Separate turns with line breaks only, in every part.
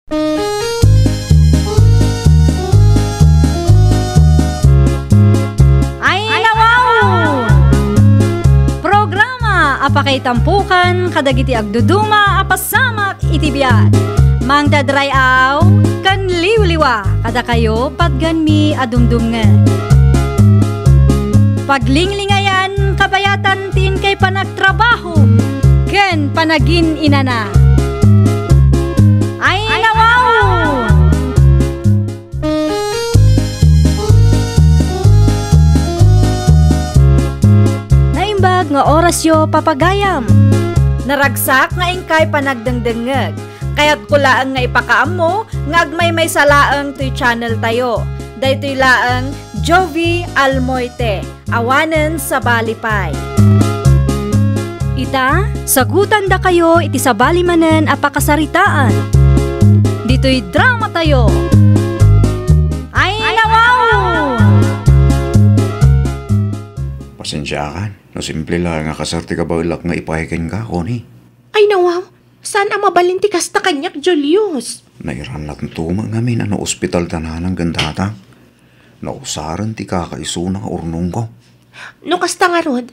Ay nawaw! Programa apakay tampukan kadagiti agduduma apasamak itibiyat. Mang dadrayaw kan liwliwa kada kayo pagganmi adumdumngan. Paglinglingayan kabayatan tin kay panagtrabaho ken panagin inana. Ay nawaw! Naimbag nga orasyo papagayam. Naragsak nga ingkay panagdengdengeg. Kaya't kulaang nga ipakaam mo nga agmay salaang to'y channel tayo. Daytoy laang Jovi Almoite, awanen sa balipay. Ita, sagutan da kayo iti sa balimanen apakasaritaan. Dito'y drama tayo. Ay nawaw!
Pasensyakan, no simple lang nga kasarti ka ba ulak nga ipahikin ka, Connie?
Ay nawaw, saan ang mabalinti kasta kanyak, Julius?
Nairan natin tumang ngamin ano ospital tananang gandata. Nausaran ti kakaisuna nga urnong ko.
No kasta nga rod,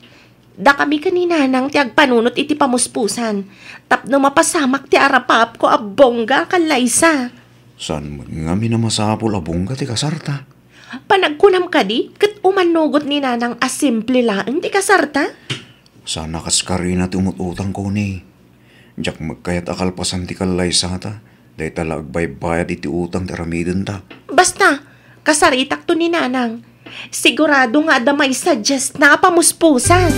da kami kanina nang ti agpanunot iti pamuspusan. Tapno mapasamak ti arapap ko abongga kalaysa.
San man ngamin na masapol abongga ti kasarta?
Panagkunam ka di, kat umanugot ni nanang asimple laang ti kasarta?
Sana kaskari na ti umututang ko ni. Diyak magkayat akalpasan ti kalaysa ta. Day tala agbaybayad iti utang ti ramiden ta.
Basta, kasaritak to ni nanang. Sigurado nga da may suggest na pamuspusan.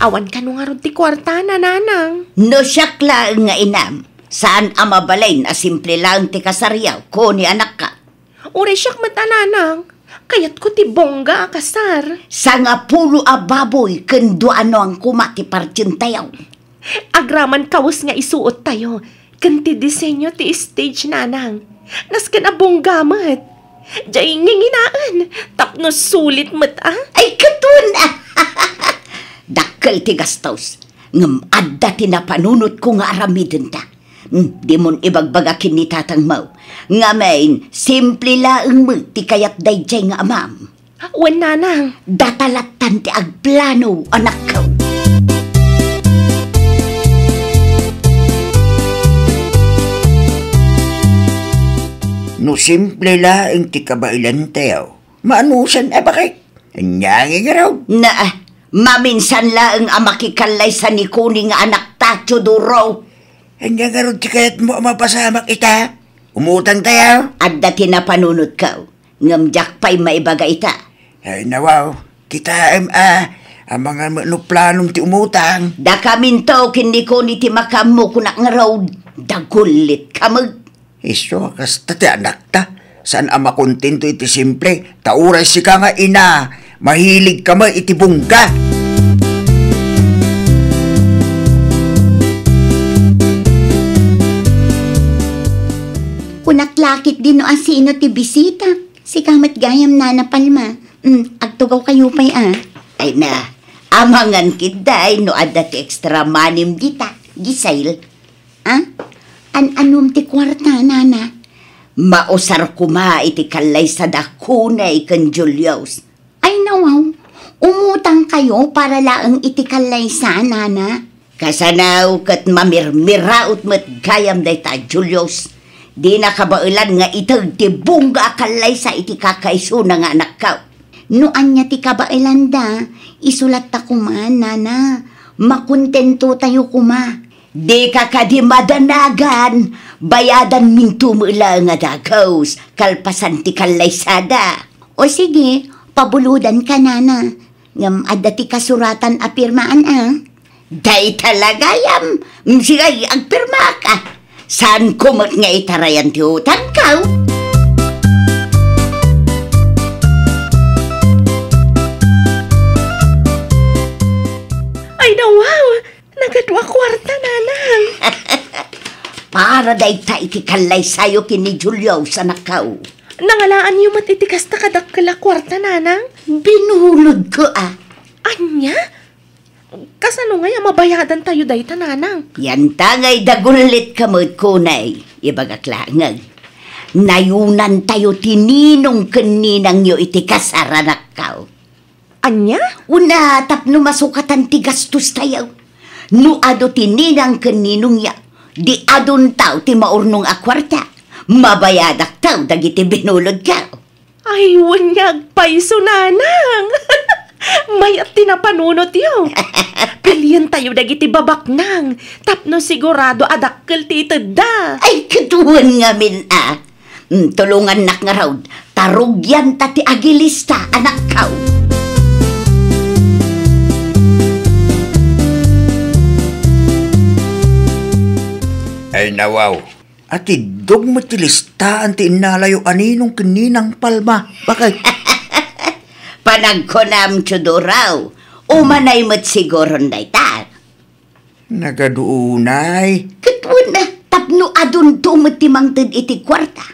Awan ka nung aron ti kwarta na nanang.
No siyak lang nga inam. Saan ang mabalain a simple lang ti kasaryaw ko ni anak ka?
Uri siyak mata nanang. Kayat ko ti bongga kasar.
Sa nga pulo a baboy kendo ano ang kumati partintayaw.
Agraman kawas nga isuot tayo. Kanti disenyo ti stage nanang. Nas ka na bonggamat. Diyay nginginaan. Tapno sulit mat ah.
Ay katun! Dakkel ti gastos. Ngam adda ti napanunot ko nga aramiden ta. Di mon ibagbagakin ni tatang mau. Nga main, simple laeng mo ti kayat dayjay nga amam.
Wan nanang.
Datalatan ti agplano anak ko.
No simple laeng ti kabailan tayo. Maanusan bakit? Anyangin nga raw.
Maminsan laeng amakikalay sa ni kuning nga anak tacho duro.
Anyang nga raw ti kayat mo mapasamak ita. Umutang tayo.
Adda tinapanunod ka. Ngamjak pa'y maibaga ita.
Ay nawaw, kita ang mga planong ti umutang.
Da kaminto kini ko ni ti makamu kunak nga raw. Dagulit kamag.
Iso, kasta ti anak ta. Saan ang makontento iti simple? Tauray si ka nga ina. Mahilig ka mo iti bungga.
Kunaklakit din no asino ti bisita. Si kamat gayam na napalma. Agtugaw kayo pa'y
Ay na, amangan kiday no adda ti extra manim dita. Gisail.
Anum ti kwarta, nana?
Mausar kuma iti kalay sa dakunay kan Julius.
Ay nawaw, umutang kayo para laang iti kalay sa, nana?
Kasanaw kat mamirmiraut met gayam day ta Julius. Di nakabailan nga itag ti bungga kalay sa iti kakaisuna nga anak ka.
Noan niya ti kabailan da, isulat ta kuma, nana. Makontento tayo kuma.
Di ka di madanagan, bayadan minto mo lang nga dagaws, kalpasan ti kalaysada.
O sige, pabuludan ka nana. Ngam adda ti kasuratan a pirmaan
Day talaga yam, sigay agpirma ka. Saan kumot nga itarayan ti utang ka?
Ay wow! Nagadwa kwarta, nanang.
Para day ta iti kalay sayo kini Julio sa nakaw.
Nangalaan yung matitikas na kadakala kwarta, nanang?
Binulod ko
Anya? Kasano nga mabayadan tayo day tananang?
Yan tangay dagulit kamot kunay. Ibagaklangag. Nayunan tayo tininong kaninang yo iti kasaranak kao.
Anya?
Una tapno masukatan ti gastos tayo. No ado tininang kaninong ya. Di adon tao ti maurnong akwarta. Mabayadak tao dagiti binulod kao.
Ay, wanyag paiso nanang. May at tinapanunot yun. Pilyan tayo dagiti babaknang. Tapno sigurado adakkel ti da.
Ay, katuwan nga min tulungan nak nga raw. Tarugyan ta ti agilista, anak kao.
Ay nawaw. At idog mo ti listaan ti inalayo aninong kaninang palma. Bakit?
Panagkonam tsudoraw. Umanay mo't siguro day ta.
Nagaduunay.
Katwan na, tapno adun tumot ti mangtid iti kwarta.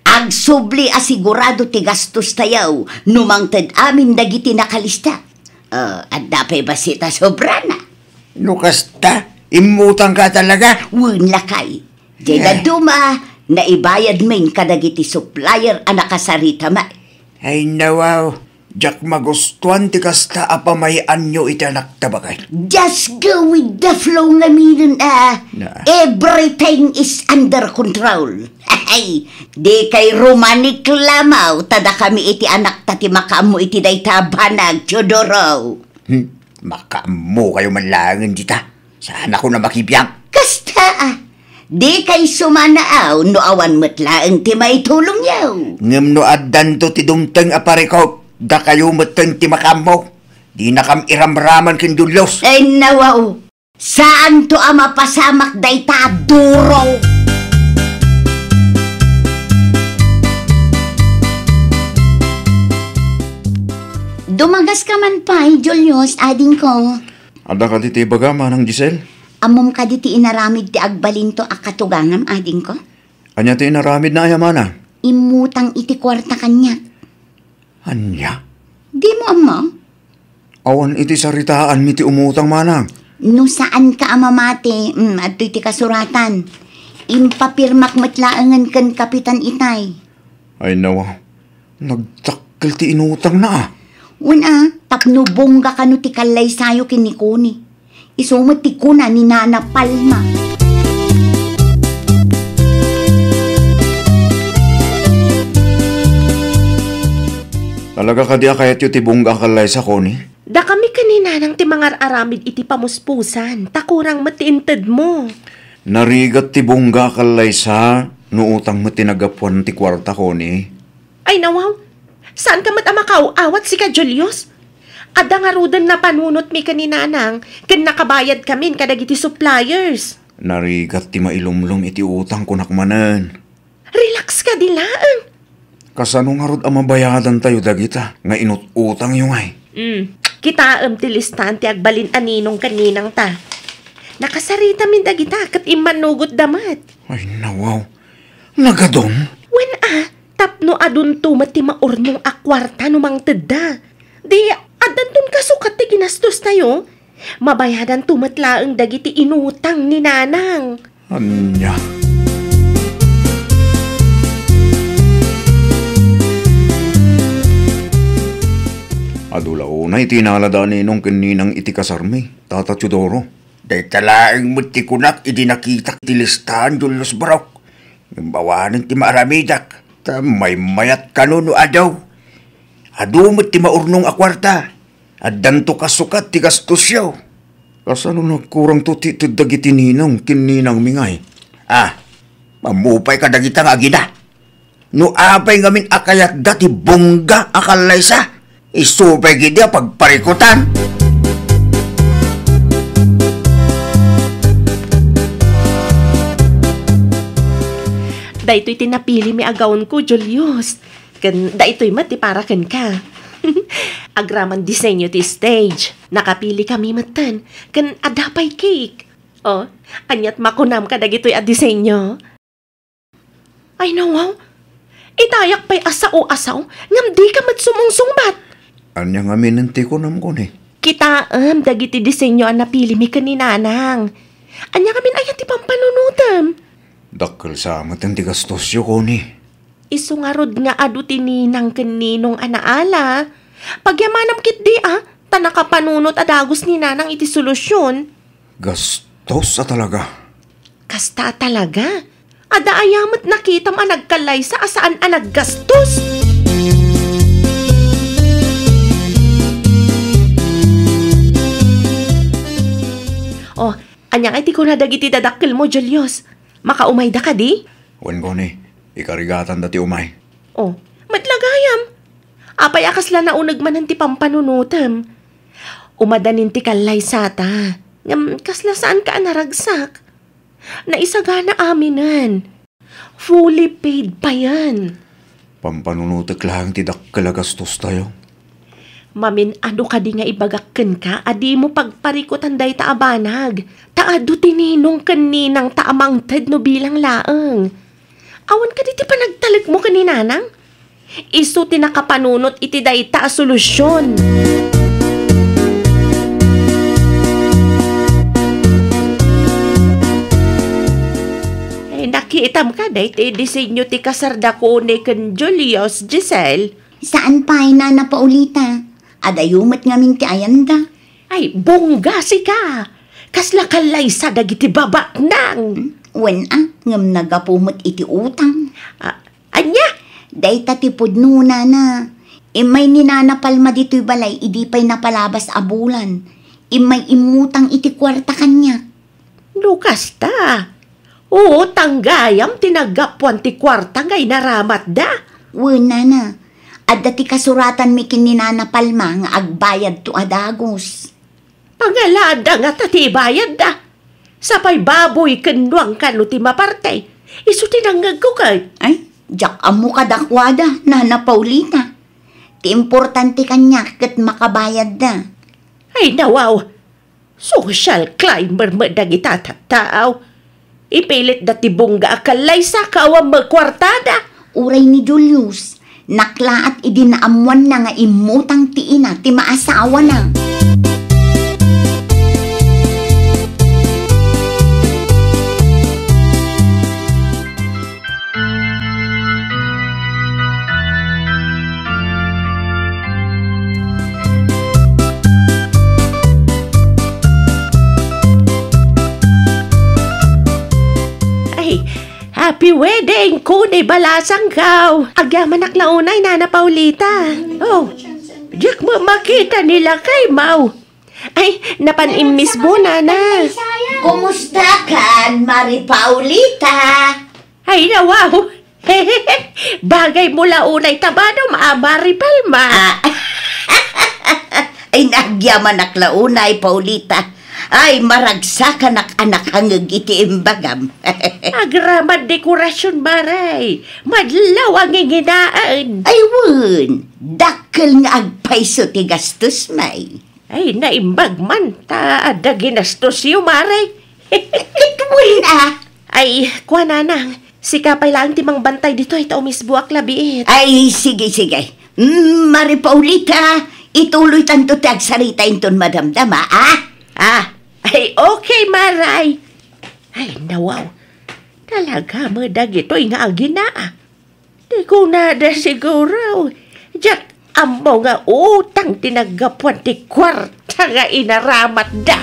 Ag subli asigurado ti gastos tayaw, numangtid amin dagiti nakalista. At dapay basita sobrana.
Nukasta, imutang ka talaga.
Wun lakay. Di na duma, naibayad min kadagiti supplier a nakasarita ma.
Ay nawaw. Jack magustuhan ti kasta apamayan nyo iti anak tabakay.
Just go with the flow nga minun
Na.
Everything is under control. Ay, di kay romanik lamaw, tada kami iti anak tati makamu iti dayta banag, Chodoro.
Makamu kayo manlangan dita. Sana ko na makibiyang.
Kasta di kay sumanaaw, no awan matlaang ti may tulong yaw.
Ngam no addan to ti dumteng aparikaw. Da kayo mateng ti makamu. Di na kam iramraman kin dulos.
Ay nawaw, saan to ama pasamak dayta duro?
Dumagas ka man pa, Julius, ading ko.
Ada ka ti baga manang Giselle?
Amom ka di ti inaramid ti agbalinto akatugangam, ading ko.
Anya ti naramid na ayamana?
Imutang iti kwarta kanya.
Anya?
Di mo ama?
Awan iti saritaan mi ti umutang manang.
No saan ka amamate, at iti kasuratan. Impapirmak matlaangan kan kapitan itay.
Ay nawa, nagtakkel ti inutang na.
Una, tapno bongga ka no ti kalay sayo kinikuni. Isumot ti kuna ni Nana Palma.
Talaga ka di akayat yu ti bungga kalay sa koni?
Da kami kanina nang timangar aramid iti pamuspusan. Takurang matiinted mo.
Narigat ti bungga kalay sa nuutang mo tinagapuan ti kwarta koni.
Ay nawaw, saan ka matamakaw awat si ka Julius? Ada nga rudan na panunot mi kanina nang kan nakabayad kamin kadagiti suppliers.
Narigat ti mailumlum iti utang kunakmanan.
Relax ka dilaan.
Kasano nga rod ang mabayadan tayo dagita nga inututang yung ay.
Kita ti listan ti agbalin aninong kaninang ta. Nakasarita min dagita kat imanugot damat.
Ay nawaw, nagadon?
When tapno adun tumat ti maurnong akwarta numang teda. Di adantun kasukat ti ginastos tayo. Mabayadan tumat laeng dagiti inutang ni nanang.
Anya? Adula unay tinaladaan ninong kaninang iti kasarmi, Tata Chodoro.
Day talaeng muti kunak idi nakita ti listahan Julius Barok. Ng bawanan ti maaramidak. Ta may mayat kanuno adaw. Adumot ti maurnong akwarta. Addan to kasukat ti gastos yaw.
Kasano nagkurang to ti dagiti ninong kininang mingay?
Mamupay ka dagitang agina. No apay ngamin akayat dati bongga akalay sa. Isupay gidi pagparikutan.
Daytoy tinapili mi agawon ko, Julius. Kan daytoy mati para kan ka. Agraman disenyo ti stage. Nakapili kami matan. Kan adapay cake. Oh, anyat makunam ka dagitoy a disenyo. Ay nawaw. Itayak pa'y asao-asaw. Ngam di ka matsumungsungbat.
Anya nga minanti ko nam ko ni.
Kita dagiti disenyo ang napili mi kaninanang. Anya kami ayan ti pampanunutem.
Dakkel sa amat ang tigastos yo ko ni.
Isungarod nga adu tininang kaninong anaala. Pagyamanam kit di tanakapanunot adagos ni nanang iti solusyon.
Gastos talaga.
Kasta talaga. Ada ayamat nakita ma nagkalay sa asaan naggastos. Oh, anyang iti ko na dagiti dadakkel mo, Julius. Makaumay da ka di?
Wan ko ni, ikarigatan dati umay.
Oh, matlagayam. Apay akasla na unag man ti pampanunutem. Umadanin ti kalay sata. Kasla saan ka naragsak? Naisagana aminan. Fully paid pa yan.
Pampanunutek lang ti dakkel gastos tayo.
Mamin, ano ka di nga ibagakken ka? Adi mo pagparikutan day taabanag. Taado tininong kaninang taamang ted no bilang laeng. Awan ka di ti panagtalag mo kaninanang? Isu tinakapanunot iti day ta solusyon. Nakiitam ka day ti disenyo ti kasarda ko ni ken Julius, Giselle.
Saan pa ay Nana Paulita? Adayumat ngamin ti ayanda.
Ay, bongga si ka. Kasla kalay sa dagiti baba nang.
Wen ngam nagapumot iti utang.
Anya?
Day tatipod no, Nana. Imay ni Nana Palma dito'y balay, idi pa'y napalabas abulan. Imay imutang iti kwarta kanya.
Lukas ta. Oo, tanggayam tinagapuan ti kwarta ngay naramat da.
Wen, Nana. At dati kasuratan mi kin ni Nana Palma nga agbayad to adagos.
Pangalada nga tatibayad da. Sapay baboy kenduang kano ti maparte. Isu tinanggag ko kay.
Ay, jak amo kadakwada, Nana Paulita. Ti importante kanya kat makabayad da.
Ay nawaw. Social climber mo dagita tattaaw. Ipilit dati bongga akalay sa kawang magkwartada.
Uray ni Julius. Naklaat idinaamuan na nga imutang tiina ti maasawa na.
Happy wedding, kunay balasang kaw. Agyaman naklaunay, Nana Paulita. Oh, diyak mo makita nila kay Mau. Ay, napanimmis mo, Nana.
Kumusta kan, Mari Paulita?
Ay, nawaw. Bagay mo launay tabano, Mari Palma.
Ay, nagyaman naklaunay, Paulita. Ay, maragsakan anak hangag iti imbagam.
Agramad dekorasyon, Maray. Madlaw ang inginaan.
Ay, wun. Dakkel nga agpaiso ti gastos, may.
Ay, naimbag man. Taada ginastos yung, Maray.
Kitwin
Ay, kuha nanang. Si kapay lang timang bantay dito ay taumisbuak labiit.
Ay, sige. Mari Paulita, ituloy tanto ti agsarita inton madamdama,
Ay, okay, Maray. Ay, nawaw. Talaga mo dagito'y nga agina. Di ko nada siguro. Diyak, ambo nga utang tinagapuan ti kwarta nga inaramat da.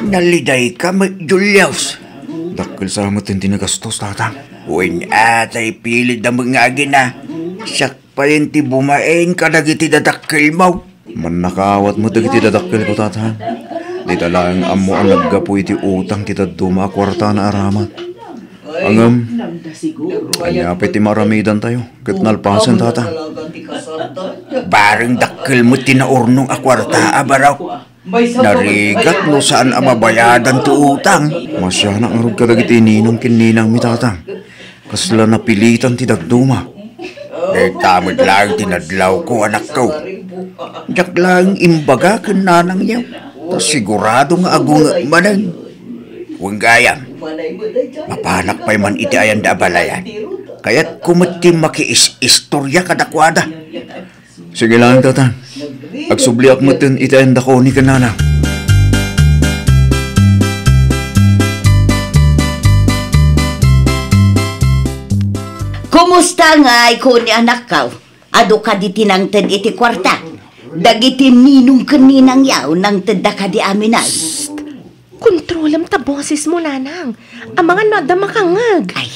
Naliday ka, Julius.
Dakkel sa amat ang tinagastos, tatang.
Uwin atay pilit na mga agina. Siyak pa rin ti bumain ka dagiti dadakkel mo.
Man nakawat mo dagiti dadakkel ko, tatang. Di talang amo ang naggapu iti utang kita duma kwarta na aramat. Angam, anyapit ti maramidan tayo. Kat nalpasan, tatang.
Bareng dakkel mo tinaurnong akwarta, abaraw. Narigat no saan amabayadan ti utang.
Masya na arog ka dagiti ninong kininang mi, tatang. Kasla napilitan ti dagduma.
Tamad lang tinadlaw ko, anak ko. Diyak lang imbaga ken nanang yaw. Tas sigurado nga agung manang. Huwag gayam. Mapanak pa'y man iti ayan da balayan. Kaya't kumati makiistorya kadakwada.
Sige lang, tatang. Agsubliak mo tin itaenda ko ni kanana.
Kumusta nga ko ni anak ka? Ado ka di tinangted iti kwarta. Dagiti ninong kaninang yaw nang teda ka di amin ay.
Kontrolam ta boses mo, nanang. Ang mga nada makangag.
Ay,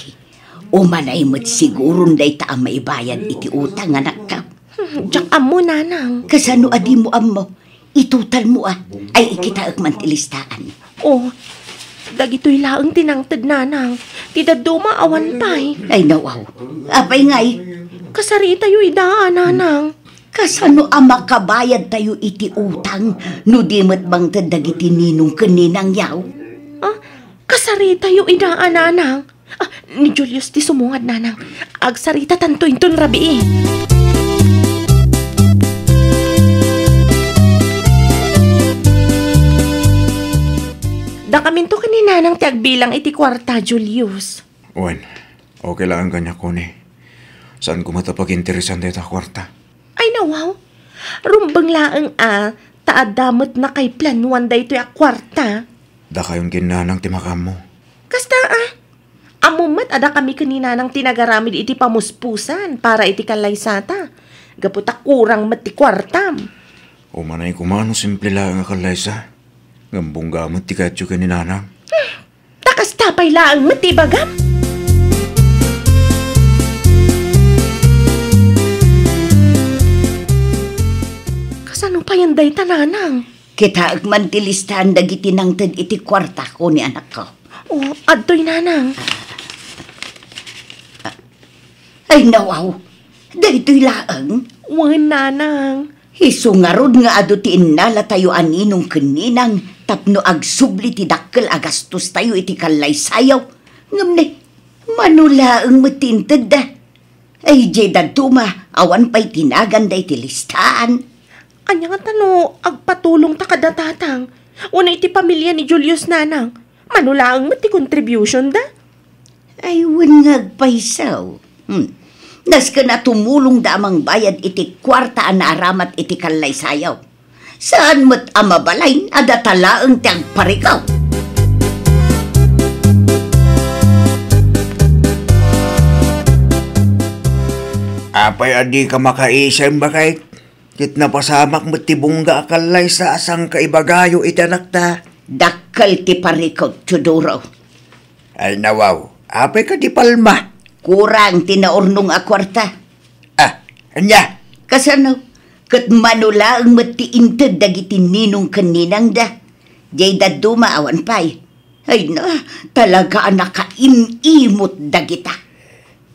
umanay mo't sigurong day ta ang maibayan iti utang anak ka.
Diyak amo, nanang.
Kasano adi mo amo? Itutal mo ay ikita agmantilistaan.
Oh, dagito'y laang tinangtad, nanang. Tida dumaawan pa'y.
Ay nawaw, apay ngay.
Kasari tayo idaan, nanang.
Kasano ang makabayad tayo iti utang no di mo't bang tadagiti ninong kaninang yaw?
Ah, kasari tayo idaan, nanang. Ah, ni Julius ti sumungad, nanang. Agsarita tanto inton rabi eh. Da kaminto ka ni nanang ti agbilang iti kwarta, Julius.
Wen, okay lang ang kanya ko ni. Saan ko matapag-interesan dito kwarta?
Ay nawaw, rumbang laang taadamot na kay planuan da ito'y kwarta.
Da kayong ginanang timakam mo.
Kasta amumat ada kami kanina nang tinagaramid iti pamuspusan para iti kalaysata. Gaputa kurang mati kwartam.
Umanay kumano simple lang ang kalaysa. Ngambong gamot ti katyo ka ni nanang.
Takas tapay laang mati bagam. Kasano pa yan day tananang?
Kita agmantilistaan dagiti nang ted iti kwarta ko ni anak ko.
Oh, adtoy nanang.
Ay nawaw, daytoy laang.
Wan nanang.
Isungarod nga ado ti innala tayo aninong kaninang tapno agsubli ti dakkel agastos tayo iti kalaysayaw. Ngamne, manulaang matinted da. Ay jay dadtuma, awan pa'y tinagan da iti listaan.
Anya nga tano, agpatulong ta kadatatang. Una iti pamilya ni Julius nanang. Manulaang mati contribution da.
Ay wangag paisaw. Nas ka na tumulong da amang bayad iti kwarta na aramat iti kalaysayaw. Saan mo't amabalay adatalaang tiyang parikaw?
Apay adi ka makaisem bakay? Kit napasamak mo tibungga akalay sa asang kaibagayo itanak ta.
Dakkal ti parikaw, Chudoro.
Ay nawaw, apay ka di palma.
Kurang tinaurnong a kwarta.
Anya?
Kasano? Kat manula ang matiintad dagiti ninong kaninang da. Jay daduma awan pay. Ay na, talaga nakaimimot dagita.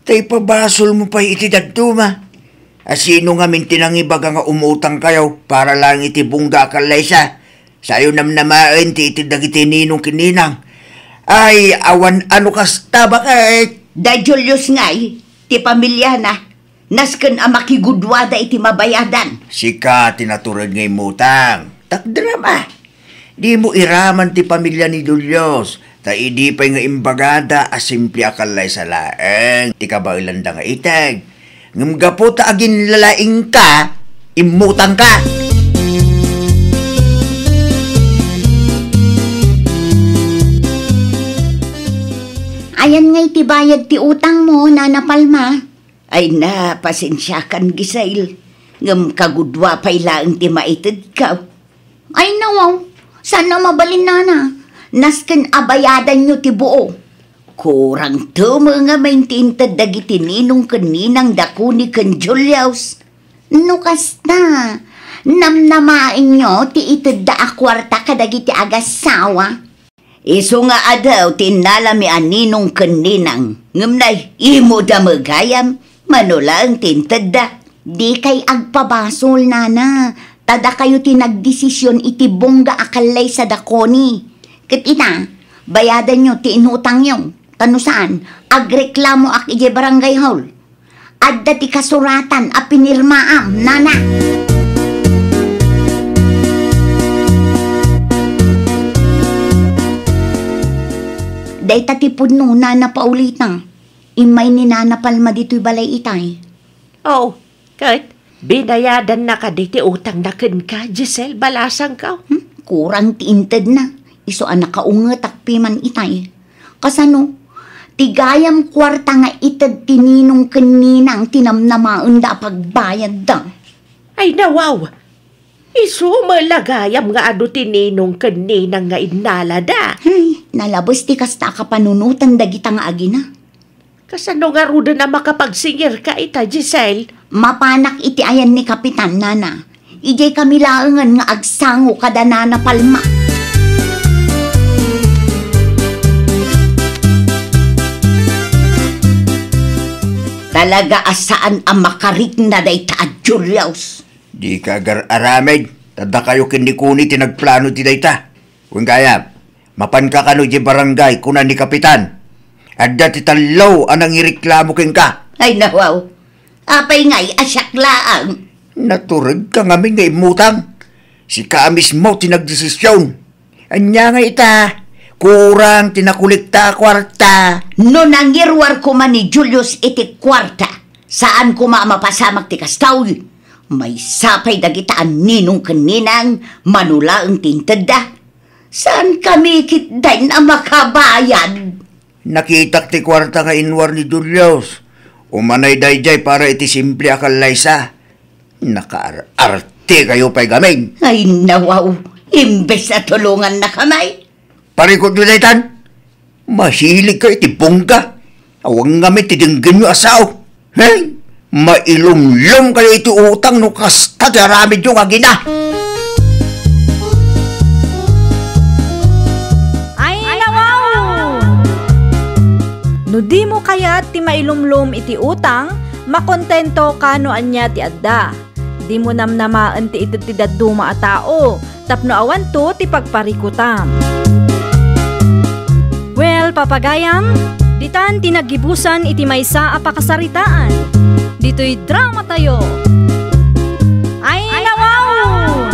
Tay pabasol mo pa iti daduma. Asino nga mintinang ibaga nga umutang kayo para lang iti bungga kalaysa. Sayo namnamain ti iti dagiti ninong kininang. Ay, awan ano kasta ba kay?
Da Julius ngay, ti pamilya na. Nasken ang makigudwada iti mabayadan.
Sika tinaturad ngay mutang. Takdrama. Di mo iraman ti pamilya ni Julius. Ta idi pa'y nga imbagada asimple akalay sa laeng. Ti kabailan da nga itag. Ngamgapo ta agin lalaing ka, imutang ka.
Ayan nga'y tibayad ti utang mo, Nana Palma.
Ay na, pasensyakan gisail. Ngam kagudwa pa'y laang ti maitid ka.
Ay nawaw, sana mabalin nana. Nasken abayadan nyo ti buo.
Kurang tumo nga maintintad dagiti ninong kaninang dakuni kan Julius.
No kasta, namnamain nyo ti itid da akwarta kadagiti agasawa.
Iso nga adaw tinalami aninong kaninang. Ngamnay, imo da magayam, manula ang tintad da.
Di kay agpabasol, Nana. Tada kayo tinagdesisyon iti bongga akalay sa dakoni. Kat ita, bayadan nyo ti inutang nyo. Tano saan, agreklamo ak ije barangay hall. Adda ti kasuratan a pinirmaam, Nana. Day tatipod no, Nana paulitang. imay ni Nana Palma dito'y balay itay.
Oh, Kurt, binayadan na ka di ti utang na ken ka, Giselle, balasang ka.
Kurang tiinted na. Iso anak kaunga takpiman itay. Kasano, tigayam kwarta nga ited tininong kaninang tinamnamaan da pagbayad da.
Ay nawaw, iso malagayam nga ado tininong kaninang nga inala da.
Ay, nalabos ti kasta kapanunutan dagita nga agina.
Kasano nga ruda na makapagsingir ka ita, Giselle?
Mapanak iti ayan ni Kapitan Nana. Ijay kami laangan nga agsango kada Nana Palma. Talaga asaan ang makarik na day taad, Julius?
Di ka aramid. Tada kayo kinikuni tinagplano ti dayta. Kung kaya, mapan ka kano di barangay kuna ni Kapitan. Adda ti talaw anang ireklamo ken ka.
Ay nawaw, apay nga'y asyak laang.
Naturig ka ngamin nga imutang. Si ka mismo tinagdesisyon. Anya nga ita, kurang tinakulikta kwarta.
No nangirwar ko man ni Julius iti kwarta, saan ko mapasamak ti kastaw? May sapay dagitaan ninong kaninang manulaang tintada. Saan kami kitday na makabayad?
Nakitak ti kwarta nga inwar ni Julius. Umanay dayjay para iti simple akalaysa. Nakaarte kayo pa'y gamay.
Ay nawaw, imbes na tulungan na kamay.
Parikot nyo daytan, mahilig ka iti bongga. Awang gamit tidinggan nyo asaw. Hey, mailumlum kayo iti utang no kasta ti aramid yung agina.
Ay, nawaw! No di mo kaya ti mailumlum iti utang, makontento kano anya ti adda. Di mo namnamaan ti iti ti daduma a tao, tapno awan to ti pagparikutam. Well, papagayam, ditan tinagibusan iti maysa a pakasaritaan. Dito'y drama tayo. Ay, nawaw!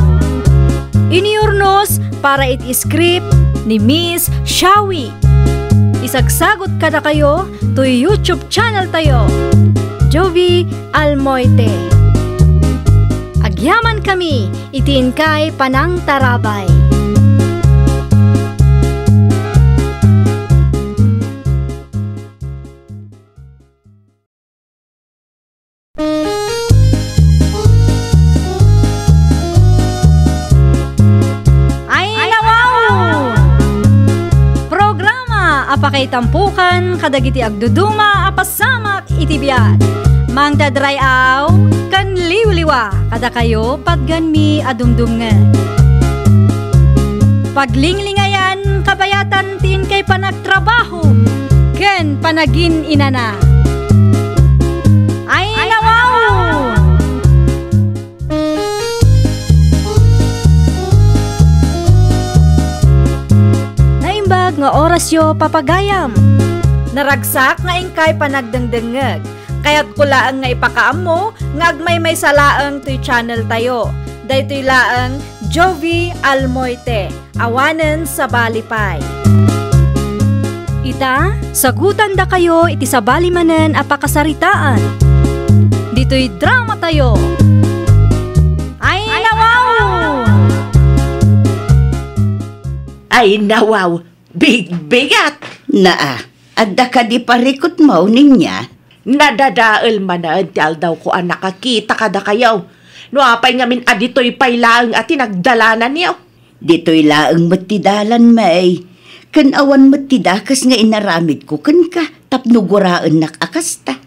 Iniurnos para iti script ni Miss Shawi. Isagsagot kada kayo to YouTube channel tayo, Jovi Almoite. Agyaman kami, itin kay Panang Tarabay. Apakay tampukan, kadagiti agduduma, apasamak itibiyat. Mang dadrayaw, kan liwliwa, kada kayo pagganmi adumdumngan. Paglinglingayan, kabayatan tin kay panagtrabaho, ken panagin inana. Ay, nawaw! Nga orasyo papagayam. Naragsak nga ingkay panagdengdengeg. Kaya't kulaang nga ipakaam mo, nga agmay may salaang to'y channel tayo. Daytoy laang Jovi Almoite, awanen sa Balipay. Ita, sagutan da kayo iti sa balimanen apakasaritaan. Dito'y drama tayo. Ay, nawaw!
Ay nawaw! Bigat!
Naa, adda ka di parikot mo ninya.
Nadadaal manaan ti aldaw ko ang nakakita kada kayaw. No apay ngamin adito'y paylaang at tinagdalanan niyaw.
Dito'y laang matidalan may. Kan awan matidakas nga inaramid ko kan ka tapnuguraan nakakasta.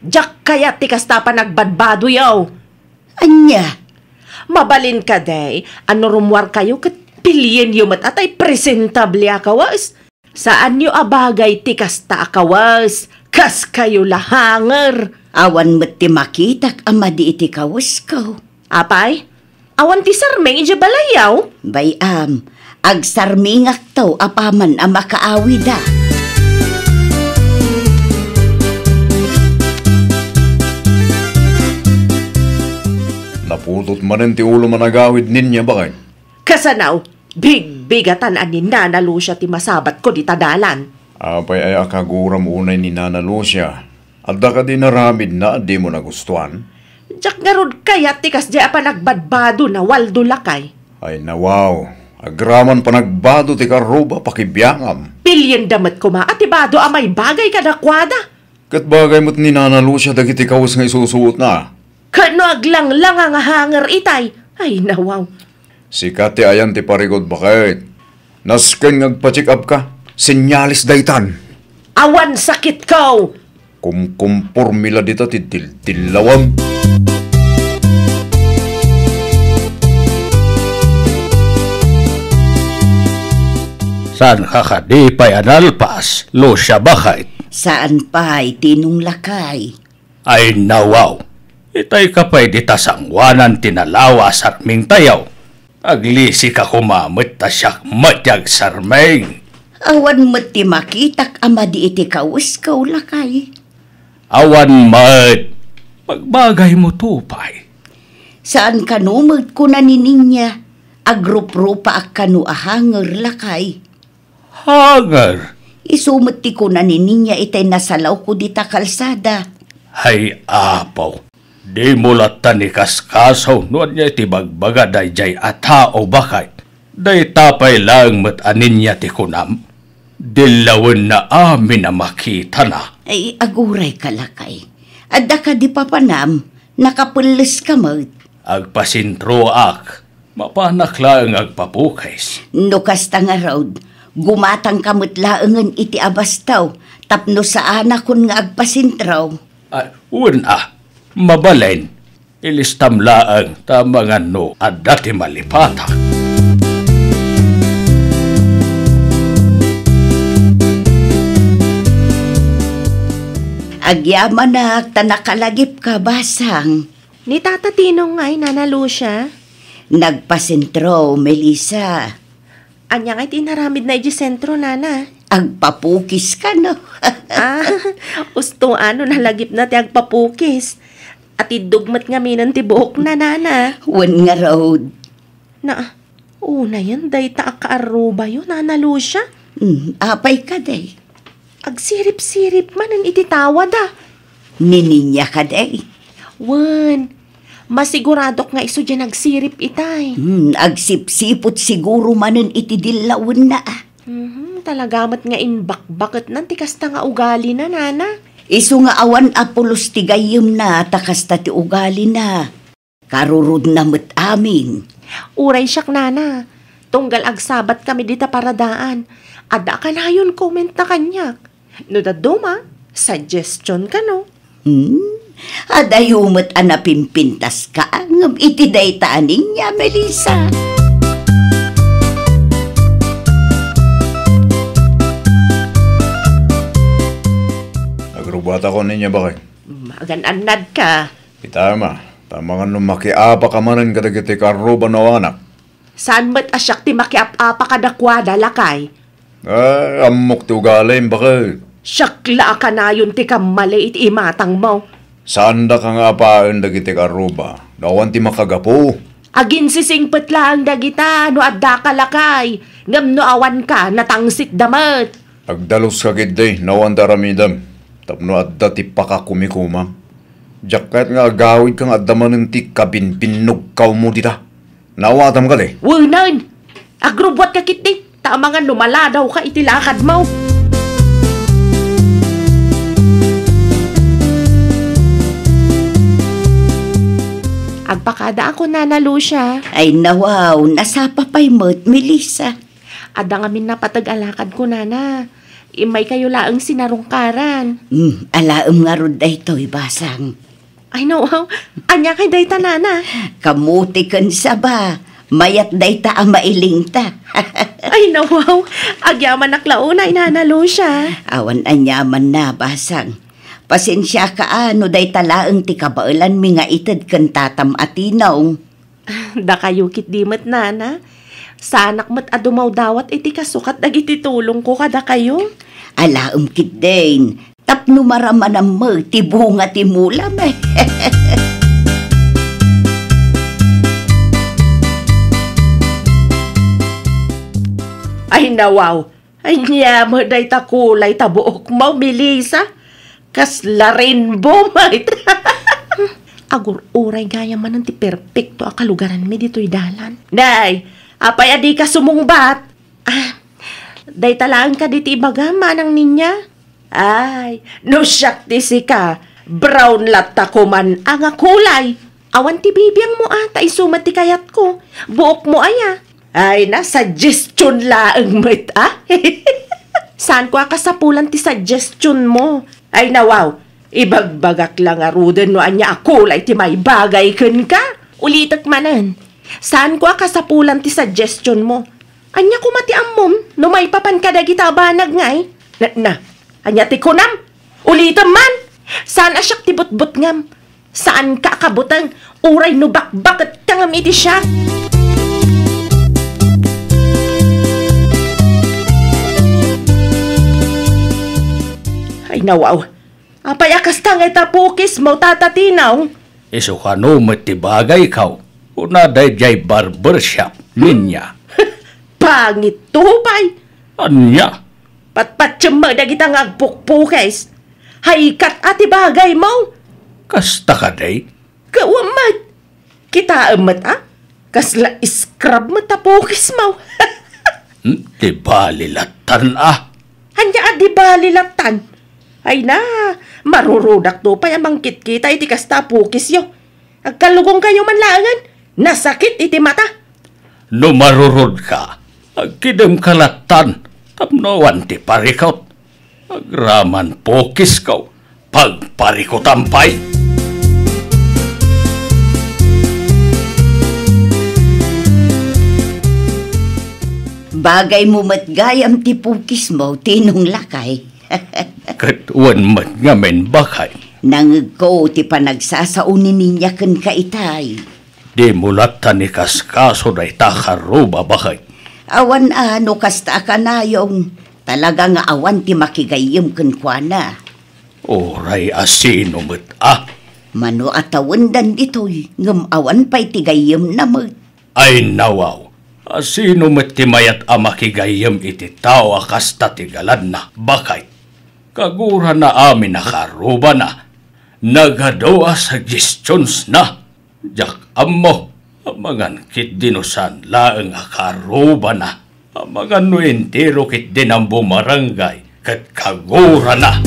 Diyak kaya ti kasta pa nagbadbado yaw.
Anya?
Mabalin ka day, ano rumwar kayo kat pilien yung matatay presentable akawas. Saan nyo abagay ti kasta akawas? Kas kayo lahanger.
Awan mo't ti makitak ama di iti kawas ko.
Apay? Awan ti sarmeng ija balayaw?
Bayam, agsarmingak to apaman ang makaawi da.
Naputot manen ti ulo managawid ninya bakay.
Kasanaw, bigatan anin na nalo siya ti masabat ko di tadalan.
Apay ay akaguram unay ni Nana Lucia. Adda ka din naramid na di mo nagustuhan.
Jak nga rod kaya tikas di pa nagbadbado na waldo lakay.
Ay nawaw, agraman pa nagbado ti karuba pakibiyangam.
Pilyen damat ko maatibado amay bagay kadakwada.
Kat bagay mo't ni Nana Lucia dagiti kawas nga isusuot na.
Kano aglang lang ang hanger itay. Ay nawaw.
Si Kati ayan ti parigod bakit. Nasken ngagpa-check up ka. Senyalis daytan.
Awan sakit ko.
Kumkumpurmila dito ti tilawam.
Saan kakadipay analpas, Lucia bakit?
Saan pa'y tinong lakay?
Ay nawaw, itay kapay di tasangwanan tinalawa sarming tayaw. Aglisi ka kumamit ta siyak matyag sarming.
Awan mo't ti makitak ama di iti kawas ka lakay.
Awan mat, pagbagay mo tupay.
Saan kanumag ko na ninya? Agrup-rupa ak kanu ahanger lakay.
Hanger,
Isumot ti ko na ninya itay nasalaw ko di ta kalsada.
hay apaw. Di mo latan ni kaskasaw nuan niya iti bagbaga day jay atao bakit. Day tapay lang mat anin niya ti kunam. Dilawan na amin na makita na.
Ay aguray ka lakay. Adda ka di papanam, nakapulis ka mat.
Agpasintro ak, mapanak lang agpapukais.
No kasta nga road, gumatang kamot laangan iti abastaw, tapno sa anak kun nga agpasintraw.
Ay, una, mabalen, ilistam laang tamangan no at dati malipata.
Agyaman na tanakalagip ka basang.
Ni Tata Tinong ngay, Nana Lucia.
Nagpasentro, Melissa.
Anya ngay tinaramid na iji sentro, Nana.
Agpapukis ka, no?
Usto ano nalagip na ti agpapukis. At idugmat nga minan ti buhok na, Nana.
Wan nga road.
Na, una yan, day ta akaaruba yun, Nana Lucia.
Apay ka, day.
Agsirip-sirip man ang ititawad
Nininya ka, day.
Wan, masiguradok nga iso dyan nagsirip itay.
Agsipsipot siguro manan iti dilawan na.
Talagamat nga inbakbakit nan tikasta nga ugali na, Nana.
Isu nga awan apulos ti gayem na takasta ti ugali na. Karurod na met amin.
Uray siyak, Nana. Tunggal agsabat kami dita paradaan. Ada ka na yun comment na kanyak. No daduma, suggestion ka no.
Adayumot anapimpintas ka ngam iti daytaanin niya, Melissa.
Nagrubata ko ninya bakit.
Magan-anad ka.
Itama, tamangan nung makiapa ka manin kadagiti karuba na anak.
Saan ba't asyak ti makiap-apa kadakwada lakay?
Ay, amok ti ugalim bakit.
Syakla ka na yun ti kamali iti imatang mo.
Saan da ka nga apaan dagiti karuba? Nawan ti makagapo.
Agin sisingpet lang dagita no adda ka lakay. Ngam no awan ka natangsit damat.
Agdalos ka gid nawan daramidam. Tapno adda ti pakakumikumam. Jacket nga agawid kang addaman ti kabinpinog kaw mo dita. Nawatam ka day.
Wunan! Agrubwat ka kiti. Tamangan lumala daw ka itilakad mo. Agpakada ako, Nana Lucia.
Ay nawaw, nasapa pa'y mo't, Melissa.
Ada nga min napatag-alakad ko, Nana. Imay kayo laang sinarungkaran.
Alaam nga rod day to'y basang.
Ay no, anya kay dayta, Nana.
Kamuti kan sa ba, mayat dayta ang mailing ta.
Ay no, agyaman naklaunay, Nana Lucia.
Awan anyaman na, basang. Pasensya ka ano, day talaang ti kabailan mi nga itad kan tatam atinaw.
Da kayo kit dimet, Nana. Sanak mat adumaw dawat iti kasukat dagiti tulong ko kada kayo.
Alaam kit din. Tapno maramanam mo, ti bunga ti mulam eh.
Ay nawaw, Ay niya mo day ta kulay ta buok mo, Melissa. Kasla rainbow, mate. Agur uray gaya man ti perfecto a kalugaran mi dito'y dalan. Day, apay adi ka sumungbat. Day talaan ka diti ibaga manang ninya. Ay, no siyak ti si ka. Brown latta ko man ang kulay. Awan ti bibiyang mo ata isumat ti kayat ko. Buok mo aya. Ay, na suggestion laang met Saan ko akasapulan ti suggestion mo? Ay nawaw, ibagbagak lang aruden no anya kulay ti may bagay ken ka. Ulitak manan. Saan ko akasapulan ti suggestion mo? Anya ko mati ammom no may papan ka dagita banag ngay. Anya ti kunam. Ulitam man. Saan asyak ti butbut ngam? Saan ka kabutang uray no bakbakat kangam iti siya? Ay nawaw. Apay akas tangay tapukis mo tatatinaw.
Iso ka no matibagay ka. Una day jay barbershop ninya.
Pangit tupay.
Anya?
Patpatsya mo dagitang agpukpukes. Haikat ati bagay mo.
Kasta ka day?
Kawamat. Kita amat Kasla iskrab mo tapukis mo.
Di balilatan
Hanya adi balilatan. Ay na, marurudak to pa yung kita iti kasta pukis yo. Agkalugong kayo manlangan, nasakit iti mata.
No marurod ka, agkidem kalatan, tapnoan ti parikot. Agraman pukis ka, pagparikotampay.
Bagay mo matgayam ti pukis mo, tinong lakay.
Katuan mat ngamen bakay.
Nangag ko ti panagsasaunin niya ken kaitay.
Di mulatan ni kaskaso day takaruba bakay.
Awan ano kasta ka na yung talaga nga awan ti makigayim ken kuana.
Oray asino mat
Mano atawendan ditoy ngem awan pa'y ti gayim na mag.
Ay nawaw. Asino mat ti mayat makigayim iti tao akasta ti galad na bakay. Kagura na amin nakaruba na. Nagadawa suggestions na. Jak ammo, amangan kit dinusan laeng akaruba na. Amangan no entero kit din ang bumarangay. Kat kagura na.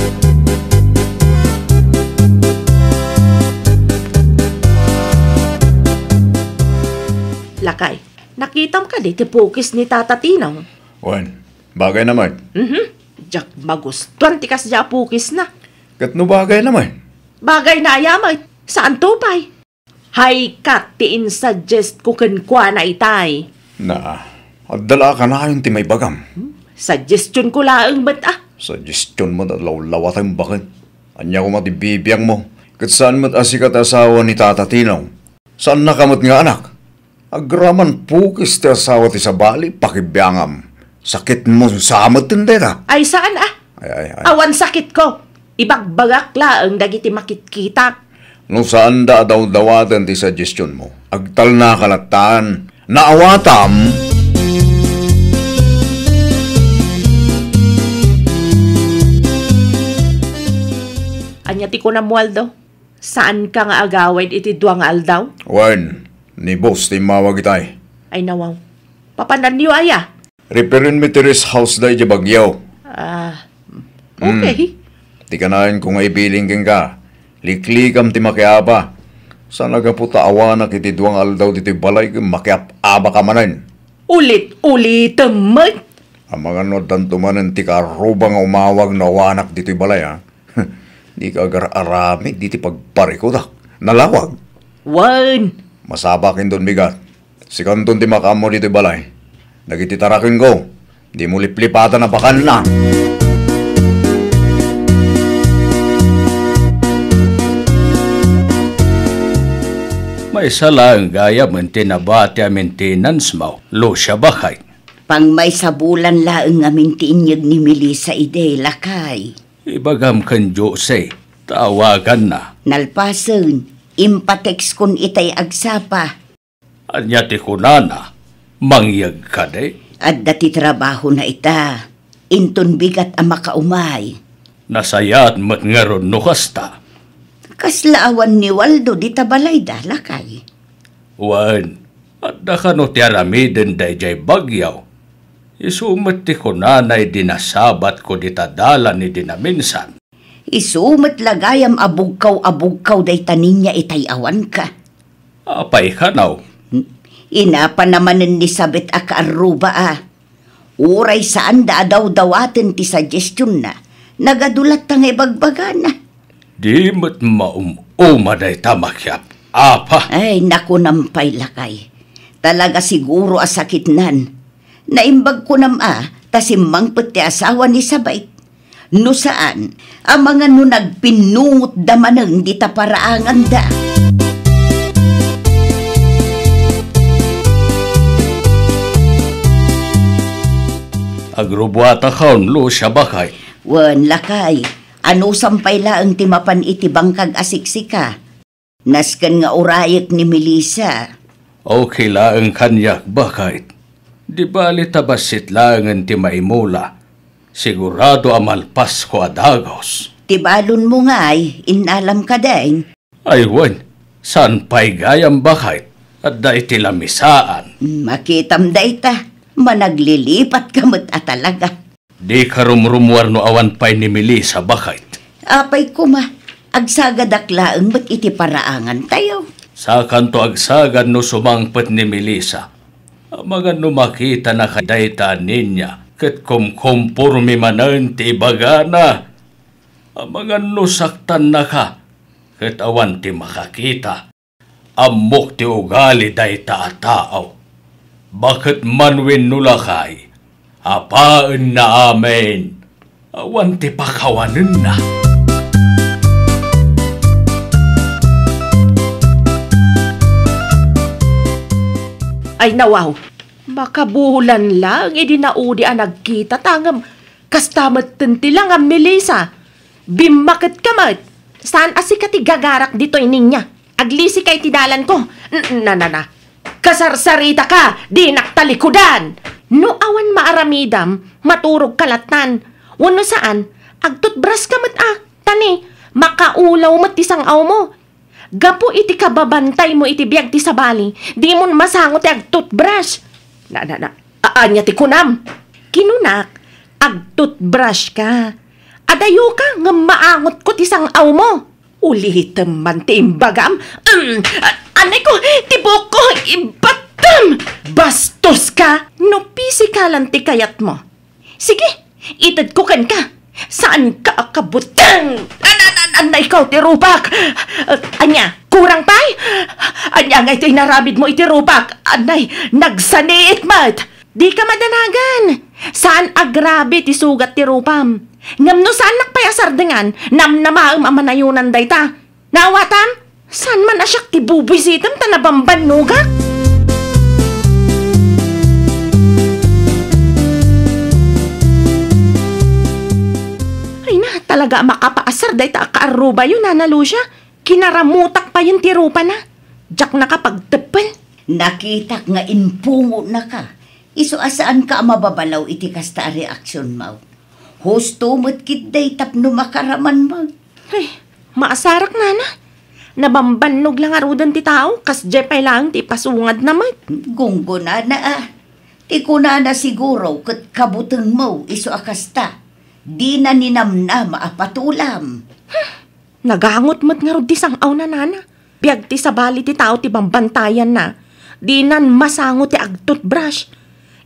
Lakay, nakitam ka di ti pukis ni Tata Tinaw.
Wan, bagay naman.
Jak magustuhan ti kasya pukis na.
Kat no bagay naman.
Bagay na ayamay. Saan tupay? Hay kat ti in-suggest ko kenkwa na itay.
Na, adala ka na yung timay bagam.
Suggestion ko laang ba't
Suggestion mo na lawlawat ang bakit. Anya ko matibibiyang mo. Kat saan mo't asikat asawa ni Tata Tinaw? Saan nakamot nga anak? Agraman pukis ti asawa ti sabali, pakibiyangam. Sakit mo sa amot tindera.
Ay saan
Ay.
Awan sakit ko. Ibagbagak laang dagiti makitkitak.
No saan da daw dawatan ti suggestion mo? Agtal na kalatan. Naawatam.
Anya ti ko na Mualdo. Saan ka nga agawid iti duwang aldaw?
Wan, ni boss ti mawag itay.
Ay nawaw. Papanan niyo aya.
Referin mi ti rest house day di Bagyaw.
Okay.
Ti kanayan kung nga ibiling keng ka. Liklikam ti makiaba. Sana ka po taawanak iti duwang aldaw dito balay kung makiap-aba ka manan.
Ulit man.
Ang mga nodan tumanan ti karuba nga umawag na wanak dito balay ha. Di ka agar-arami dito pagparikodak. Nalawag.
Wan.
Masabakin doon bigat. Si kanton ti makamo dito balay. Nagititarakin ko. Di mo liplipatan na bakal na.
May salang gaya mente na bati a maintenance mo. Lo siya bakay.
Pang may sabulan laeng amin tiinyag ni Melissa ide lakay.
Ibagam kan Jose. Tawagan na.
Nalpasen, impatex kun itay agsapa.
Anya ti kunana. Mangyag ka de.
At dati trabaho na ita. Inton bigat ang makaumay.
Nasayat mat nga ron no kasta.
Kaslaawan ni Waldo di tabalay da, lakay.
Wan, at nakano ti aramiden dayjay bagyaw. Isumat ti kunanay dinasabat ko di tadala ni dinaminsan.
Isumat lagayam abugkaw day tanin niya itayawan ka.
Apay kanaw.
Inapa namanen ni sabit akaaruba Uray saan da daw dawaten ti suggestion na. Nagadulat tang ibagbagana.
Di mat maday tamakyap. Apa?
Ay, naku nampay lakay. Talaga siguro asakit nan. Naimbag ko tasimang pati asawa ni Sabay. No saan, ang mga nagpinungot damanang di taparaangan da.
Agrubuata kaon lo siya bakay.
Wan lakay, ano sampay laang timapan iti bangkag asiksika. Naskan nga urayek ni Melissa.
Okay laang kanyak bakay. Di bali tabasit laangan ti maimula. Sigurado amalpas ko adagos.
Tibalon mo nga inalam ka daing.
Aywan, saan pa'y gayam bakay? At da iti lamisaan.
Makitam da ita. Managlilipat kamot talaga.
Di ka rumrumuar no awan pa'y ni Melissa bakit?
Apay ko agsagadaklaang ba't iti paraangan tayo?
Sa kanto agsagad no sumangpet ni Melissa. Amagan no makita na kadayta ninya ket kumkumpurmi manan ti bagana. Amagan no saktan na ka ket awan ti makakita. Amok ti ugali dayta a tao. Bakit manwin nulakay? Apaan na amen? Awan ti pakawanin na.
Ay nawaw, makabuhulan lang, naudi ang nagkita tangam. Kastamat tinti lang ang Melissa. Bimakit kamat. Saan asikati gagarak dito ninya? Aglisi kay tidalan ko. Na. Kasarsarita ka, di naktalikudan. No awan maaramidam, maturog kalatan. Wano saan, agtutbras ka mat tani, makaulaw mat tisang aw mo. Gapo iti kababantay mo iti biyag ti sabali, di mo masangot ti agtutbrush. Anya ti kunam. Kinunak, agtutbrush ka. Adayo ka nga maangot ko tisang aw mo. Ulihitem man ti imbagam. Anay ko, tibok ko, ibatam! Bastos ka! No pisikalan ti kayat mo. Sige, itad ko kan ka. Saan ka akabutang? Anay ikaw, ti rupak! Anya, kurang pay? Anya nga ito'y narabid mo iti rupak. Anay, nagsaniit mat. Di ka madanagan. Saan agrabe ti sugat ti rupam? Ngam no saan nakpayasar dengan, nam namaam amanayunan dayta. Nawatam? San man asyak ti bubisitam tanabamban nugak? Ay na, talaga makapaasar day ta kaaruba yun, Nana Lucia. Kinaramutak pa yun ti rupa na. Diyak nakapagtepel.
Nakitak nga inpungo na ka. Iso asaan ka mababalaw iti kasta reaksyon mo. Husto mo't kitday tapno makaraman mo.
Ay, maasarak Nana. Nabambannog lang arudan ti tao, kas jepay lang ti pasungad naman.
Gunggo na Ti kunana siguro kat kabuteng mo iso akasta. Di na ninamna maapatulam.
Nagangot mo't nga rod ti sangaw na Nana. Biag ti sabali ti tao ti bambantayan na. Di nan masangot ti agtutbrush.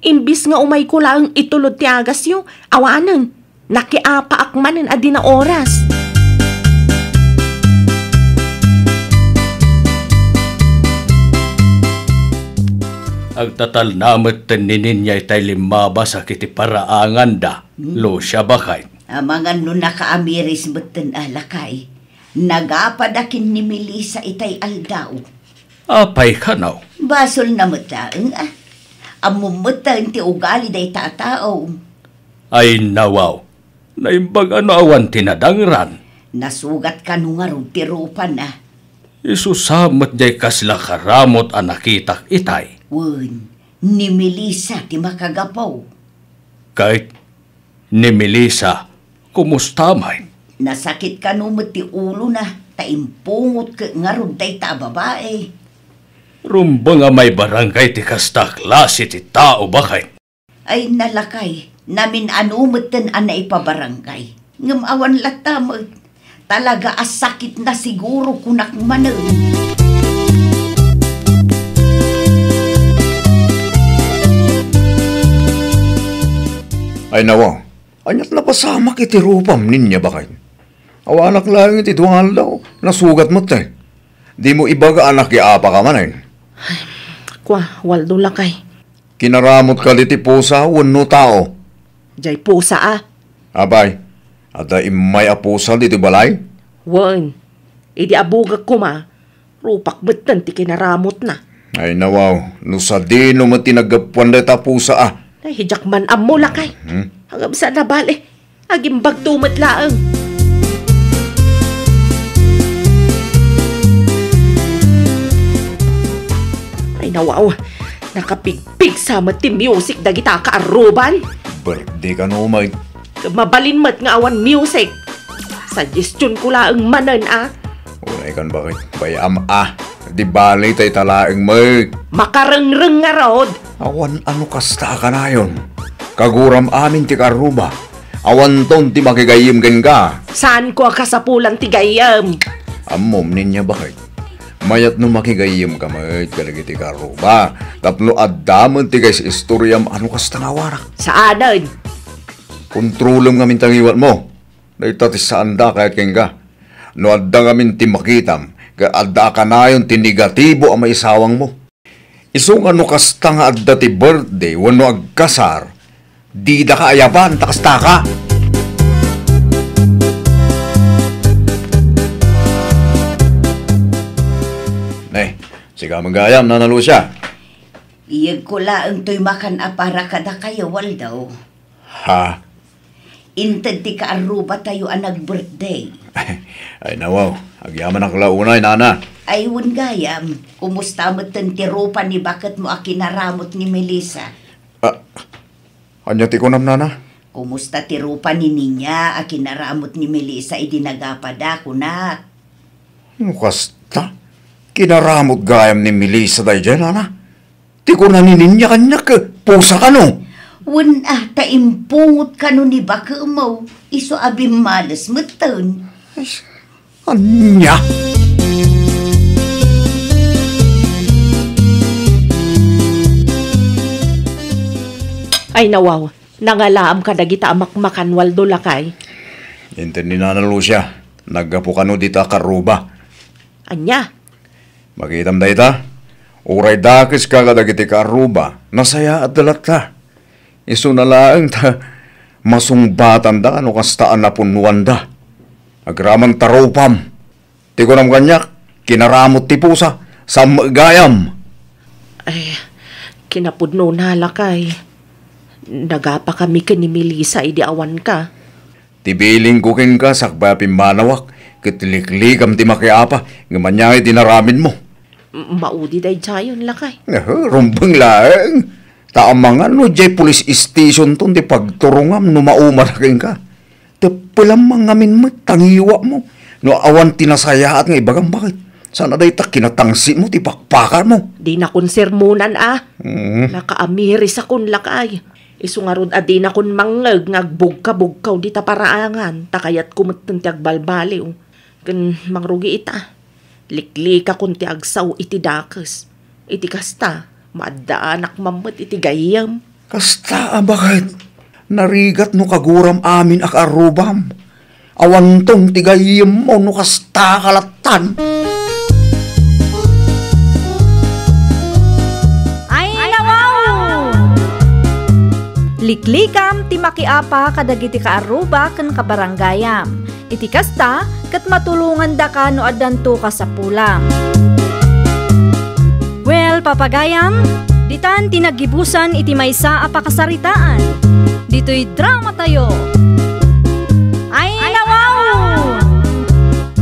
Imbis nga umay ko lang itulod ti agas yo, awanan. Nakiapa akmanen adi na oras.
Agtatal namat taninin niya itay limaba sa kiti paraangan da. Lo siya bakay.
Amangan no nakaamiris beten alakay. Nagapadakin ni Melissa itay aldaw.
Apay kanaw.
Basol na mataang Amumutaang ti ugali day tatao.
Ay nawaw. Naimbag ano awan tinadangran.
Nasugat ka nung nga ti rupa na.
Isusamat jay kasla karamot ang nakitak itay.
Wen, ni Melissa ti makagapaw.
Kahit Ni Melissa, kumusta man?
Nasakit ka no ti ulo na, taimpungot ka nga ron tay ta babae.
Rumba nga may barangay ti kasta klase ti tao bakit?
Ay nalakay, namin anumatan an na ipabarangay. Ngamawan latamag, talaga asakit na siguro kunak manan.
Ay nawa, anyat na pasama kiti rupam ninya bakay. Awanak lang iti duwal daw, nasugat mo tay. Di mo ibaga anak apa ka man ay.
Kwa, Waldo lakay.
Kinaramot ka liti pusa, wano tao.
Jay pusa ah.
Abay, ada imay apusa dito balay?
Wan, idi abugag ko ma. Rupak betan ti kinaramot na.
Ay nawaw, nusadino mo tinagapwan dita pusa ah.
Ay, hijak man amo lakay. Hanggang sa nabali. Agimbag tumat laang. Ay nawaw, nakapigpig sa mati music dagita ka aruban.
Birthday ka no, may.
Mabalin mat nga awan music. Suggestion ko laang manan ah.
Unay kan bakit? Bayam ah. Di bali tay talaeng may.
Makarengreng nga rod.
Awan ano kasta ka na yun? Kaguram amin ti karuba. Awan ton ti makigayim gan ka.
Saan ko kasapulan ti gayam?
Amom ninya bakit? Mayat no makigayim ka may kalagi ti karuba. Tapno addaman ti guys istoryam ano kasta nawarak.
Saanan?
Kontrolom ngamin tangiwat mo. Naitatis sa anda kahit keng ka. No adda ngamin ti makitam. Adda ka na yun ti negatibo ang maisawang mo. Isong ano kasta nga adda ti birthday wano agkasar. Di da ka ayaban, takasta ka. Siga manggayam na nalo siya.
Iyag ko laang to'y makan apara kada kayo, Waldo.
Ha?
Inted ti kaaruba tayo ang nag-birthday.
Ay nawaw, agyaman ang kalaunay, nana.
Ay, gayam, kumusta mo tantirupa ni bakit mo akinaramot ni Melissa?
Anya ti kunam, nana?
Kumusta tirupa ni ninya akinaramot ni Melissa idinagapada kunak?
Kasta? Kinaramot gayam ni Melissa dahi dyan, nana? Ti ko na nininya kanya ka, pusa ka no?
Taimpungot ka no ni baka mo, iso abim malas matan.
Anya?
Ay nawaw, nangalaam ka dagita amakmakan Waldo lakay.
Inten ni Nana Lucia, naggapo ka no dita karuba.
Anya?
Makitam da ita, uray dakis ka kadagiti karuba, nasaya at dalata. Iso na laang ta, masungbatan da, ano kastaan na punuan da. Agraman taropam. Ti ko nam kanyak, kinaramot ti pusa, sa magayam.
Ay, kinapudno na lakay. Nagapa kami ka ni Melissa, idi awan ka.
Tibiling kuking ka, sakba pimbanawak, kitiliklikam ti makiapa, ngamanyay tinaramin mo.
Maudi day chayon lakay.
Rumbang laang. Taamangan no, jay police station ton, di pagturungam, no maumaraking ka. Di pilamang ngamin mo, tangiwa mo. No awan tinasaya at nga ibagang bakit. Sana day ta kinatangsi mo, di pakpakan mo.
Di na kun sermonan ah. Nakaamiri sa kun lakay. Isungarod adi na kun mangag, ngagbugka-bugkaw di ta paraangan. Takayat kumatan ti agbalbali. Kan mangrugi ita. Liklika kun ti agsaw iti dakas. Iti kasta. Madaanak mamot iti gayam.
Kasta bakit? Narigat no kaguram amin ak arubam. Awan tong ti gayam mo no kasta kalatan.
Ay nawaw! Liklikam ti makiapa kadagiti kaaruba ken kabaranggayam. Iti kasta ket matulungan da ka no addanto ka sa pulang. Well, papagayam, ditan tinagibusan iti maysa a pakasaritaan. Dito'y drama tayo. Ay nawaw!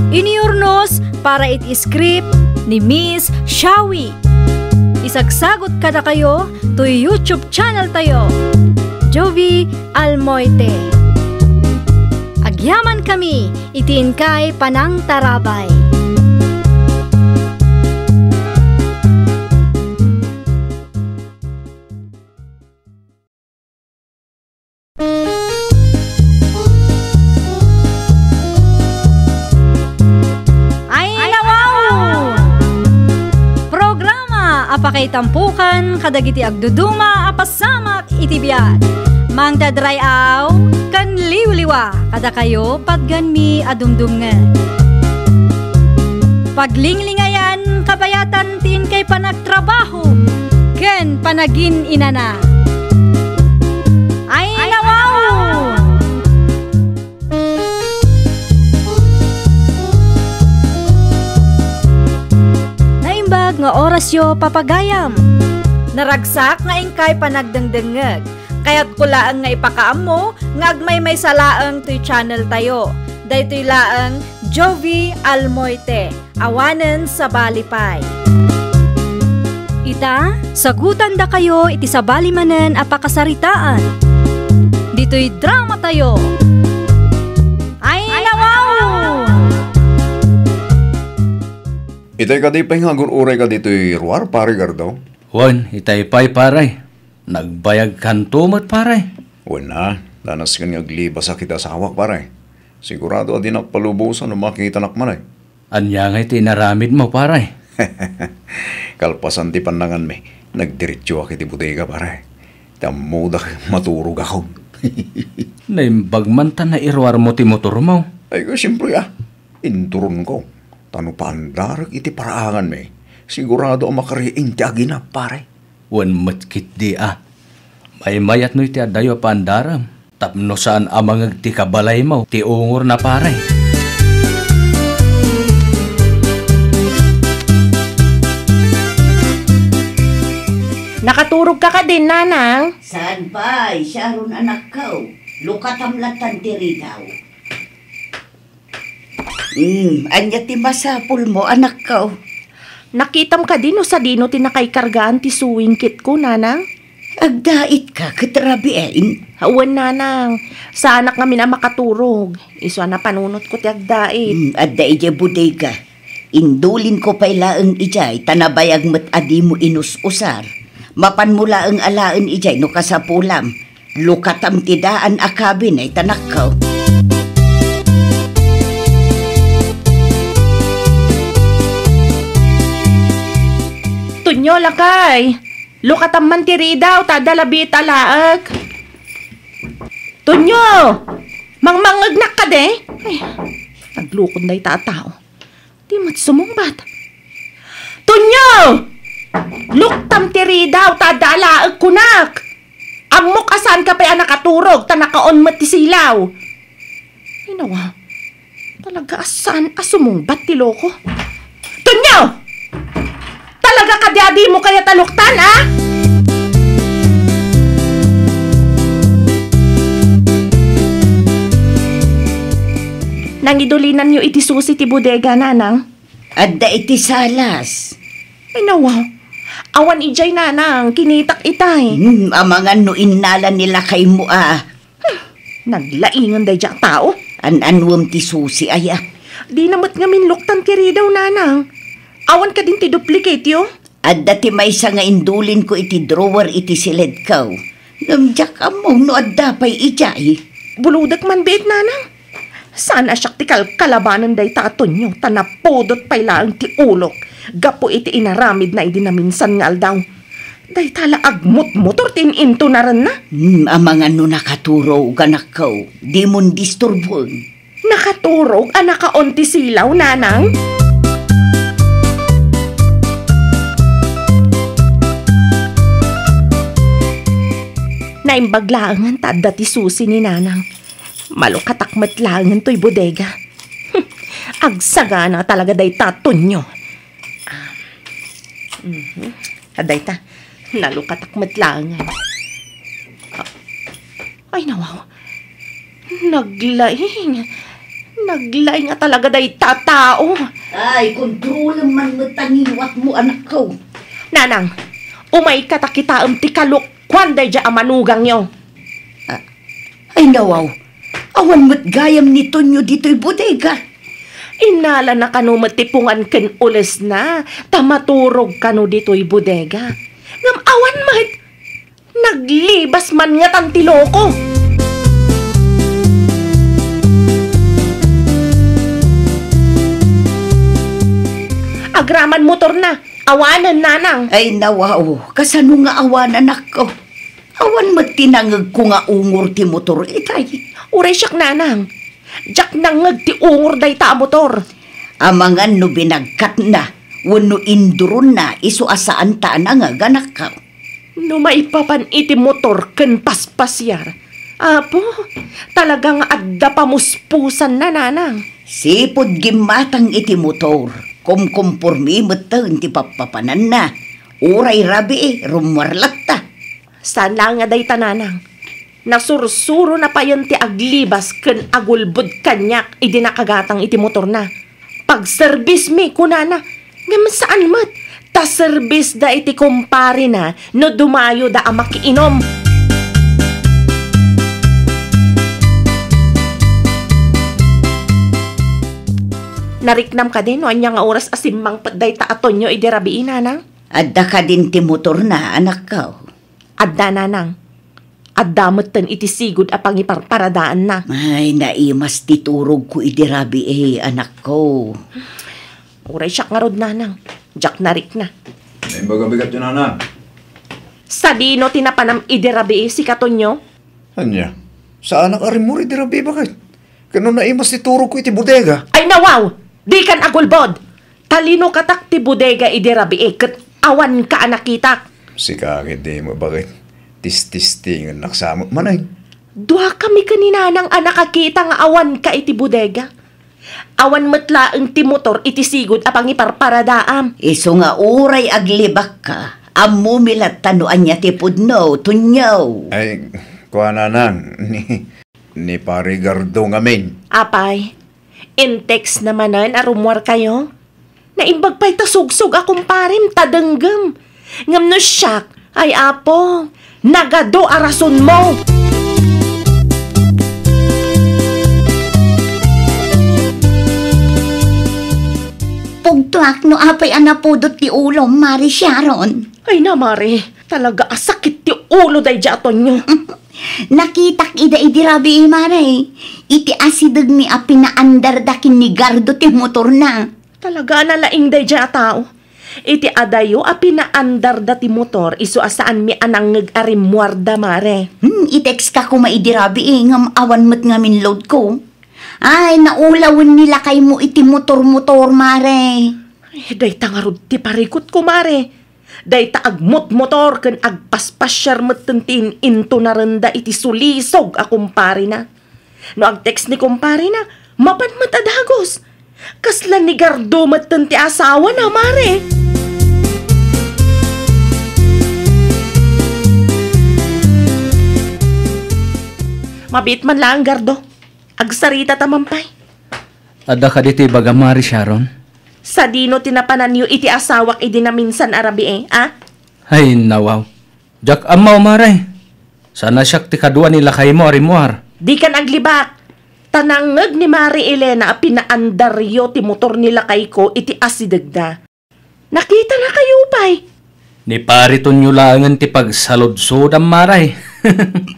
Iniurnos para iti script ni Miss Shawi. Isagsagot kada kayo to YouTube channel tayo. Jovi Almoite. Agyaman kami, itin kay Panang Tarabay.
Apakay tampukan, kadagiti agduduma, apasamak itibiyat. Mang dadrayaw, kan liwliwa, kada kayo patganmi adumdumnge. Paglinglingayan, kabayatan tin kay panagtrabaho, ken panagin inana. Ay nawaw!
Nga orasyo papagayam.
Naragsak nga ingkay panagdengdengeg. Kaya't kulaang nga ipakaam mo, nga agmay may salaang to'y channel tayo. Daytoy laang Jovi Almoite, awanen sa Balipay.
Ita, sagutan da kayo iti sa balimanen apakasaritaan. Dito'y drama tayo.
Ay nawaw!
Itay ka di pa nga uray ka dito'y ruar, pare gardaw.
Wan, itay pa'y paray. Nagbayag kantumot paray.
Wala, danas ka nga glibas sa kita sa hawak, pare. Sigurado adi nakpalubusan o makita nakmanay.
Anya nga iti naramid mo paray.
Kalpasan ti pandangan me, nagdiretso akit ti butega, pare. Tamuda maturog ako.
Naimbag man ta na irwar mo ti motor mo.
Ay ko, siyempre inturon ko. Tano pandarag iti paraangan me. Sigurado ang makariing ti aginap, pare.
Wan matkit di May mayat no iti adayo pandaram. Tapno saan amang ti kabalay mo, ti ungor na pare.
Nakaturog ka din, nanang.
Saan ba? Siya ron anak ko. Lukatamlatan tiri daw. Anya ti masapul mo, anak ko.
Nakitam ka din o sa dino tinakaykargaan ti suwing kit ko, nanang?
Agdait ka, katrabiin.
Hawan, nanang. Sana kami na makaturog. Iso na panunot ko ti agdait.
Adda ija bodega. Indulin ko pa ilaang ijay, tanabayag mat adi mo inus-usar. Mapan mula ang alaan ijay no kasapulam. Lukatam tidaan akabin ay tanakaw.
Tunyo lakay. Lukatam man tiri daw, tadalabi talaag. Tunyo! Mangmangagnak ka de. Ay, naglukod na itatao. Di mat sumumbat. Tunyo! Luktam tiri daw, tadalaag kunak. Amok asan ka pa nakaturog, tanakaon mat ti silaw. Ay nawa, talaga asan asumumbat ti loko. Tunyo! Talaga kadyadi mo kaya taluktan, ha? Nangidulinan nyo iti susi ti bodega, nanang?
Adda iti salas.
Ay nawa, awan ijay, nanang, kinitak itay.
Amangan no inalan nila kay mo
Naglaingan day jak tao.
Ananwam ti susi aya.
Di namat nga minluktan kiri daw, nanang. Awan ka din ti duplicate yo?
Adda ti may nga indulin ko iti drawer iti silid kaw. Namjak mo no adda pa'y ijay.
Buludak man bet, nanang. Sana siyak ti kalabanan day taton nyo. Tanapodot pa'y laang ti ulok. Gapo iti inaramid na idi na minsan nga aldaw. Day tala agmut motor tin into na rin na.
Amangan no nakaturog anak kaw. Di mon disturbon.
Nakaturog anak ka onti silaw, nanang? Naimbaglaangan tadda ti susi ni nanang. Malukatakmat langan to'y bodega. Agsaga na talaga day taton nyo. Aday ta, nalukatakmat langan. Ay nawaw, naglaing. Naglaing nga talaga day tatao.
Ay, kontrol man matangiwat mo anak ko.
Nanang, umay katakitaam ti kaluk. Kwan day dya amanugang nyo.
Ay nawaw, Awan mo't gayam ni Tonyo dito'y bodega.
Inala na kano matipungan ken ules na, tamaturog kano dito'y bodega. Ngam awan mat, naglibas man nga tantiloko. Agraman motor na, awanan nanang.
Ay nawaw, kasano nga awanan ako. Awan mo't tinangag ko nga ungor ti motor itay.
Uray siyak nanang, jak nangag ti ungor day ta motor.
Amangan no binagkat na, wano induron na, iso asaan ta na nga ganak ka.
No maipapan iti motor ken paspasyar. Apo, talagang adda pamuspusan na nanang.
Sipod gimatang iti motor, kumkumpormi matan ti papapanan na. Uray rabi rumwarlat ta.
Saan lang nga day tananang? Nasursuro na pa yun ti aglibas ken agulbud kanyak idi nakagatang iti motor na. Pag service mi kunana, ngam saan mat? Ta service da iti kumpare na no dumayo da ang makiinom. Nariknam ka din no anya nga oras asimmang patday ta aton nyo idi rabiin nanang?
Adda ka din ti motor na anak ka.
Adda nanang. Addamutan iti sigud a pangiparparadaan na.
Ay, naimas ti turog ko idirabi anak ko.
Uray siyak nga rod nanang. Jak narik na.
Ay, baga bigat yun, Ana.
Sa dino tinapanam idirabi si katonyo?
Anya, sa anak arim mo rin dirabi bakit? Kano naimas ti turog ko iti bodega?
Ay nawaw! Di kan agulbod! Talino katak ti bodega idirabi ket awan ka anakitak.
Si kakit di mo bakit? Tis-tis-tingan naksamot manay.
Dua kami kanina ng anakakita nga awan ka iti bodega. Awan matla ang ti motor iti sigud apang iparparadaam.
Iso nga uray aglibak ka. Ammo milat tanuan niya ti pudno, tunyaw.
Ay, kuha na nang. Ni parigardo ngamin.
Apay, in-text namanan arumwar kayo. Naimbag pa'y tasugsog akong parin, tadanggam. Ngam no siyak, ay apo, nagado arason mo.
Pugtuak no apay anapudot ti ulo, Mari Sharon.
Ay na, Mari, talaga asakit ti ulo day jaton nyo.
Nakitak ida idirabi Mari. Iti asidag mi a pinaandar dakin ni Gardo ti motor na.
Talaga nalaing day tao. Iti adayo a pinaandar da ti motor iso asaan mi anang arimwarda, Mare.
I-text ka ko maidirabi ngam awan mat ngamin load ko. Ay, naulawin nila kay mo iti motor-motor, Mare.
Ay, day tangarod ti parikot ko, Mare. Day taagmot motor ken agpaspasyar matentin into narenda iti sulisog a kumpare na. No ag-text ni kumpare na, mapan matadagos. Kasla ni Gardo matenti asawa na, Mare. Mabit man lang, Gardo. Agsarita tamampay.
Ada ka diti baga Mari Sharon?
Sa dino tinapanan yu iti asawak idi na minsan arabi ah?
Ay, nawaw. Jak amaw Maray. Sana siyak ti kadua nila kay mo arimuar.
Di ka naglibak. Tanangag ni Mari Elena a pinaandaryo ti motor nila kay ko iti asidagda. Nakita na kayo, pay.
Ni pariton nyo langan ti pagsalod-sod ang Maray.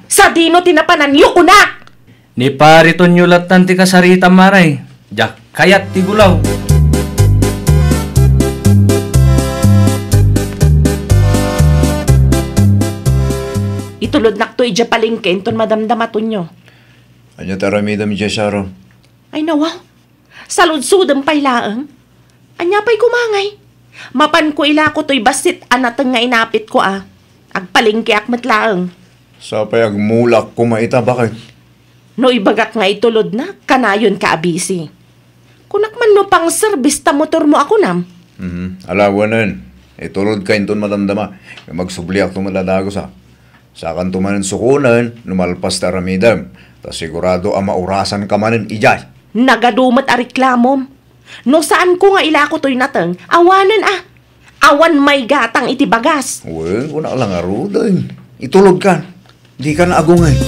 Sa dino tinapanan yu unak!
Ni pariton nyo latan ti kasarita Maray. Jak kayat ti gulaw.
Itulod nakto ija palingke inton madamdamaton nyo.
Anya taramida mi dya, Sharon.
Ay nawa, salud-sudam pay laang. Anya pa'y kumangay. Mapan ko ila ko to'y basit anatang nga inapit ko ah. Agpalingke akmat laang.
Sa payag mulak kumaita bakit?
No ibagak nga itulod na, kanayon ka abisi. Kunak man no pang service ta motor mo ako nam.
Alawanan. Itulod ka inton madamdama. Magsubliak tumaladagos sa. Sakan tumanan sukunan, numalpas ta ramidam. Ta sigurado ang maurasan ka manin ijay.
Nagadumat a reklamom. No saan ko nga ila ko to'y natang, awanan ah. Awan may gatang iti bagas.
Well, una lang arudan. Itulod ka. Di ka na agungay.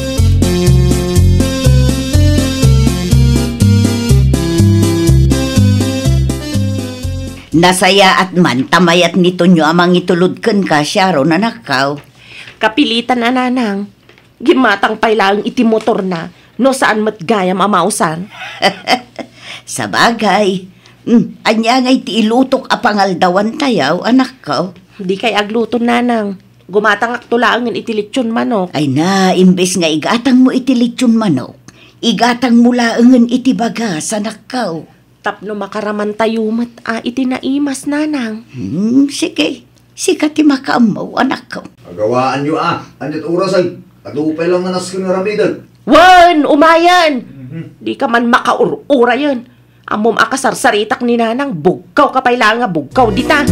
Nasaya at man, tamayat nito nyo amang ituludkan ka, Sharon, anakaw.
Kapilitan ananang. Gimatang pailang iti motor na, no saan matgayam amausan.
Sa bagay, anya nga iti ilutok a pangaldawan tayaw, anakaw.
Di kay agluton nanang. Gumatang aktulaangin iti lechon manok.
Ay na, imbes nga igatang mo iti lechon manok, igatang mo laangan iti bagas, anakaw.
Tapno makaraman tayo mat iti naimas nanang.
Sige, sika ti makaamaw, anakaw.
Agawaan nyo Andit oras ay. Adupay lang nanas ka nga ramidan.
Wan, umayan! Di ka man makaurura yun. Amom akasarsaritak ni nanang, bugkaw ka pala nga, bugkaw dita.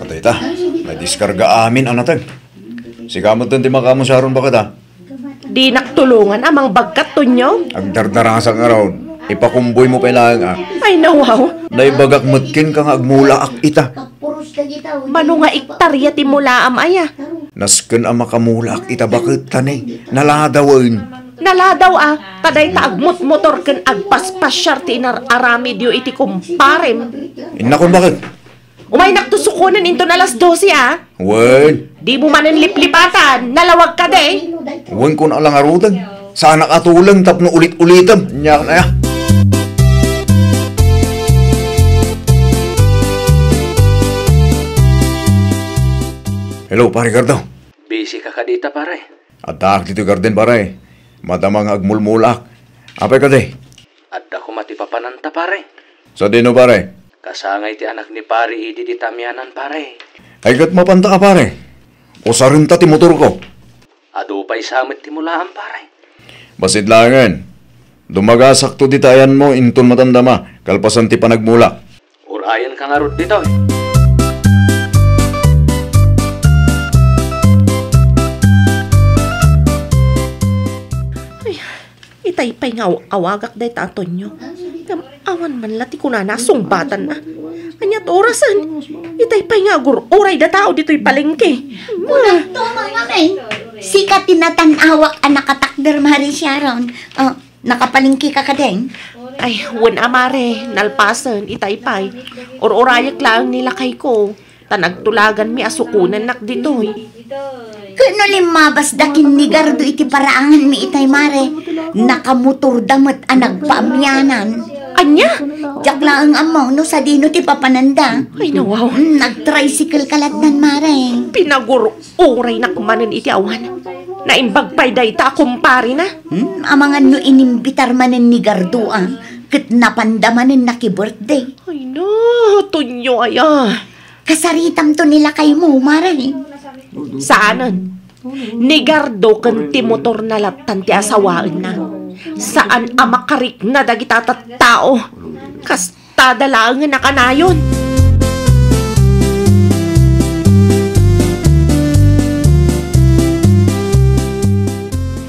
Atay ta, nadiskarga amin ang natag. Sigamot din ti makamon Sharon bakit
Di naktulungan amang bagkat to nyo.
Agdardarasa nga raw. Ipakumboy mo pala
Ay nawaw,
naibagak matkin ka nga agmula ak ita.
mano nga iktarya ti mula aya.
Nasken ang makamula ak ita bakit tani. Naladawin.
Naladaw taday ta agmut motor ken agpaspasyar ti arami diyo iti kumparem.
Inakon bakit?
Umay naktusukunan into na alas 12
Wen.
Di mo manin liplipatan, nalawag ka de.
Wen ko na lang arutan. Sana katulang tapno ulit-ulitam. Nyak na ya. Hello, pare Gardo.
Busy ka dita, pare.
Atak dito garden pare. Madamang agmulmulak. Apay ka de?
Adda ko matipapananta, pare.
Sa dino pare?
Kasangay ti anak ni pare, idi di tamyanan, pare.
Ay kat mapanta ka pare. O sarinta ti motor ko.
Ado pa'y samit ti mulaan, pare.
Basit langan. Dumagasak to ditayan mo inton matandama. Kalpasan ti panagmula.
Urayan ka nga rod dito,
Itaypay nga awagak day taton nyo. Awan man lati ko na nasumbatan na. Anyat orasan. Itaypay nga uray da tao dito'y palengke.
Ito mga men. Sika tinatanawak ang nakatakder Mari Sharon. Nakapalingki ka ka din?
Ay, wan amare, nalpasan, itaypay. Or-orayak lang nilakay ko. Tanagtulagan mi asukunan nak dito'y.
Kano limabas dakin ni Gardo iti paraangan mi itay Mare. Nakamotor damat ang nagpaamyanan.
Anya?
Diyak lang ang amaw no sa dino ti papananda.
Ay, nawaw.
Nag-tricycle kalatnan Mare.
Pinaguro-uray na kumanin iti awan. Naimbagpay day ta kumpari na.
Amangan no inimbitar manen ni Gardo kat napandamanen na ki-birthday.
Ay no, tunyo aya.
Kasaritam to nila kay mo, Mare.
Saanan? Ni Gardo kan ti motor na laptan ti asawaan na. Saan amakarik na dagita tao? Kasta dalangan na kanayon.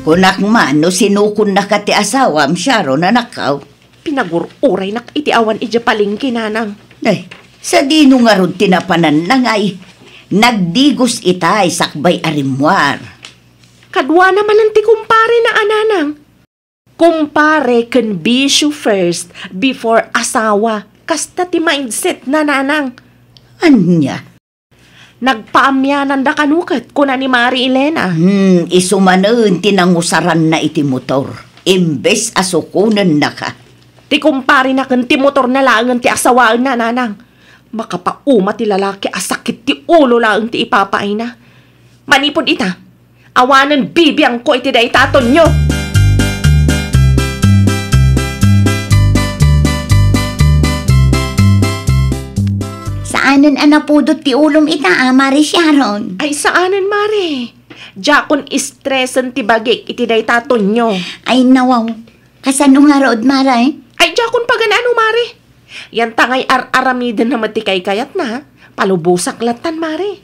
Kunak man, no sinukon na ka ti asawam, Sharon, anakaw.
Pinagururay na iti awan iti palingki nanang.
Ay, sa dino nga ron tinapanan na ngay. Nagdigos itay sakbay arimwar.
Kadwa naman ang ti kumpare na ananang. Kumpare can be you first before asawa. Kasta ti mindset na nanang.
Anya?
Nagpaamyanan da kanukat kuna ni Mari Elena.
Isumanon tinangusaran na iti motor. Imbes asukunan na ka.
Ti kumpare na kan ti motor na langan ti asawaan na nanang. Makapauma ti lalaki asakit ti ulo lang ti ipapay na. Manipod ita, awanan bibiyang ko iti day taton nyo.
Saanan anapudot ti ulom ita, Mari Sharon?
Ay saanan Mari? Jakon istresan ti bagik iti day taton nyo.
Ay nawaw, kasano nga rood, Mari?
Ay jakon paganano Mari? Yan tangay aramidan na matikay kayat na, palubusak latan, Mari.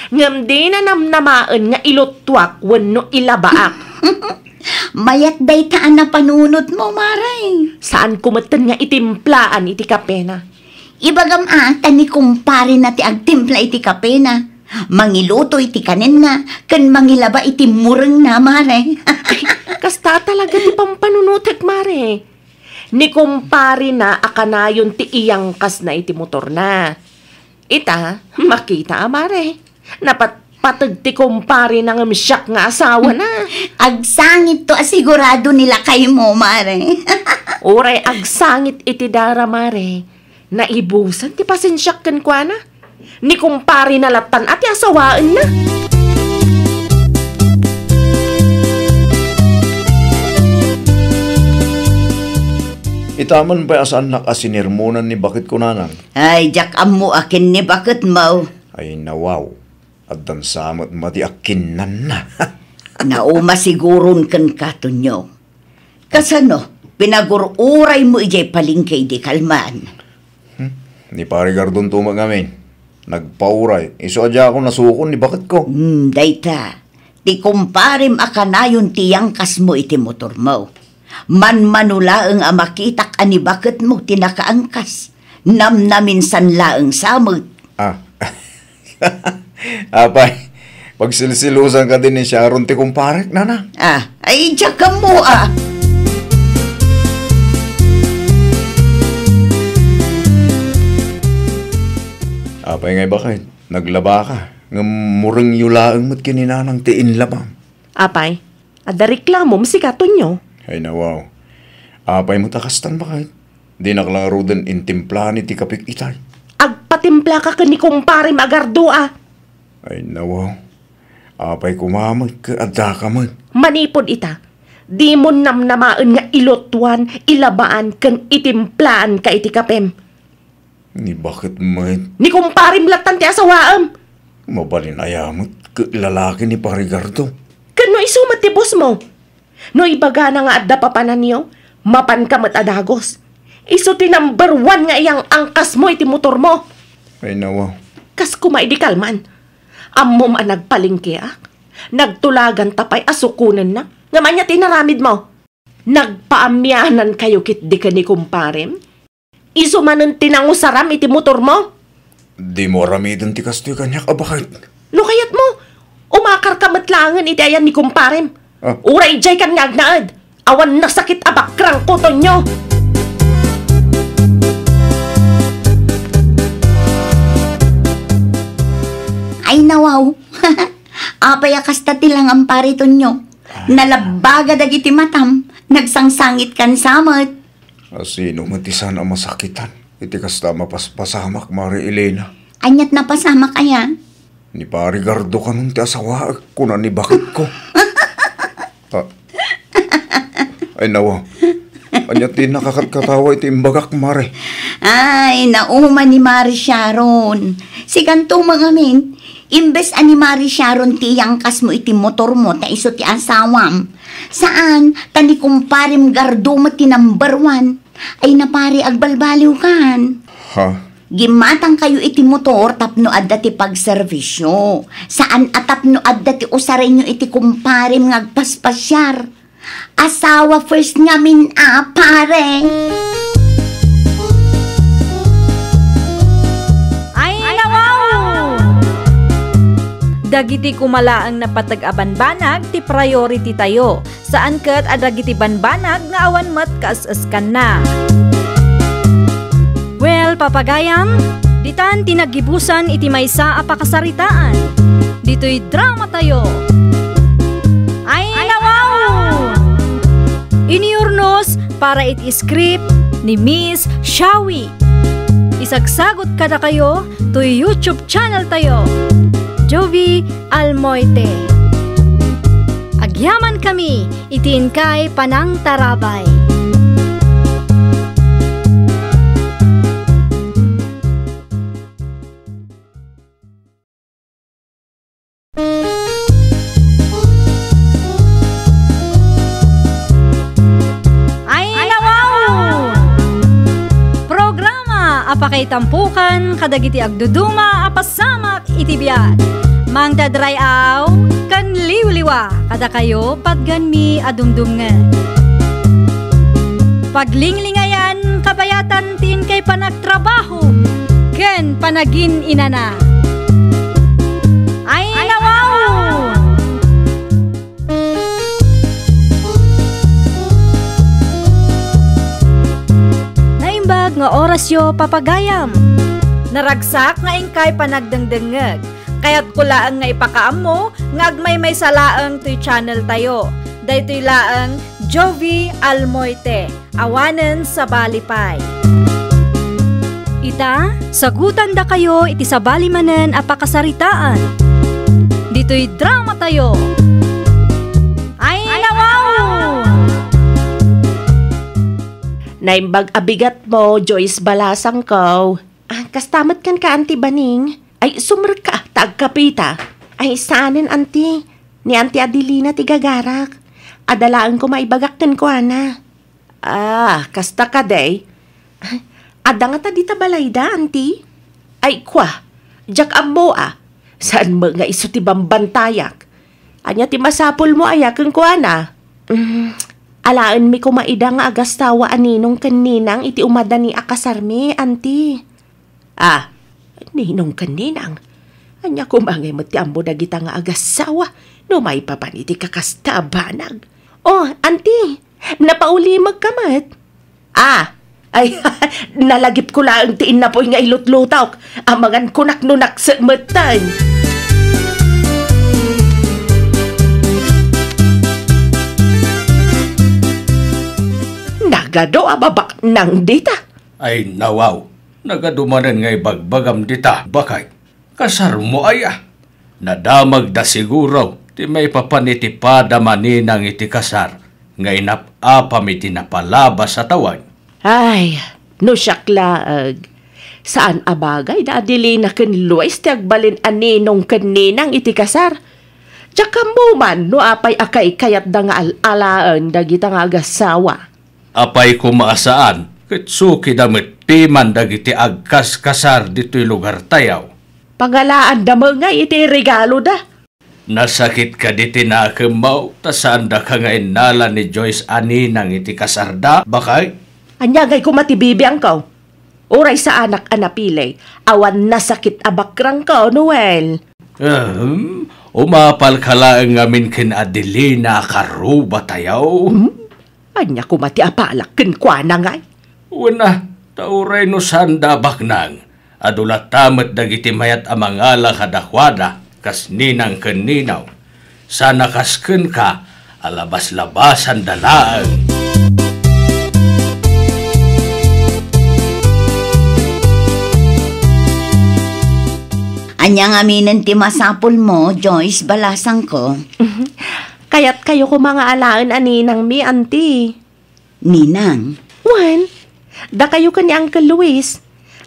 Ngam di na namnamaan nga ilotwak wano ilabaak.
Mayat day taan na panunot mo, Mari.
Saan kumatan nga itimplaan iti kapena?
Ibagam tani kumpare na ti agtimpla iti kapena. Mangiluto iti kanin na, kan mangilaba iti mureng na, Mari.
Kasta talaga ti pampanunutek, Mare. Ni kumpari na akanayon ti iyangkas na iti motor na. Ita, makita, Mare. Napatpatag ti kumpari na nga misyak nga asawa na.
Agsangit to asigurado nila kay mo, Mare.
Oray agsangit iti dara, Mare. Naibusan ti pasensyak kan kwa na. Ni kumpari na latan at asawaan na.
Itaman pa asan nakasinirmonan ni bakit kunanang?
Ay, jak amo akin ni bakit mo?
Ay nawaw. At dan samot mati akinan na.
Nauma siguron kan katunyo. Kasano, pinagururay mo ijay palingkay di kalman.
Ni pare Gardon tumag amin. Nagpauray. Iso adya ako nasukon ni bakit ko.
Dayta. Ti kumparim akanayon tiyang kas mo iti motor mo. Man-manulaang amakitak ani bakit mo tinakaangkas. Namnamin sanlaang samot.
Apay, pagsilsilusan ka din ni Sharon ti kumparek, nana.
Ay, tsaka mo
Apay ngay bakit? Naglaba ka. Ngamurang yulaang mat kininanang tiin labam.
Apay, ada reklamo masikaton nyo.
Ay nawaw. Apay mo takastan bakit? Di naklaro din intimpla ni ti kapik itay.
Agpatimpla ka ni kumpare magardua.
Ay nawaw. Apay kumamag ka adda ka man.
Manipod ita. Di mo namnamaan nga ilotwan, ilabaan, kang itimplaan ka iti kapem.
Ni bakit man?
Ni kumpare mlatan ti asawaam.
Mabalin ayamot ka lalaki ni Parigardo.
Kano isumat ti boss mo? No ibaga na nga adda papanan niyo, mapan ka matadagos. Iso ti number 1 nga iyang angkas mo iti motor mo.
Ay nawaw.
Kas kumaidikal man. Ammo man nagpalingke Nagtulagan tapay asukunan na. Nga man niya tinaramid mo. Nagpaamyanan kayo kit di ka ni kumparem. Iso man ang tinangusaram iti motor mo.
Di mo ramidon ti kastoy kanyak bakit?
No kayat mo. Umakar ka matlangan iti ayan ni kumparem. Uray jay kan ngagnaad. Awan nasakit abakrang koton nyo.
Ay, nawaw. Apay akasta tilang ang pariton nyo. Nalabaga dagiti matam. Nagsangsangit kan samot.
Sino matisan ang masakitan? Iti kasta mapaspasamak, Mari Elena.
Anyat na pasama kaya?
Ni Parigardo ka nung ti asawa. Kuna ni bakit ko. Ay nawa. Anyat din nakakatkatawa iti imbagak, Mare.
Ay, nauma ni Mari Sharon. Si kanto mga min, imbes ani Mari Sharon tiyang kas mo iti motor mo ta iso ti asawam. Saan? Tani kumparim Gardo mo ti number 1. Ay napari agbalbaliw kan. Gimatang kayo iti motor tapno adda ti pagservisyo. Saan atapno adda ti usarenyo iti kumparim ngagpaspasyar. Asawa first nga min pare.
Ay, nawaw! Dagiti kumalaang napatag-abanbanag ti priority tayo. Saan kat adagiti banbanag nga awan mat kaas-askan na. Well, papagayam, ditan tinagibusan iti maysa a pakasaritaan. Dito'y drama tayo. Ay, nawaw! Iniurnos para iti script ni Miss Shawi. Isagsagot kada kayo to YouTube channel tayo, Jovi Almoite. Agyaman kami, itiin kay Panang Tarabay. Apakay tampukan, kadagiti agduduma, apasamak itibiyat. Mang dadray aw, kan liwliwa, kada kayo padganmi adumdumngan. Paglinglingayan, kabayatan tin kay panagtrabaho, ken panagin inana. Ay nawaw! Naimbag nga orasyo papagayam. Naragsak nga ingkay panagdengdengeg. Kaya't kulaan nga ipakaammo nga agmay salaang to'y channel tayo. Daytoy laang Jovi Almoite, awanen sa balipay. Ita, sagutan da kayo iti sabali manen apakasaritaan. Dito'y drama tayo. Ay nawaw!
Naimbag abigat mo, Joyce Balasang ko. Kastamat kan ka, Auntie Baning. Ay, sumr ka, tagkapita. Ay, saanin, Auntie? Ni Auntie Adelina tigagarak. Adalaan ko maibagakten ko, ana. Kasta ka, day. Ada nga ta dita balayda, Auntie? Ay, kwa. Jak ammo, Saan mo nga iso ti bambantayak? Anya ti masapol mo ayakang ko, ana. Alaan mi kumaida nga agastawa aninong kaninang iti umada ni akasarmi, Auntie. Ninong kaninang. Anya kumangay mo ti ambo dagita nga agasawa no may papaniti kakastabanag. Oh, Auntie, napaulimag kamat. Ay, nalagip ko lang tiin na po nga ilutlutaw. Amangan kunak nunak sa matan. Nagado ababak nang dita.
Ay nawaw, nagadumanan ngay bagbagam dita, bakay. Kasar mo aya. Nadamag da siguro, ti may papanitipada maninang iti kasar, ngay napapam iti napalabas sa tawan.
Ay, no syaklaag. Saan abagay na adili na kanluwais ti agbalin aninong kaninang iti kasar? Tsaka mo man no apay akay kayat da nga alaan dagita nga agasawa.
Apay kumaasaan, kitsuki damit piman dagiti agkas kasar dito'y lugar tayaw.
Pangalaan da mo nga iti regalo da.
Nasakit ka diti na akemaw, tasaan da ka nga inala ni Joyce aninang iti kasarda, bakay?
Anyagay ko matibibi ang kau. Uray sa anak anapilay, awan nasakit abakrang kau, Noel.
Umapal ka lang amin kin Adelina karuba tayaw.
Anya ko mati apalak kin kwa na ngay.
Una, tauray no sanda baknang. Adulat tamat dagiti mayat amangala kadakwada, kas ninang kaninaw. Sana kasken ka, alabas-labasan dalaan.
Anyang aminin ti masapol mo, Joyce Balasang ko.
Kaya't kayo ko mga alaan aninang mi, Auntie.
Ninang?
Wan, da kayo ka ni Uncle Luis.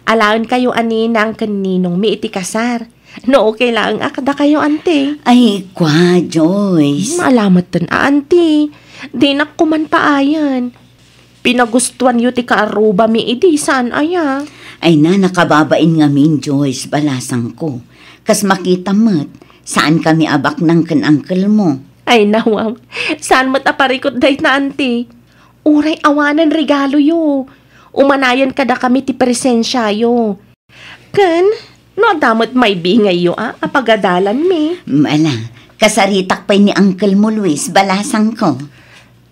Alaan kayo aninang kaninong mi iti kasar. No, okay lang da kayo, Auntie.
Ay, kwa, Joyce.
Maalamat tan, Auntie. Di na kuman paayan. Pinagustuhan yu ti kaaruba mi idi, saan aya?
Ay na, nakababain nga min, Joyce Balasang ko. Kas makita mo't, saan kami abak ng kan-uncle mo?
Ay nawam, saan mo't aparikot dahit na, Auntie? Uray awanan regalo yo. Umanayan kada kami ti presensya yo. Kan, no damot may bingay yo, apagadalan mi.
Mala, kasaritak pa ni Uncle mo, Luis Balasang ko.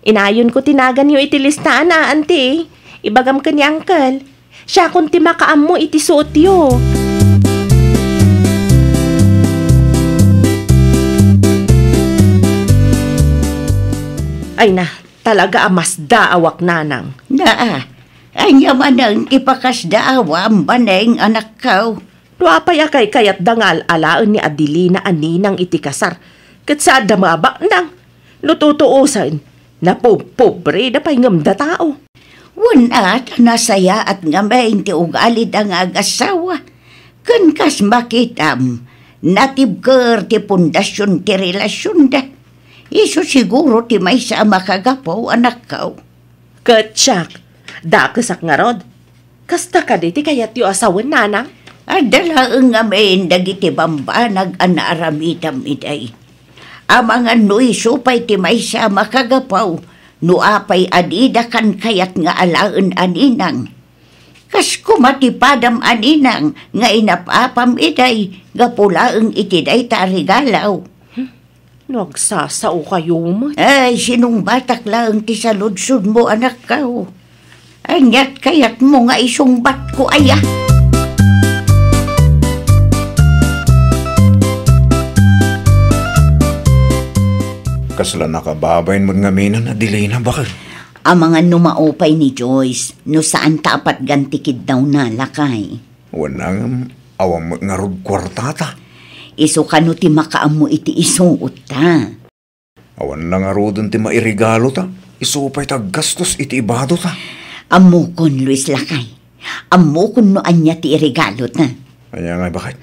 Inayon ko tinagan yo iti listahan, Auntie. Ibagam ka ni Uncle. Siya kung ti makaam mo iti suot yo. Ay na, talaga amas daawak nanang.
Anya manang ipakas daawam baneng anak kau.
Duapay akay kayat dangal alaan ni Adelina aninang iti kasar. Kat sa damabak nang, lututuusan, napobre na pa'y da tao.
At nasaya at ngamain ti ugalid ang agasawa. Kan kas makitam, natibker ti pundasyon ti relasyon da. Iso siguro ti may sa makagapaw anak kau.
Katsak, dakasak nga rod. Kasta ka di ti kayat yu asawan nanang?
Adala ang ngamain dagiti bambanag anaaramitam iday. Amang ano'y supay ti may sa makagapaw. Nuapay adida kan kayat nga alaan aninang. Kas kumatipadam aninang nga inapapam iday, gapulaang itiday tarigalaw.
Nagsasao kayo mo.
Ay, sinong batak lang ti saludsud mo anak kao.
Anyat kayat mo nga isungbat ko aya.
Kasla nakababayin mo nga minan na dilay na bakal.
Ang mga numaopay ni Joyce, no saan tapat gantikid daw na lakay.
Wanang awang nga rod kwartata.
Iso ka no ti makaam mo iti isuot ta.
Awan na nga rodon ti mairigalo ta. Isupay ta gastos iti ibado ta.
Amo kon Luis lakay. Amo kon no anya ti irigalo ta.
Kaya nga bakit?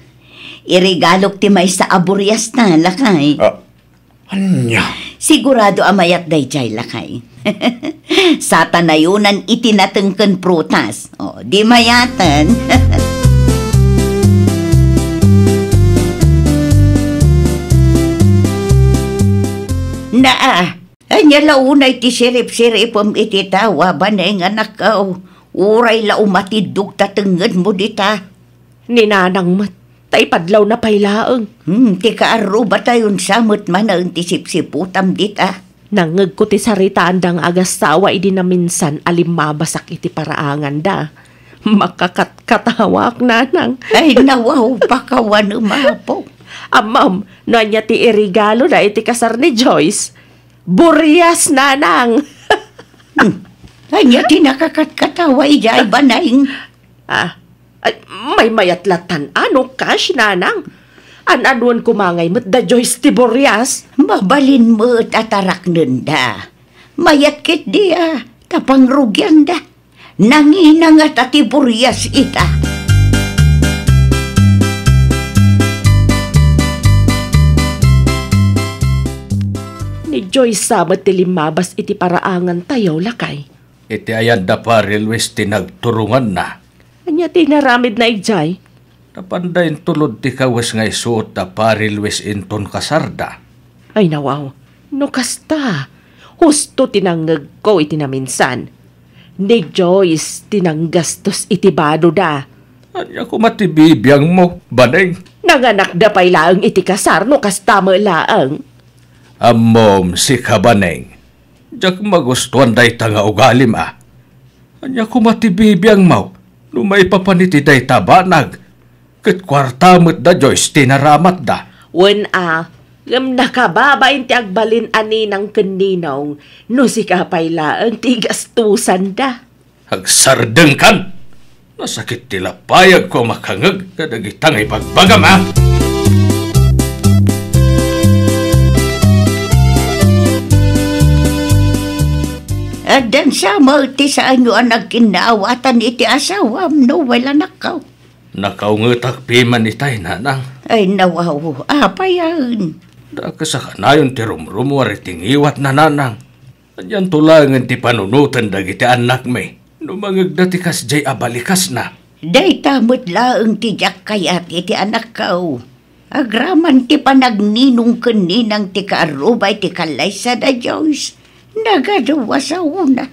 Irigalok ti may sa aburias na lakay.
Anya?
Sigurado amayat dayjay lakay. Sa tanayunan itinatengken prutas. O, di mayatan. Anya launay ti sirip-siripom iti tawa banay nga nakaw. Uray laumatidug tatenged mo dita.
Ninanang mat, tay padlaw na pailaeng.
Ti kaaro ba tayon samot man ang ti sipsiputam dita?
Nangeg ko ti saritaan dang agasawa idi na minsan alimmabasak iti paraangan da. Makakatkatawak nanang.
Ay nawaw pakawan umapo.
Amam, nanya ti irigalo na iti kasar ni Joyce. Burias nanang.
Anya ti nakakatkatawa ijay banayng.
May mayatlatan ano cash nanang. An-anuan kumangay mo't da Joyce ti Burias.
Mabalin mo't atarak nunda. Mayat kit dia, tapang rugyan da. Nanginang at ati Burias ita.
Ni Joyce sabat ti limabas iti paraangan tayaw lakay.
Iti ayan da pa Rilwes tinagturungan na.
Anya ti naramid na ijay.
Napandayin tulod ti kawas nga isuot da pa Rilwes inton kasarda.
Ay nawaw, no kasta. Husto tinanggag ko iti naminsan. Ni Joyce tinanggastos iti bado da.
Anya ko matibibiyang mo, baneng.
Nanganak da pa'y laang iti kasar no kasta mo laang.
Amom si kabaneng. Diyak magustuhan day ta nga ugalim Anya ko matibibiyang mo, no may papaniti day tabanag. Kat kwarta mo't da Joyce tinaramat da.
Wen ngam nakababain ti agbalin ani ng kaninong, no si kapayla ang tigastusan da.
Hagsardeng kan! Nasakit tila payag ko makangag kadagitang ipagbagam
Adan sa ti sa anyo ang nagkinaawatan iti asawam no wala nakaw.
Nakaungetak piman itay nanang.
Ay nawaw, apayan.
Daka sa kanayon ti rumrumuar iting iwat na nanang. Anyan tulangan ti panunutan dagiti anak me. Numangag dati kas jay abalikas na.
Day tamot laang ti jak kayat iti anak kao. Agraman ti panagninong kaninang ti kaarubay ti kalay sa da Diyos. Nagadawa sa una.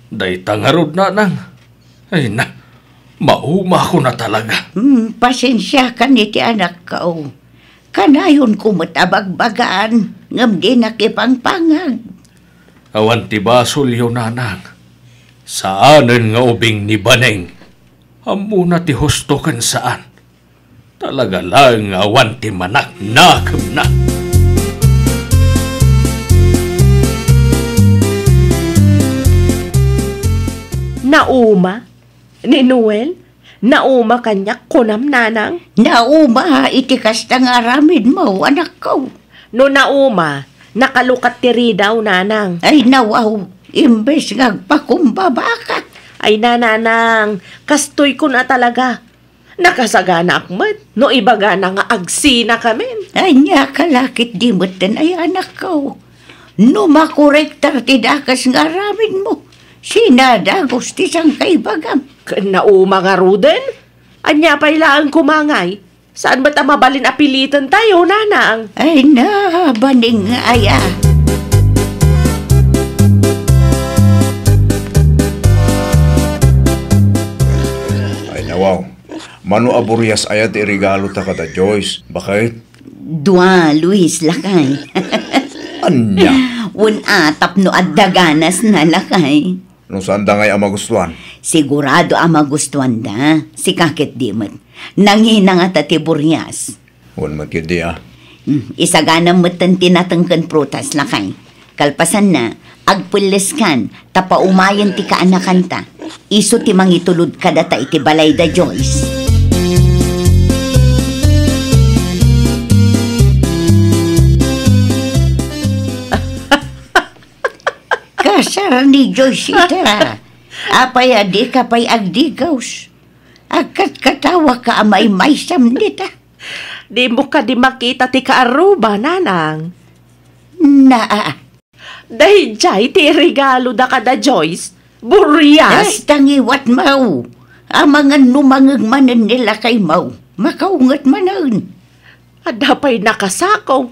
Day tangarod nanang. Ay na, mauma ko na talaga.
Pasensya ka ni ti anak kao. Kanayon ko matabagbagaan, ngam di nakipangpangag.
Awan ti basol yun nanang. Saanen nga ubing ni Baneng. Amuna ti husto kan saan. Talaga lang awan ti manak nakam na.
Nauma? Ni Noel? Nauma kanyak kunam nanang?
Nauma, iti kasta nga aramid mo, anak ko.
No nauma, nakalukat tiri daw nanang.
Ay nawaw, imbes nga pakumbaba ka.
Ay nananang, kastoy ko na talaga. Nakasagana akmat, no ibaga na nga agsina kami.
Ay niya kalakit di mo ay anak ko. No makorektar ti dakas nga aramid mo. Sinada gusti sang kaibagam.
Nauma nga ruden? Anya pa'y laang kumangay. Saan ba't mabalin apilitan tayo, nanang?
Ay na, baning aya.
Ay nawaw. Mano aburias ayat irigalo ta kada Joyce. Bakit?
Dua, Luis, lakay.
Anya?
Un atap no at daganas na lakay.
Ano saan da ngay ang magustuhan?
Sigurado ang magustuhan da. Si kakit di man. Nangina nga tati Buryas.
Huwag magkidi
Isaganang matan tinatangkan prutas lakay. Kalpasan na, agpulis kan, tapa umayan ti kaanakan ta. Iso ti mangitulod ka data iti balay da Joyce. Kasar ni Joyce ita. Apay adi kapay agdigaws. Agkat katawa ka amay maysam nita.
Di mo ka di makita ti kaaruba, nanang. Dahil jay ti regalo da kada Joyce. Buryas.
Tangiwat mau. Amangan numangag manan nila kay mau. Makaungat manan.
Adapay nakasakaw.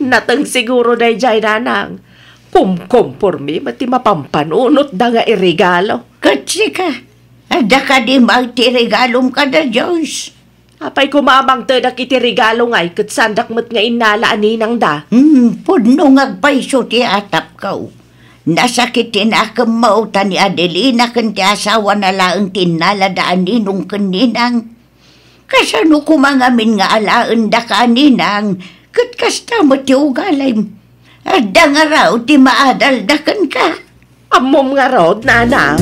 Natang siguro dahil jay, nanang. Kumpormi, mati mapampanunot da nga irregalo.
Katsi ka. Ada ka di magti regalom ka da Joyce.
Apay kumamang tadak iti regalo ngay, kat sandak mat nga inala aninang da.
Pudno ngagpaiso ti atap kaw. Nasakit tinakam mo ta ni Adelina kan ti asawa na laang tinala da aninong kaninang. Kasano kumangamin nga alaan da ka aninang, kat kasta mo ti ugalay. Ada nga raw ti maadaldakan ka.
Amom nga rod, nanang.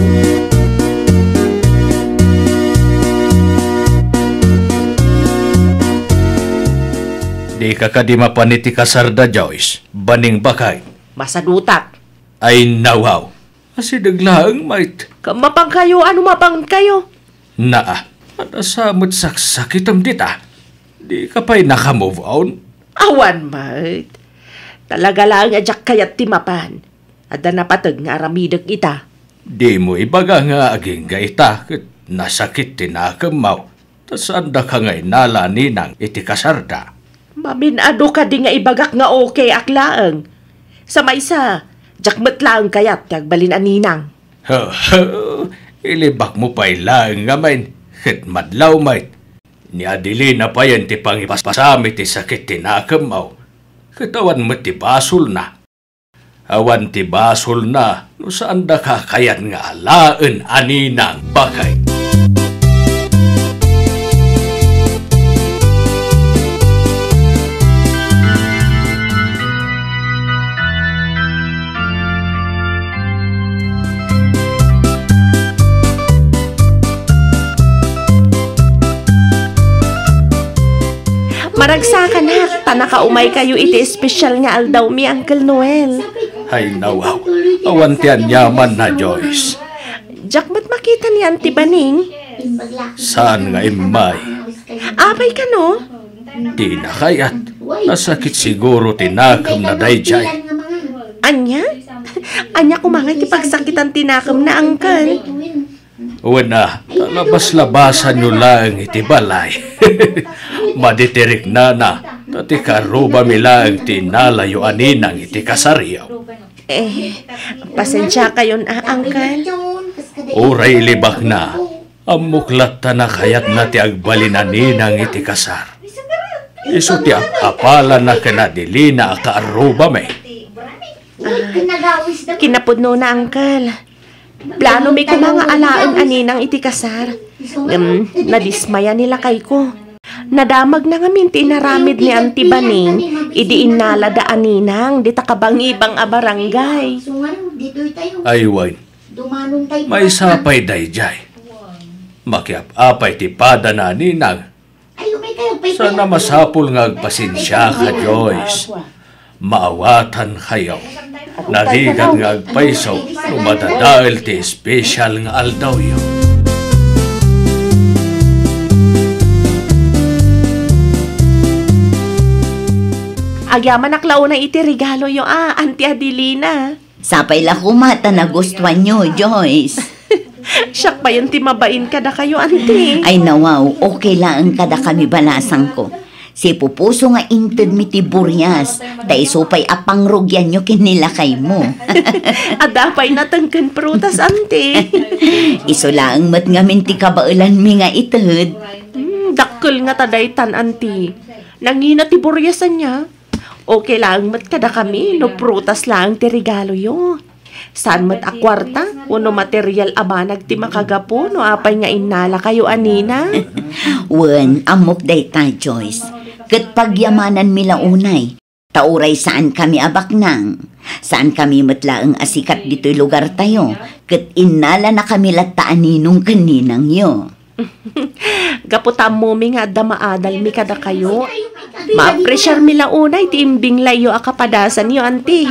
Di ka mapaniti kasarda, Joyce. Baning bakay.
Masadutak.
Ay nawaw. Asi daglaang mait.
Kamapang kayo, ano mapang kayo?
Naa. At asamot saksakitam dita. Di ka pa'y nakamove on.
Awan, mait. Talaga lang ajak kayat timapan. Ada napatag nga aramidag ita.
Di mo ibaga nga aging gaita kat nasakit tinakamaw. Tas anda ka nga'y nala ninang iti kasarda.
Maminado ka di nga ibagak nga okay aklaang. Sa maysa, jakmet lang kayat kagbalin aninang.
Ilibak mo pa'y lang nga main. Kat madlaw mait. Ni Adelina pa yan ti pangipasami ti sakit tinakamaw. Katawan mo ti basol na. Awan ti basol na, no saan da ka kayat nga alaan aninang bakay.
Maragsakan na, tanakaumay kayo iti espesyal nga aldaw mi Uncle Noel.
Ay nawaw, awan ti anyaman na Joyce.
Jakmat makita ni Auntie Baning.
Saan nga imay?
Apay ka no?
Di na kayat. Nasakit siguro tinakam na dayjay.
Anya? Anya kumangay ti pagsakitan tinakam na Uncle.
Wala, talabas-labasan nyo lang iti balay. Maditirik na, tati karuba mi lang tinalayo aninang iti kasaryaw.
Pasensya kayo na, Uncle.
Uray libak na, amuklat na kayat na ti agbalin aninang iti kasar. Iso ti apala na kanadilina akaaruba may.
Kinapudno na, Uncle. Plano may kumanga alaan aninang iti kasar. Nadismaya nila kay ko. Nadamag na nga minti naramid ni Auntie Baning, idiin nala da aninang, di takabangibang a barangay.
Ay, Wine, may sapay dayjay. Makiap-apay ti pada na aninang. Sana masapul nga agpasensya ka, Joyce. Maawatan kayo. Narigat nga agpaisaw, numadadail ti special nga aldaw yun.
Agyaman naklaw na iti regalo yung Auntie Adelina.
Sapay la kumata na gustuhan nyo, Joyce.
Siyak pa yun timabain ka na kayo, Auntie.
Ay nawaw, okay lang kada kami balasang ko. Si pupuso nga inted mi ti Buryas, tay supay apangrugyan nyo kinilakay mo.
Adapay natangkan prutas, Auntie.
Iso lang mat nga minti kabailan mi nga ited.
Dakkel nga tadaytan, Auntie. Nangina ti Buryasan niya. Okay lang mat kada kami, no prutas lang ti regalo yo. Saan mat akwarta? Uno material abanag ti makagapo no apay nga inala kayo anina?
Wen, amok day ta, Joyce. Kat pagyamanan mila unay. Tauray saan kami abaknang. Saan kami matlaang asikat dito'y lugar tayo. Kat inala na kami lataan ninong kaninang yo.
Gaputam mo mi nga damaadal mi kada kayo. Ma-pressure mila unay ti imbing layo akapadasan yo anti.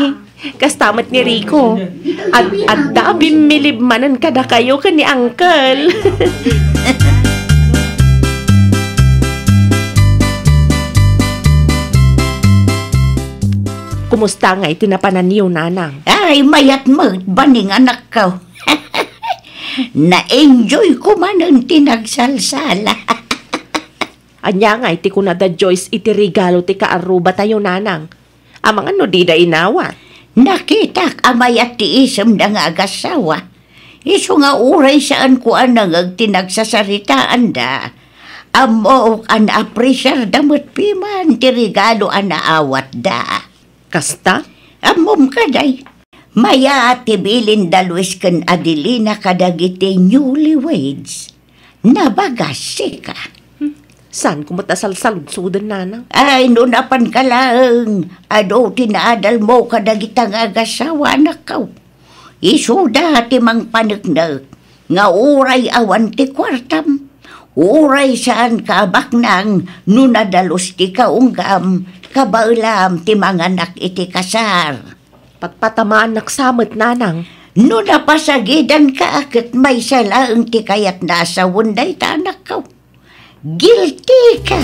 Kastamat ni Rico. At dabim milibmanan kada kayo ka ni Uncle. Kumusta nga itinapanan niyo, nanang?
Ay, mayat mo, baning anak ka. Na-enjoy ko man ang tinagsalsala.
Anya nga iti kunada Joyce iti regalo ti kaaruba tayo, nanang. Amang ano di da inawat?
Nakita amay at tiisam na nga agasawa. Iso nga uray saan ko anang tinagsasaritaan da. Amo an apresyar damot piman ti regalo anaawat da.
Kasta?
Amom kaday. Maya tibilin dalwis kan Adelina kadagiti newlyweds. Nabagasi ka.
Saan kumatasalsalud-sudan, nanang?
Ay, nunapan ka lang. Ado, tinaadal mo kadagitang agasawa na kaw. Isuda ti mang panagnak. Nga uray awan ti kwartam. Uray saan kabak nang nunadalos ti kaunggam. Kabaulam ti mga anak iti kasar.
Patpatamaan naksamot, nanang.
Nunapasagidan ka akit may salaang ti kayat nasa wunday ta anak kaw. Guilty ka!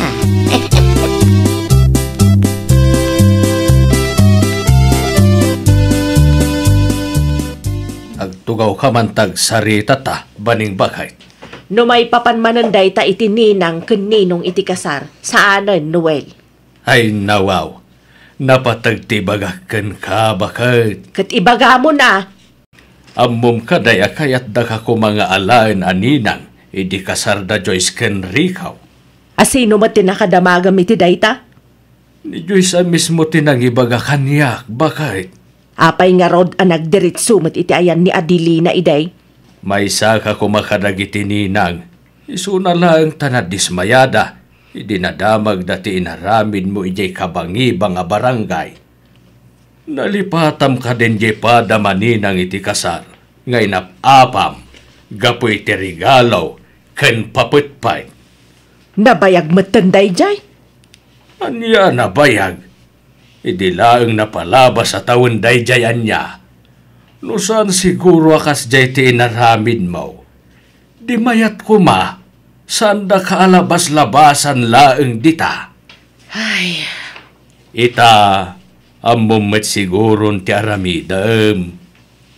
Agtugaw ka man tag sarita ta, baning bakay.
No may papanmananday ta iti ninang kaninong iti kasar. Saanan, Noel?
Ay nawaw, napatagtibagakan ka bakay.
Kat ibaga mo na.
Ammom ka daya kayat da ka ko mga alaan aninang. Idi kasar da Joyce ken Ricaw.
Asino mo tinakadamagam iti dayta?
Ni Joyce mismo tinangibaga kanyak, bakit?
Apay nga rod ang nagdiritso mat iti ayan ni Adelina iday.
May saka ko makadagiti ninang. Isuna lang tanadismayada. Idi nadamag dati inaramid mo ijay kabangibang a barangay. Nalipatam ka din jay padamaninang iti kasar. Ngay napapam. Gapoy ti regalo. Ken paputpay.
Nabayag matanday jay?
Anya nabayag? Idi laeng napalabas sa taon day jay anya. Nusan siguro akas jay ti inaramid mo. Di mayat ko ma. Saan da kaalabas-labasan laeng dita?
Ay.
Ita, amumet siguro ti aramidam.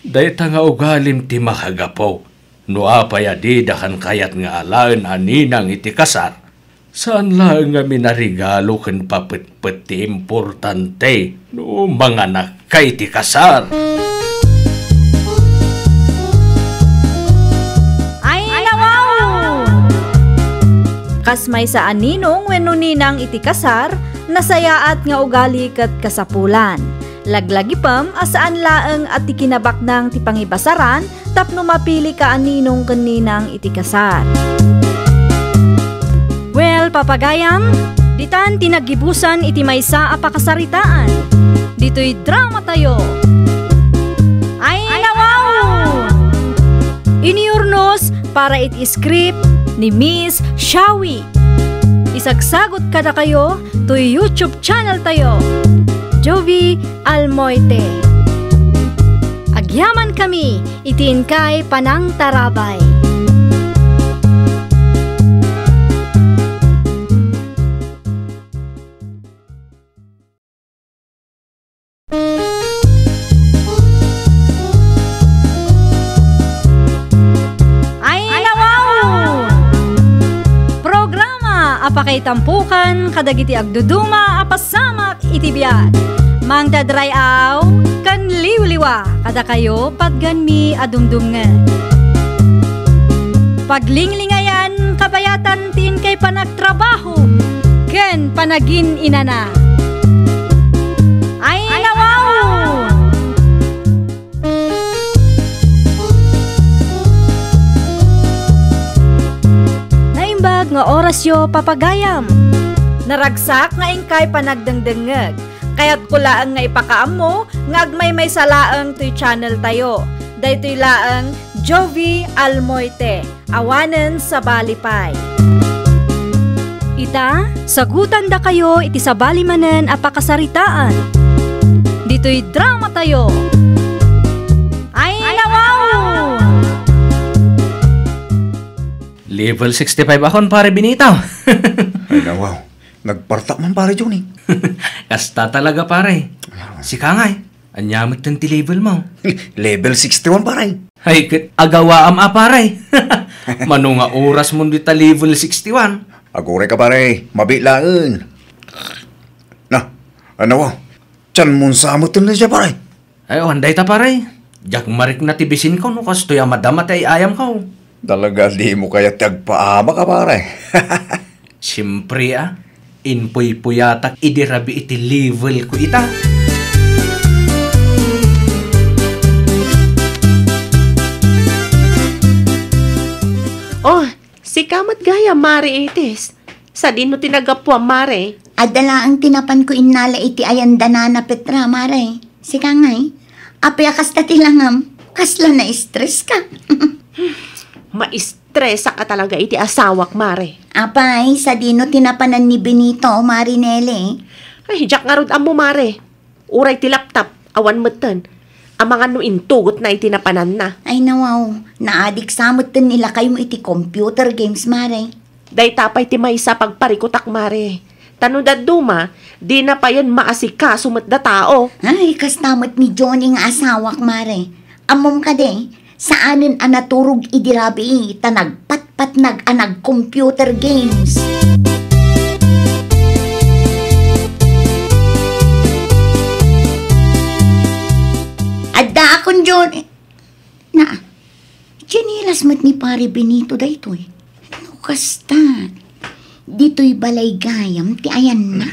Dayta nga ugalim ti makagapo. No apay adida kan kayat nga alaan aninang iti kasar. Saan lang nga minarigalo ken papet-pet ti importante no mga nakay ti kasar.
Ay, nawaw! Kas may sa aninong wenno ninang iti kasar, nasayaat nga ugali ket kasapulan. Laglagipam asaan laeng at ikinabaknang ti pangibasaran tapno mapili ka aninong kaninang iti kasar. Well, papagayam, ditan tinagibusan iti maysa a pakasaritaan. Dito'y drama tayo. Ay, nawaw! Iniurnos para iti script ni Miss Shawi. Isagsagot kada kayo to YouTube channel tayo. Jovi Almoite. Agyaman kami, itiin kay Panang Tarabay. Ay, nawaw! Programa apakay tampukan kadagiti agduduma apasamak itibiyat. Mang dadrayaw kan liwliwa kada kayo padganmi adumdumngan. Paglinglingayan kabayatan tin kay panagtrabaho ken panagin inana. Ay, nawaw! nga orasyo papagayam. Naragsak nga ingkay panagdengdengeg. Kaya't kulaang nga ipakaam mo nga agmay may salaang to'y channel tayo. Daytoy laang Jovi Almoite, awanen sa balipay. Ita, sagutan da kayo iti sabali manen apakasaritaan. Dito'y drama tayo. Ay nawaw!
Level 65 akon, pare Benito.
Ay na, wow. Nagpartak man pare Johnny.
Kasta talaga, pare. Si Kangay, anyamit ng level mo.
Level 61 pare.
Ay, agawaam pare. Mano nga oras mo dita level 61.
Agore ka pare, mabilaan. Na, ano wow. Tiyan mong samutin na siya pare.
Ay, wanday ta pare. Jak marik na tibisin ko, no? Kastoy madama ay ayam ko.
Talaga di mo kaya tagpaama ka pare.
Siyempre inpoy-puyatak idirabi iti level ko ita.
Oh, si kamat gaya, Mare itis. Sa dino tinagapwa, Mare.
Adala ang tinapan ko inala iti ayan danana Petra, Mare. Si Kangay, apya kasta tilangam, kasla na stress ka.
Ma-stressa ka talaga iti asawak, Mare.
Apay, sa dino tinapanan ni Benito, Marinelle.
Ay, jak nga rod amo, Mare. Uray ti laptop, awan meten. Ang mga nuintugot na itinapanan na.
Ay nawaw, naadik samot din nila kayo mo iti computer games, Mare.
Day tapay ti may sa pagparikutak, Mare. Tanudad duma, di na pa yan maasika sumat da tao.
Ay, kastamot ni Johnny nga asawak, Mare. Amom ka de, saanin anaturog idirabi, tanagpat-pat nag-anag computer games. Adda akong Johnny. Na, chinilas mat ni pare Benito daytoy. Ano kasta? Dito'y balay gayam, ti ayan na.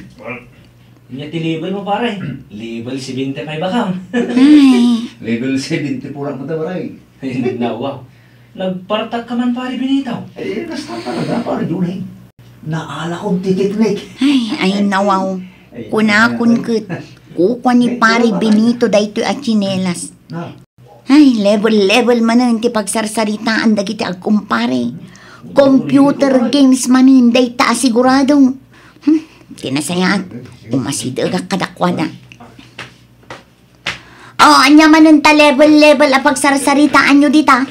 Nya ti level mo, pare. Level 75 bakang.
Ay,
Level 70 purang mo pare.
Ay, wow. Nagpartak ka man, pare Benito.
Eh, basta talaga pare Johnny. Naala kong titiknik.
ay nawaw. Kunakun ket. Kukwa ni pare Benito daytoy at chinelas. Ay, level manan ti pagsarsaritaan dagiti agkumpare. Computer games manan day ta asigurado. Tinasayaan. Umasidagak kadakwada. Oh, anya manan ta level a pagsarsaritaan nyo dita.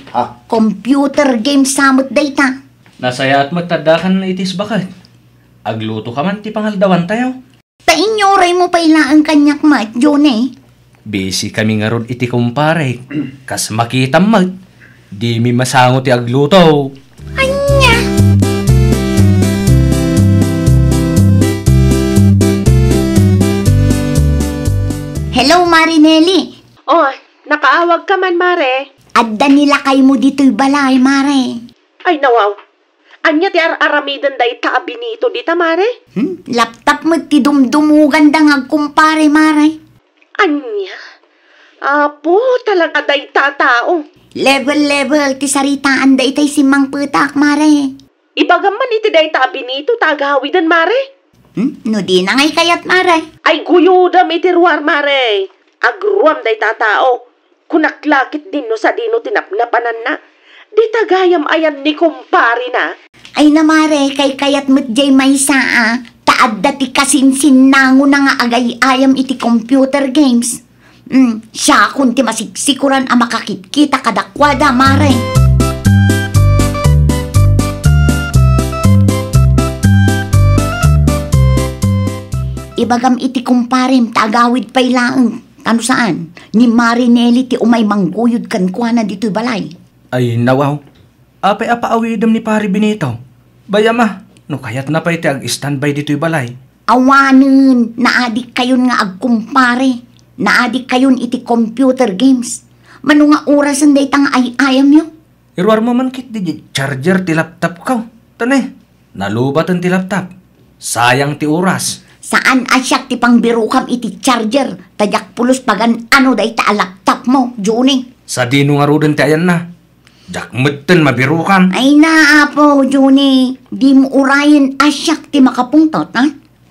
Computer games samot day ta.
Nasaya at magtadakan na itis bakit. Agluto ka man ti pangaldawan tayo.
Ta inyoray mo pa ilaan kanyak mat, Johnny.
Busy kami nga ron iti kumpare. Kas makita mag. Di mi masango ti agluto.
Anya! Hello, Marinelli.
Oh, nakaawag ka man, Mare.
Adda nila kay mo dito'y balay, Mare.
Ay, nawaw. Anya ti aramidan day ta Benito dita, Mare?
Laptop mo ti dumdumugan da nga kumpare, Mare.
Anya? Apo, talaga day ta tao.
Level ti saritaan da itay si Mang Putak, Mare.
Ibagaman iti day ta Benito, tagahawidan, Mare.
No di na ngay kayat, Mare.
Ay, guyudam iti ruar, Mare. Agruam day ta tao. Kunaklakit din no sa dino tinapnapanan na. Di tagayam ayan ni kumpare na.
Ay na, Mare, kay kayat mo't jay may saa. Taadda ti kasinsin nango na nga agay ayam iti computer games. Siya kung ti masiksikuran ang makakikita kadakwada, Mare. Ibagam iti kumparim, tagawid pa'y laang. Kano saan? Ni Marinelli ti umay mangguyod kan kwa na dito'y balay.
Ay, nawaw. Apay apaawidam ni pare Benito. Bayama, no kayat na pa iti ag-standby dito'y balay.
Awanin, naadik kayon nga agkumpare. Naadik kayon iti computer games. Mano nga oras ang daytang ay ayam yo?
Irwar mo man kit di charger ti laptop ko. Tanay, nalubat ang ti laptop. Sayang ti oras.
Saan asyak ti pangbirukam iti charger? Tadyak pulos pagan ano dayta a laptop mo, Johnny?
Sa dino nga rodan ti ayan na. Jak metten mabirukan.
Ay naapo, Johnny. Di mo urayan asyak ti makapungtot, ha?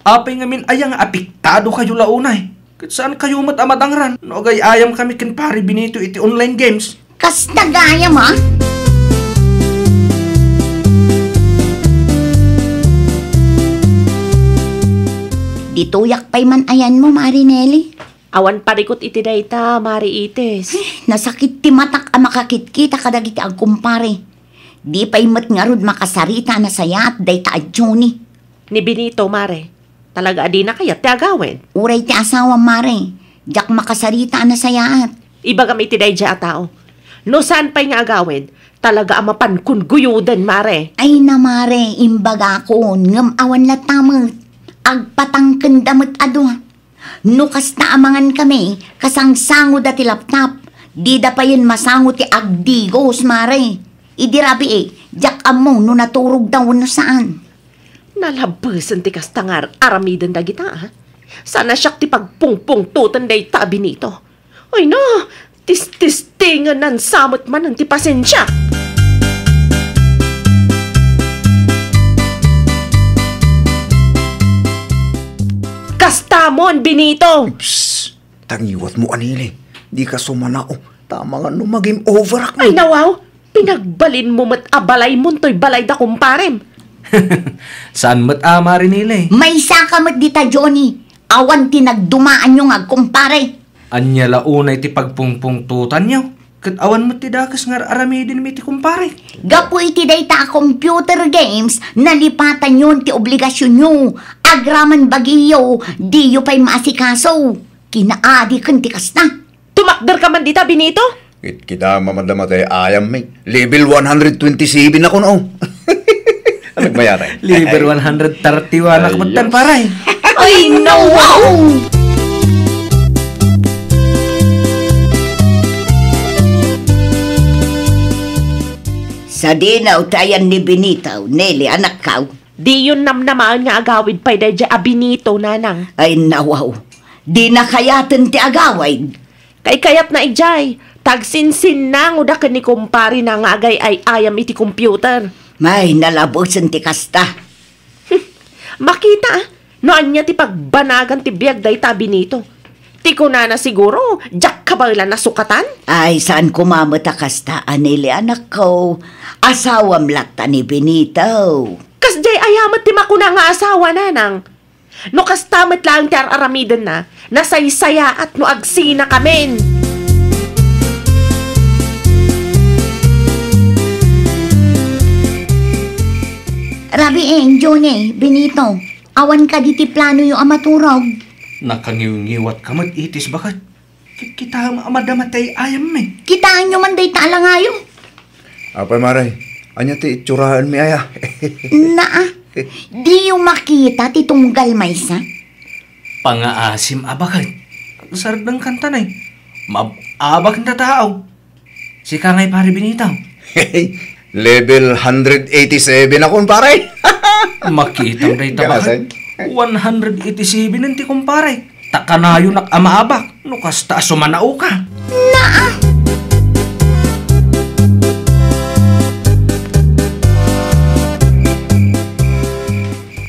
Apay ngamin ayang apiktado kayo launay. Kat saan kayo matamadangran? No gay ayam kami ken pari Benito iti online games.
Kas nagayam, ha? Dituyak pa'y man ayan mo, Marinelli.
Awan parikot iti dayta, Mari Ites.
Nasakit ti matak a makakitkita kadagiti ag kumpare. Di pa'y mat nga rod makasarita na saya at dayta at Johnny.
Ni Benito, Mare. Talaga adi na kaya ti agawin.
Uray ti asawa, Mare. Jak makasarita na saya at.
Iba kami iti dayja a tao. No saan pa'y nga agawin, talaga amapan kun guyuden, Mare.
Ay na, Mare, imbaga ko, ngam awan latamot. Agpatangken damot ado. No kasta amangan kami, kasangsango da ti laptop. Di da pa yun masango ti agdigos, Mare. Idirabi jak among no naturog daw no saan.
Nalabasan ti kastangar aramidan da kita, ha? Sana siyak ti pagpungpung tutan day tabi nito. Ay na, tis-tistingan nan samot man ang ti pasensya. Kastamon, Benito!
Psst! Tangiwat mo, anili. Di ka sumanao. Tama nga no mag-game over ako.
Ay nawaw, pinagbalin mo mat abalay mo to'y balay da kumparem.
Saan mat Mari nila?
May sakamat dita, Johnny. Awan ti nagdumaan yung agkumpare.
Anya launay ti pagpungpung tutan niyo. Kat awan mo ti dakas nga aramidin mi ti kumpare.
Gapu iti dayta computer games, nalipatan yun ti obligasyon nyo. Agraman bagiyo, di yo pa'y maasikaso. Kinaadi kan ti kasta.
Tumakder ka man dita, Benito?
Kita mamadamatay ayam may. Level 127 ako no. Anong mayari?
Liber 131 na kamutan paray.
Ay, no, wow! Sa dinaw tayan ni Benito, Nelly, anak kaw.
Di yun namnamaan nga agawid pa'y dayja a Benito, nanang.
Ay, nawaw. Di na kayatin ti agawid.
Kay kayat na ijay, tagsinsin na nguda ka ni kumpari na nga agay ay ayam iti computer.
May nalabosan ti kasta.
Makita, noan niya ti pagbanagan ti biyag day tabi nito. Ti ko na siguro, jak ka ba ilan nasukatan?
Ay, saan kumamata kasta, Anili, anak ko? Asawam lakta ni Benito.
Kas jay ayamat ti makuna nga asawa, nanang. No kastamat lang ti aramidan na, nasaysaya at no agsina kamen.
Rabi Johnny, Benito, awan ka di ti plano yung amaturog.
Nakangiw-ngiwat ka mag-itis bakit? Kita amadamatay ayam me.
Kitaan nyo man day tala ngayon.
Apay maray, anya ti itsurahan mi aya.
Naa, di yung makita ti tunggal maysa.
Pangaasim abakit. Sarap ng kanta na eh. Mababak na tao. Si Kangay pare Benito.
Level 187 akong pare.
Makita mo na itabakit. 187 nanti kumpare. Takanayo nak amaabak. Nukas taas sumanao ka.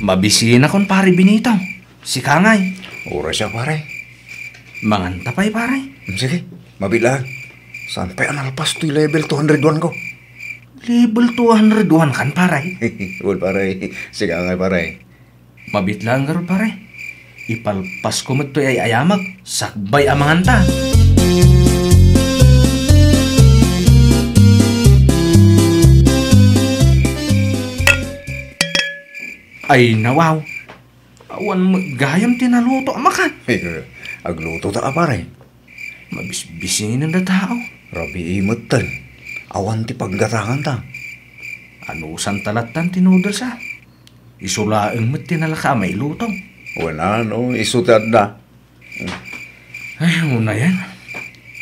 Mabisina kon pare Benito. Si Kangay.
Oras siya pare.
Manganta pa'y pare.
Sige, mabila. Sampai analpas to level 201 ko.
Level 201 kan pare.
Well pare, sige nga pare.
Mabit lang garo pare. Ipalpas ko mat ay ayamag. Sakbay amanganta. Ay nawaw. Awan gayam tinaluto amakan.
Agluto ta pare.
Mabisbisinan na tao.
Rabi imutan. Awan ti paggatangan ta.
Anusan talatan tinudal sa. Isulaang mat tinalaka may lutong.
Wala no, isutad na.
Ay, una yan.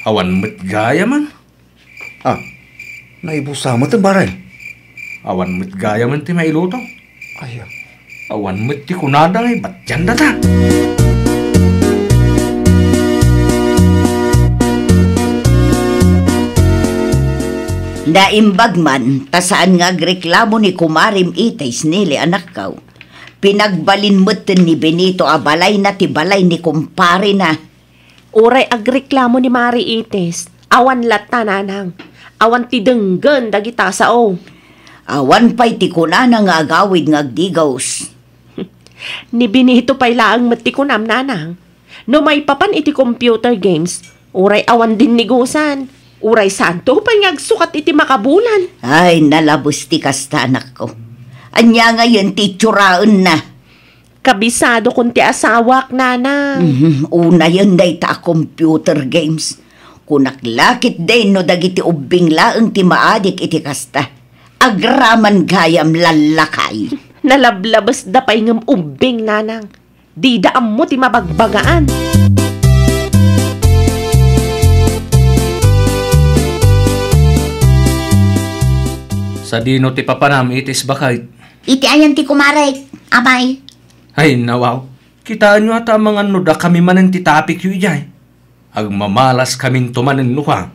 Awan mat gaya man.
Ah, naibusama ta pare.
Awan mat gaya man ti may lutong.
Ay,
Awan mat ti kunadang ay ba't yan data?
Naimbag man, tasaan nga agreklamo ni Kumarim Itays nili anak kaw. Pinagbalin mo't ni Benito abalay na tibalay ni kumpare na.
Uray agreklamo ni Mari Ites. Awan lata nanang. Awan ti denggan dagita sao.
Awan pa'y ti kunana nga agawid nga agdigaws.
Ni Benito pa'y laang matikunam nanang. No may papan iti computer games, uray awan din nigusan. Uray santo pa'y ngagsukat iti makabulan.
Ay, nalabos ti kasta anak ko. Anya ngayon ti tsuraan na.
Kabisado kung ti asawak, nana.
Una yun day ta computer games. Kunaklakit din no dagiti ubing laeng ti maadik iti kasta. Agraman gayam lalakay.
Nalablabas da pa'y ngam ubing, nanang. Di daam mo ti mabagbagaan.
Sa dino ti papanam itis bakay.
Iti ayan ti kumarek, abay.
Ay nawaw, kitaan nyo ata mga nuda kami manang titapik yu ijay. Agmamalas kaming tumanin luha.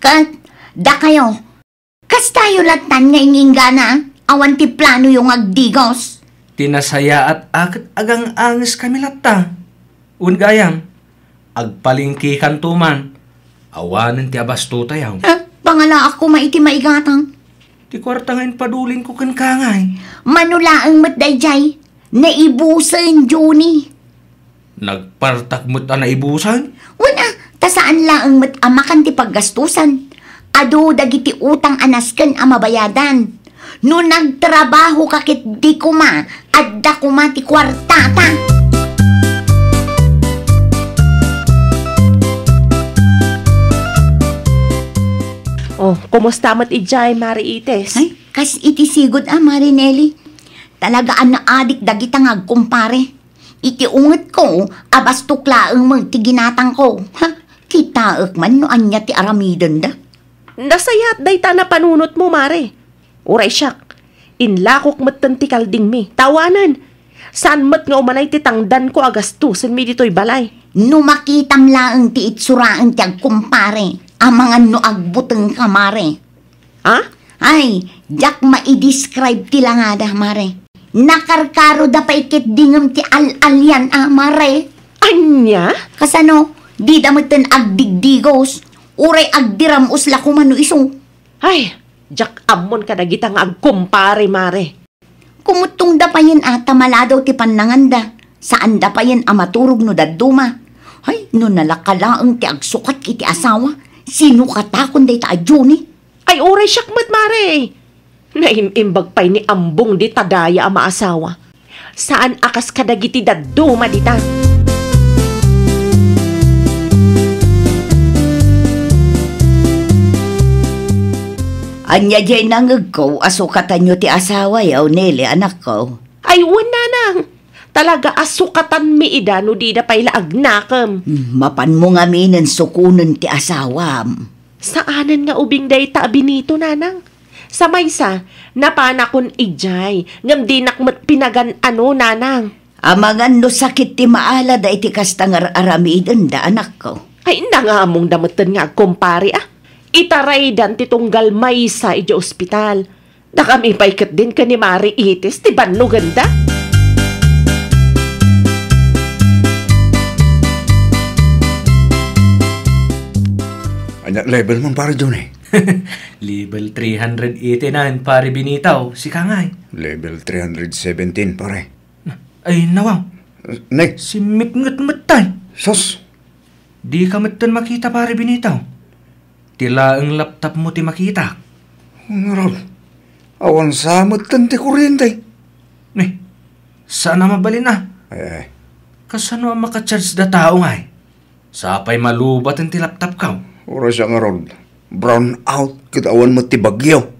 Kat, da kayo. Kas tayo latan nga ingingana, awan ti plano yung agdigos.
Tinasaya at akit agang angis kami latta. Ungayam, agpalingki kantuman. Awanan ti abasto tayaw.
Pangala ako maiti maigatang.
Ti kwarta ngayon padulin ko kan kangay.
Manulaang matdayjay, naibusan, Juni.
Nagpartak mo't na ibusan?
Wala, tasaan laang matamakan ti paggastusan. Ado dagiti utang anasken amabayadan. No nagtrabaho kakit di kuma, adda kuma ti kwartata.
Oh, kumusta mo't ijay, Mari Ites?
Ay, kas iti sigod Marinelli. Talagaan na adik dagita nga kumpare. Iti unget ko, abas tuklaang magtiginatang ko. Ha, kitaak man no anya ti aramidan da.
Nasayat day ta na panunot mo, Mare. Uray siyak, inlakok mo't ti kalding mi. Tawanan, saan mo't nga umanay ti tangdan ko agastusin mi dito'y balay.
No makitam laang ti itsuraan ti agkumpare. Amangan no agbuteng ka, Mare.
Ha?
Ay, jak ma-i-describe ti langada, Mare. Nakarkaro da pa ikit dingam ti al-alyan, Mare.
Anya?
Kasano, di damaten agdigdigos. Uray agdiram usla kumano iso.
Ay, jak amon ka dagita nga agkumpare, Mare.
Kumutong da pa yin ata maladaw ti pananganda. Saan da pa yin amaturog no daduma. Ay, no nalakalaang ti agsukat iti asawa. Sino katakon day ta Juni?
Ay, oray siyak mo't, Mare. Naimimbag pa'y ni ambong di tadaya ang maasawa. Saan akas kadagiti daduma dita?
Anya jay nangag ko, asukatan nyo ti asawa yaw nili anak ko.
Ay, wala nang. Talaga asukatan mi ida no di da pa'y laagnakam.
Mapan mo nga minin sukunan ti asawam.
Saanan nga ubing day ta Benito, nanang? Sa maysa, napanakon ijay, ngam di nakmat pinagan ano, nanang.
Amangan no sakit ti maala da iti kastangar aramidan da anak ko.
Ay, nangamong damatan nga kumpare Itaray dan ti tunggal maysa iti ospital. Da kami paikat din ka ni Mari Ites, ti banno ganda.
Anak level man pare dyan eh.
Level 389 pare binitaw, si Kangay.
Level 317 pare.
Ay nawaw,
Nay,
si Mikngat matay.
sos.
Di ka matan makita pare binitaw. Tila ang laptop mo ti makita.
Ngarol, awan samot tanti kuryente.
Saan na mabalin na?
Ay,
Kasano ang makacharge da tao ngay? Sapay malubat ang ti laptop ka.
oras siya ngarol. Brown out, kitawan mo ti bagyo.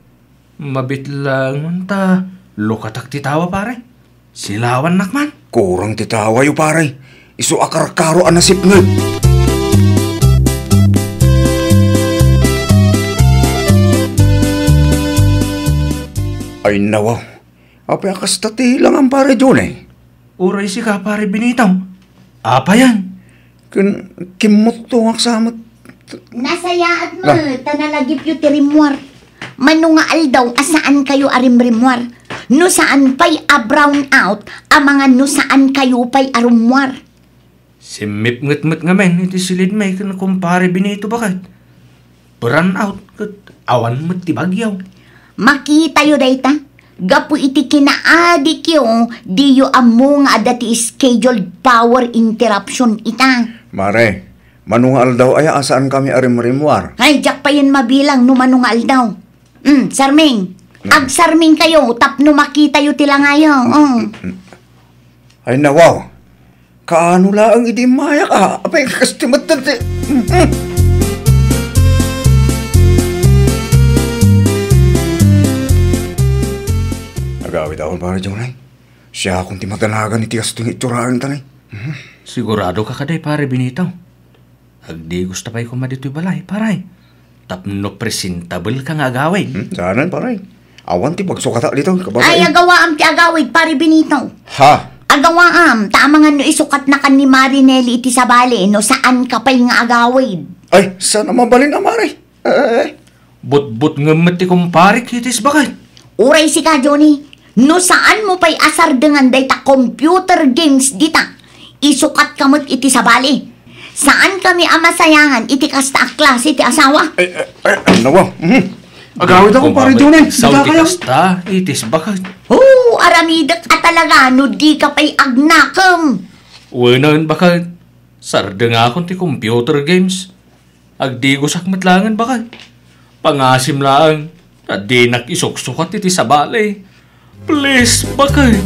Mabit lang ta. Lukatak ti tawa pare. Silawan nakman.
Kurang ti tawa yu pare. Isu akar-karo anasip nga. Ay nawaw. Apa akas tati lang ang pare dyan eh.
Uray si ka pare binitaw. Apa yan?
Kimot to ang samot.
Nasayaat mo,
Ah.
tanalagip yu tirimuar. manungaal daw asaan kayo arimrimwar. No saan pa'y a-brown out, ang mga no saan kayo pa'y arumwar.
Si Mip-ngut-ngut nga men, iti silid may kumpare Benito bakit? Burn out, kat awan mo't ti bagyaw.
Makita yo dayta, gapu iti kinaadik yo, di yo amo nga dati scheduled power interruption ita.
Mare, manungal daw ay asaan kami arimrimwar.
Ay, jak pa yun mabilang no manungal daw. Sarming. Ag-sarming kayo, tapno makita yu tila ngayo.
Ay nawaw, kaano lang idi maya ka? Apay kastimat na ti... Nagawit ako para dyan, ay. Siya akong timatanagan iti kasting itsuraan tanay.
Sigurado ka kaday pare Benito. Agdi gusto pa'y kumadito'y balay, paray. Tapno presentable ka nga agawin.
Saanan, paray. Awan ti pagsukata dito, kababay.
Ay, agawaam ti agawid, pare Benito.
Ha?
Agawaam, tama nga no isukat na kan ni Marinelli iti sabali, no saan ka pa'y nga agawid.
Ay, saan naman balin na, Mare?
But-but nga mati kumpare kitis bakit?
Uray si ka, Johnny. No saan mo pa'y asar dengan dayta computer games dita. Isukat kamot iti sabali. Saan kami amasayangan iti kasta a klase iti asawa?
Nawaw. Agawit ako, pare Johnny.
Sa ti kasta, itis bakit?
Aramidak at talaga, no di ka pa'y agnakam.
Uwanan bakit? Sarda nga akong ti computer games. Agdi ko sakmatlangan bakit? Pangasim lang. At di nakisuksukat iti sabali. Please, bakit?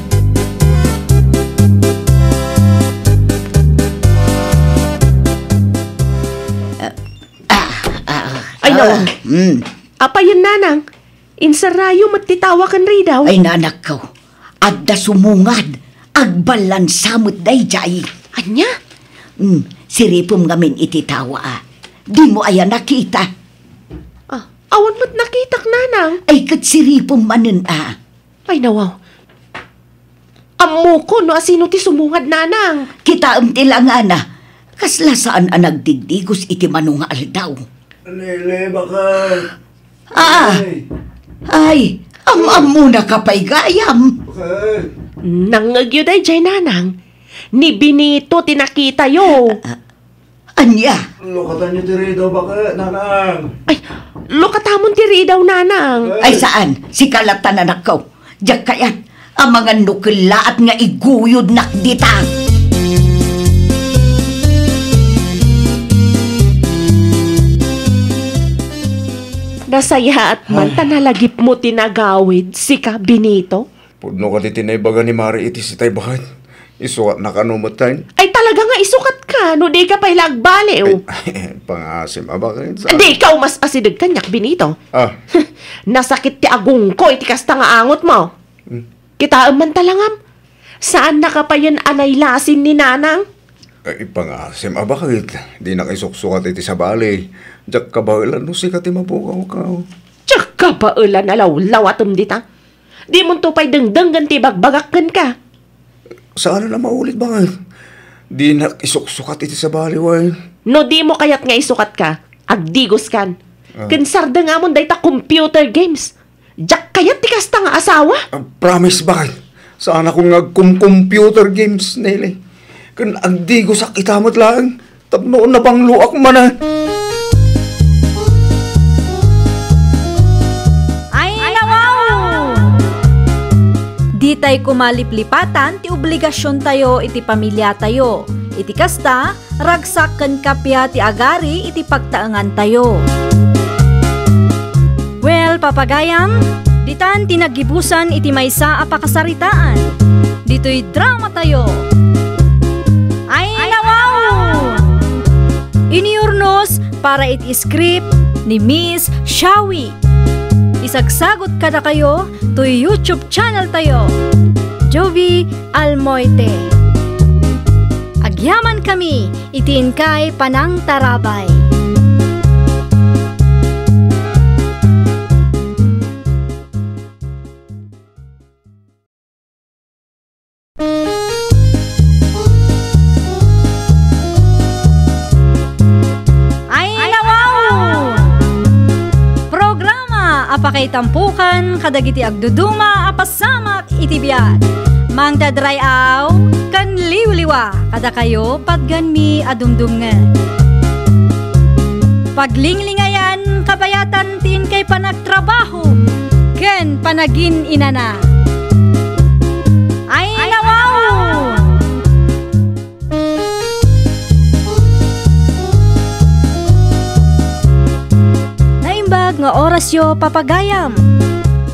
Ay, no. Apa yun, nanang? Insarayo matitawa kan rin daw.
Ay nanak ko, adda sumungad, agbalan samot day jay.
Anya?
Siripom ngamin ititawa Di mo ayan nakita.
Awan mo't nakitak, nanang.
Ay kat siripom manin
Ay, nawaw. Amo ko, no asino ti sumungad, nanang.
Kita tilangan kaslasaan nagdigdigos iti manungal daw.
Lele, bakit?
Ay, am muna ka pa'y gayam.
Nangagyo day jay, nanang. Ni Benito tinakita yo.
Anya?
Lukatan niyo tiri daw, bakit, nanang?
Ay, lukatamon tiri daw, nanang.
Ay saan? Si kalatan anak ko. Diyak kayan, ang mga nukilaat nga iguyod nakdita.
Nasaya at man tanalagip mo tinagawid si ka Benito.
Pudno ka titinaybaga ni Mari iti si tay bakit? Isukat na kanumatayin.
Ay talaga nga isukat ka, no di ka pa'y lagbaliw.
Pangasim, bakit?
Di ikaw mas pasidag kanyak, Benito. Nasakit ti agong ko, iti kasta nga angot mo. Kitaan man talangam. Saan nakapayan anay lasin ni nanang?
Ay, pangasim, bakit? Di nakisuksukat iti sa bali. Diyak ka ba ilan no si kati mapukaw ka?
Diyak ka ba ilan alaw-lawatom dita? Di mo to pa'y dengdenggan ti bagbagakan ka.
Saan na maulit bakit? Di nakisuksukat iti sa bali, way.
No di mo kayat nga isukat ka, agdigos kan. Kansarda nga mo dahita computer games. Diyak kayat ti kasta nga asawa?
Promise bakit? Saan ako nga computer games, Nelly? Kan agdigos ak itamot lang. Tapnoon na pang luak man
Di tay kumaliplipatan ti obligasyon tayo iti pamilya tayo. Iti kasta, ragsak ken kapya ti agari iti pagtaengan tayo. Well, papagayam, ditan tinagibusan iti maysa a pakasaritaan. Dito'y drama tayo. Ay nawaw! Iniurnos para iti script ni Miss Shawi. Isagsagot kada kayo to YouTube channel tayo, Jovi Almoite. Agyaman kami, itin kay Panang Tarabay. apakay tampukan, kadagiti agduduma, apasamak iti biyag. Mang dadrayaw, kan liwliwa, kada kayo patgan mi adumdumngan. Paglinglingayan, kabayatan tin kay panagtrabaho, ken panagin inana. Ay nawaw! Naimbag nga orasyo papagayam.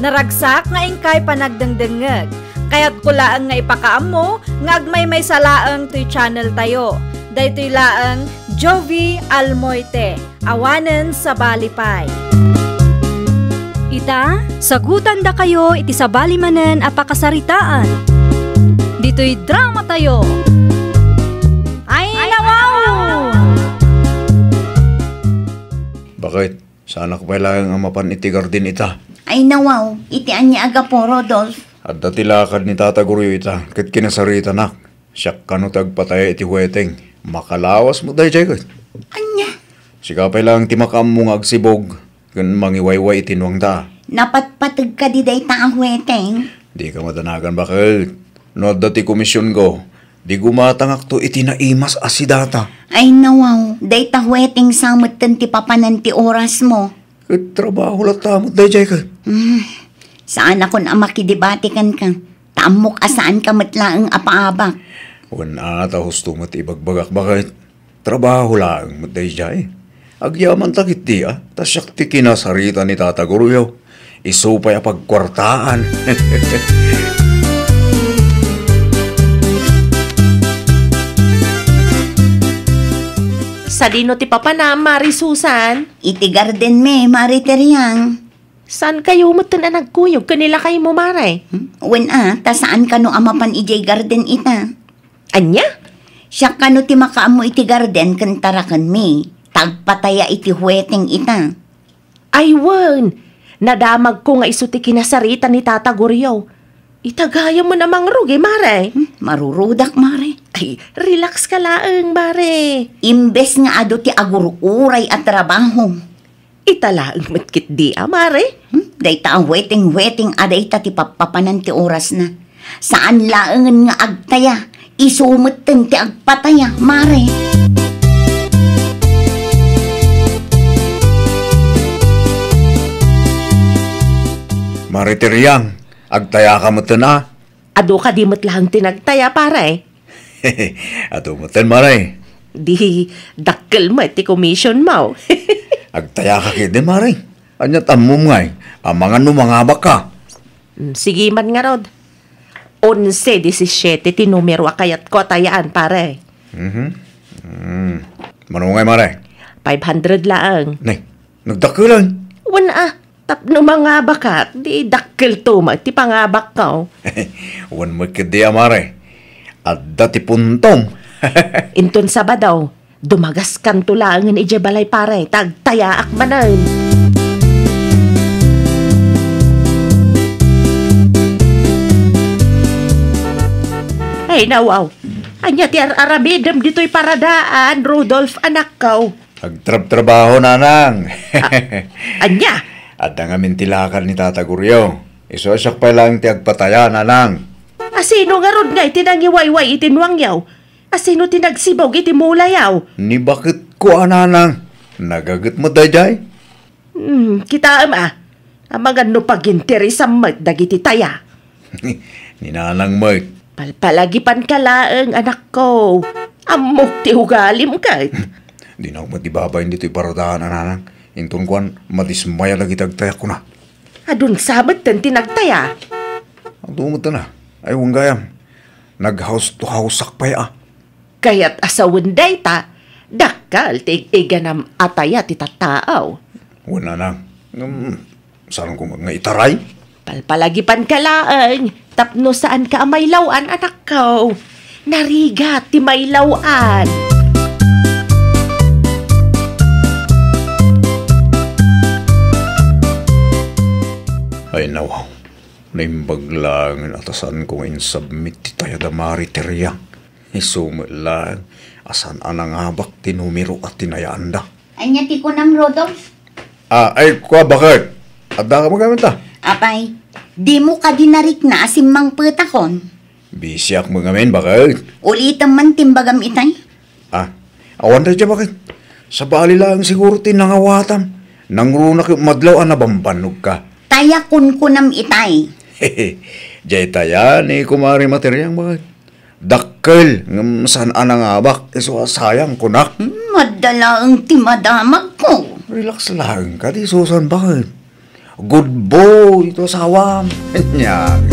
Naragsak nga ingkay panagdengdengeg. Kaya't kulaang nga ipakaam mo, nga agmay may salaang to'y channel tayo. Daytoy laang Jovi Almoite, awanen sa Balipay. Ita, sagutan da kayo iti sa balimanen apakasaritaan. Dito'y drama tayo. Ay nawaw!
Bakit? Sana ko kailangan ang mapan itigar din ita.
Ay nawaw, iti anya aga po, Rodolph.
At datilakad ni Tata Guryo ita, kat kinasarita nak. Siyak kano tagpataya iti huweteng. Makalawas mo dahi jay.
Anya?
Sikapay lang timakam mong agsibog. Kan mangiwayway itinuang ta.
Napatpatag ka di day taahweteng.
Di ka madanagan bakit? No dati komisyon ko. Di gumatangak to itinaimas asidata.
Ay nawaw, day tahweteng samot ti papanan ti oras mo.
Kat trabaho lang tamot dahi jay ka.
Saan ako na makidibatikan ka? Tamok asaan ka matlaang apaabak.
Wana ta husto mat ibagbagak bakit? Trabaho lang mat dahi jay. Agyaman takit di tasyak ti kinasarita ni Tata Guryo. Isupay a pagkwartaan.
Sa dino ti papa na, Mari Susan?
Iti garden me, Mariteriang.
Saan kayo mo na nagkuyog? Kanila kayo mo, Mare?
Ta saan ka no amapan ijay garden ita?
Anya?
Siya ka no ti makaamo iti garden kantarakan me. Tagpataya iti huweteng ita.
Ay, wan. Nadamag ko nga iso ti kinasarita ni Tata Guryo. Itagaya mo namang rugi, Mare.
Marurudak, Mare.
Ay, relax ka laang, Mare.
Imbes nga ado ti agururay at trabaho.
Italaang matkit di, Mare.
Dayta ang weteng aday ta ti papapanan ti oras na. Saan laangan nga agtaya, isumutin ti agpataya, Mare.
Mariteriang, agtaya ka mo na.
Ado ka di mo't lang tinagtaya, pare.
Ato mo maray.
Di dakkel mo ti commission mo.
Agtaya ka kidi maray. Anya tamom ngay, ang mga numangabak ka.
Sige man nga, Rod. 11-17 ti numero akayat ko tayaan, pare.
Manungay maray.
500 lang.
Nay, nagdakulan.
Wana tapno mga bakat, di dakkel to mo, ti pangabak ka.
Wan mo kidi maray. At dati puntong.
Inton Sabadaw, dumagas kan tulangan ijabalay pare, tagtayaak manan. Hey, nawaw. Anya ti arabidem dito'y paradaan, Rudolph, anak ko.
Agtrab-trabaho, nanang.
Anya?
At ang amin tilakan ni Tata Guryo. Isosak pa lang ti agpataya, nanang.
Asino nga rod nga itinangiwayway itinwangyaw? Asino tinagsibog itimulayaw?
Ni bakit ko, nanang? Nagagat mo dayjay?
Kita ang mga no pagintiri sa dagiti taya.
Ni nanang mo.
Palpalagipan ka laang, anak ko. Amok ti hugalim ka.
Di na ako matibabay dito'y paradaan, nanang. Intong kuan, matismaya lagi tagtaya ko na.
Adun sabat ten tinagtaya.
Ang tumot na. Ay, huwag gayam. Nag-house to house sakpay
Kaya't asawin day ta, dakal tig-iganam ataya ti tataaw.
Wala na. Saan ko nga itaray?
Palpalagipan ka laang, tapno saan ka amaylawan, anak ko. Narigat ti maylawan.
Ay, nawaw. Naimbag lang atasan ko ngayon submit ti tayo da Mariteriang. Isumit lang asan anang habak ti numero at tinayaan da.
Anya ti ko ng Rodolph?
Ay, kwa bakit? Adda ka magamit ta.
Apay, di mo ka dinarik na asim mang putakon.
Bisyak magamin, bakit?
Ulitan man timbagam itay.
Awan na dyan, bakit? Sa bali lang siguro tinangawatam. Nang runak yung madlaw, nabambanog ka.
Taya kun kunam itay.
Hehe, jay taya ni kumari materyang, bakit? Dakkel, ngam saan anangabak, iso sayang kunak.
Madala ang timadamag ko.
Relax lang ka, di susan, bakit? Good boy, ito sawam. Nyag.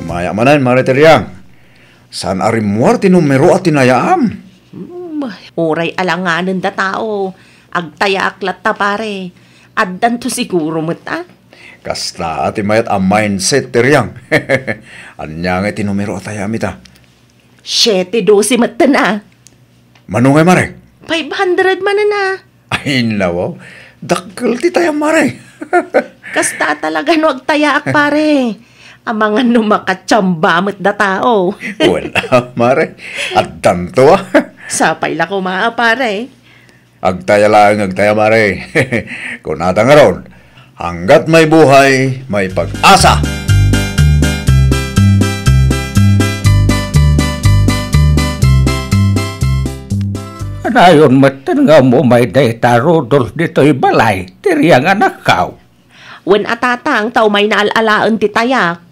Maya manan, mariteryang. Saan arimuar tinumero at tinayaam?
Oray alanganan da tao. Agtaya aklat ta pare. Addan to siguro mata.
Kasta ati mayat ang mindset teryang. Anya nga tinumero at tayamit ah.
7-12 mata na.
Manungay mare?
500 man na.
Ay lawaw. Dakkel ti tayang mare.
Kasta talaga no agtaya ak pare. Ang mga numakatsamba da tao.
Wala mare. At tanto ah.
Sapay la ko maa pare.
Agtaya mare. Kung natang aron, hanggat may buhay, may pag-asa.
Anayon matan nga mo may data Rodolf dito'y balay, tiriyang anak kaw.
Wen atatang tao may naalalaan ti tayak.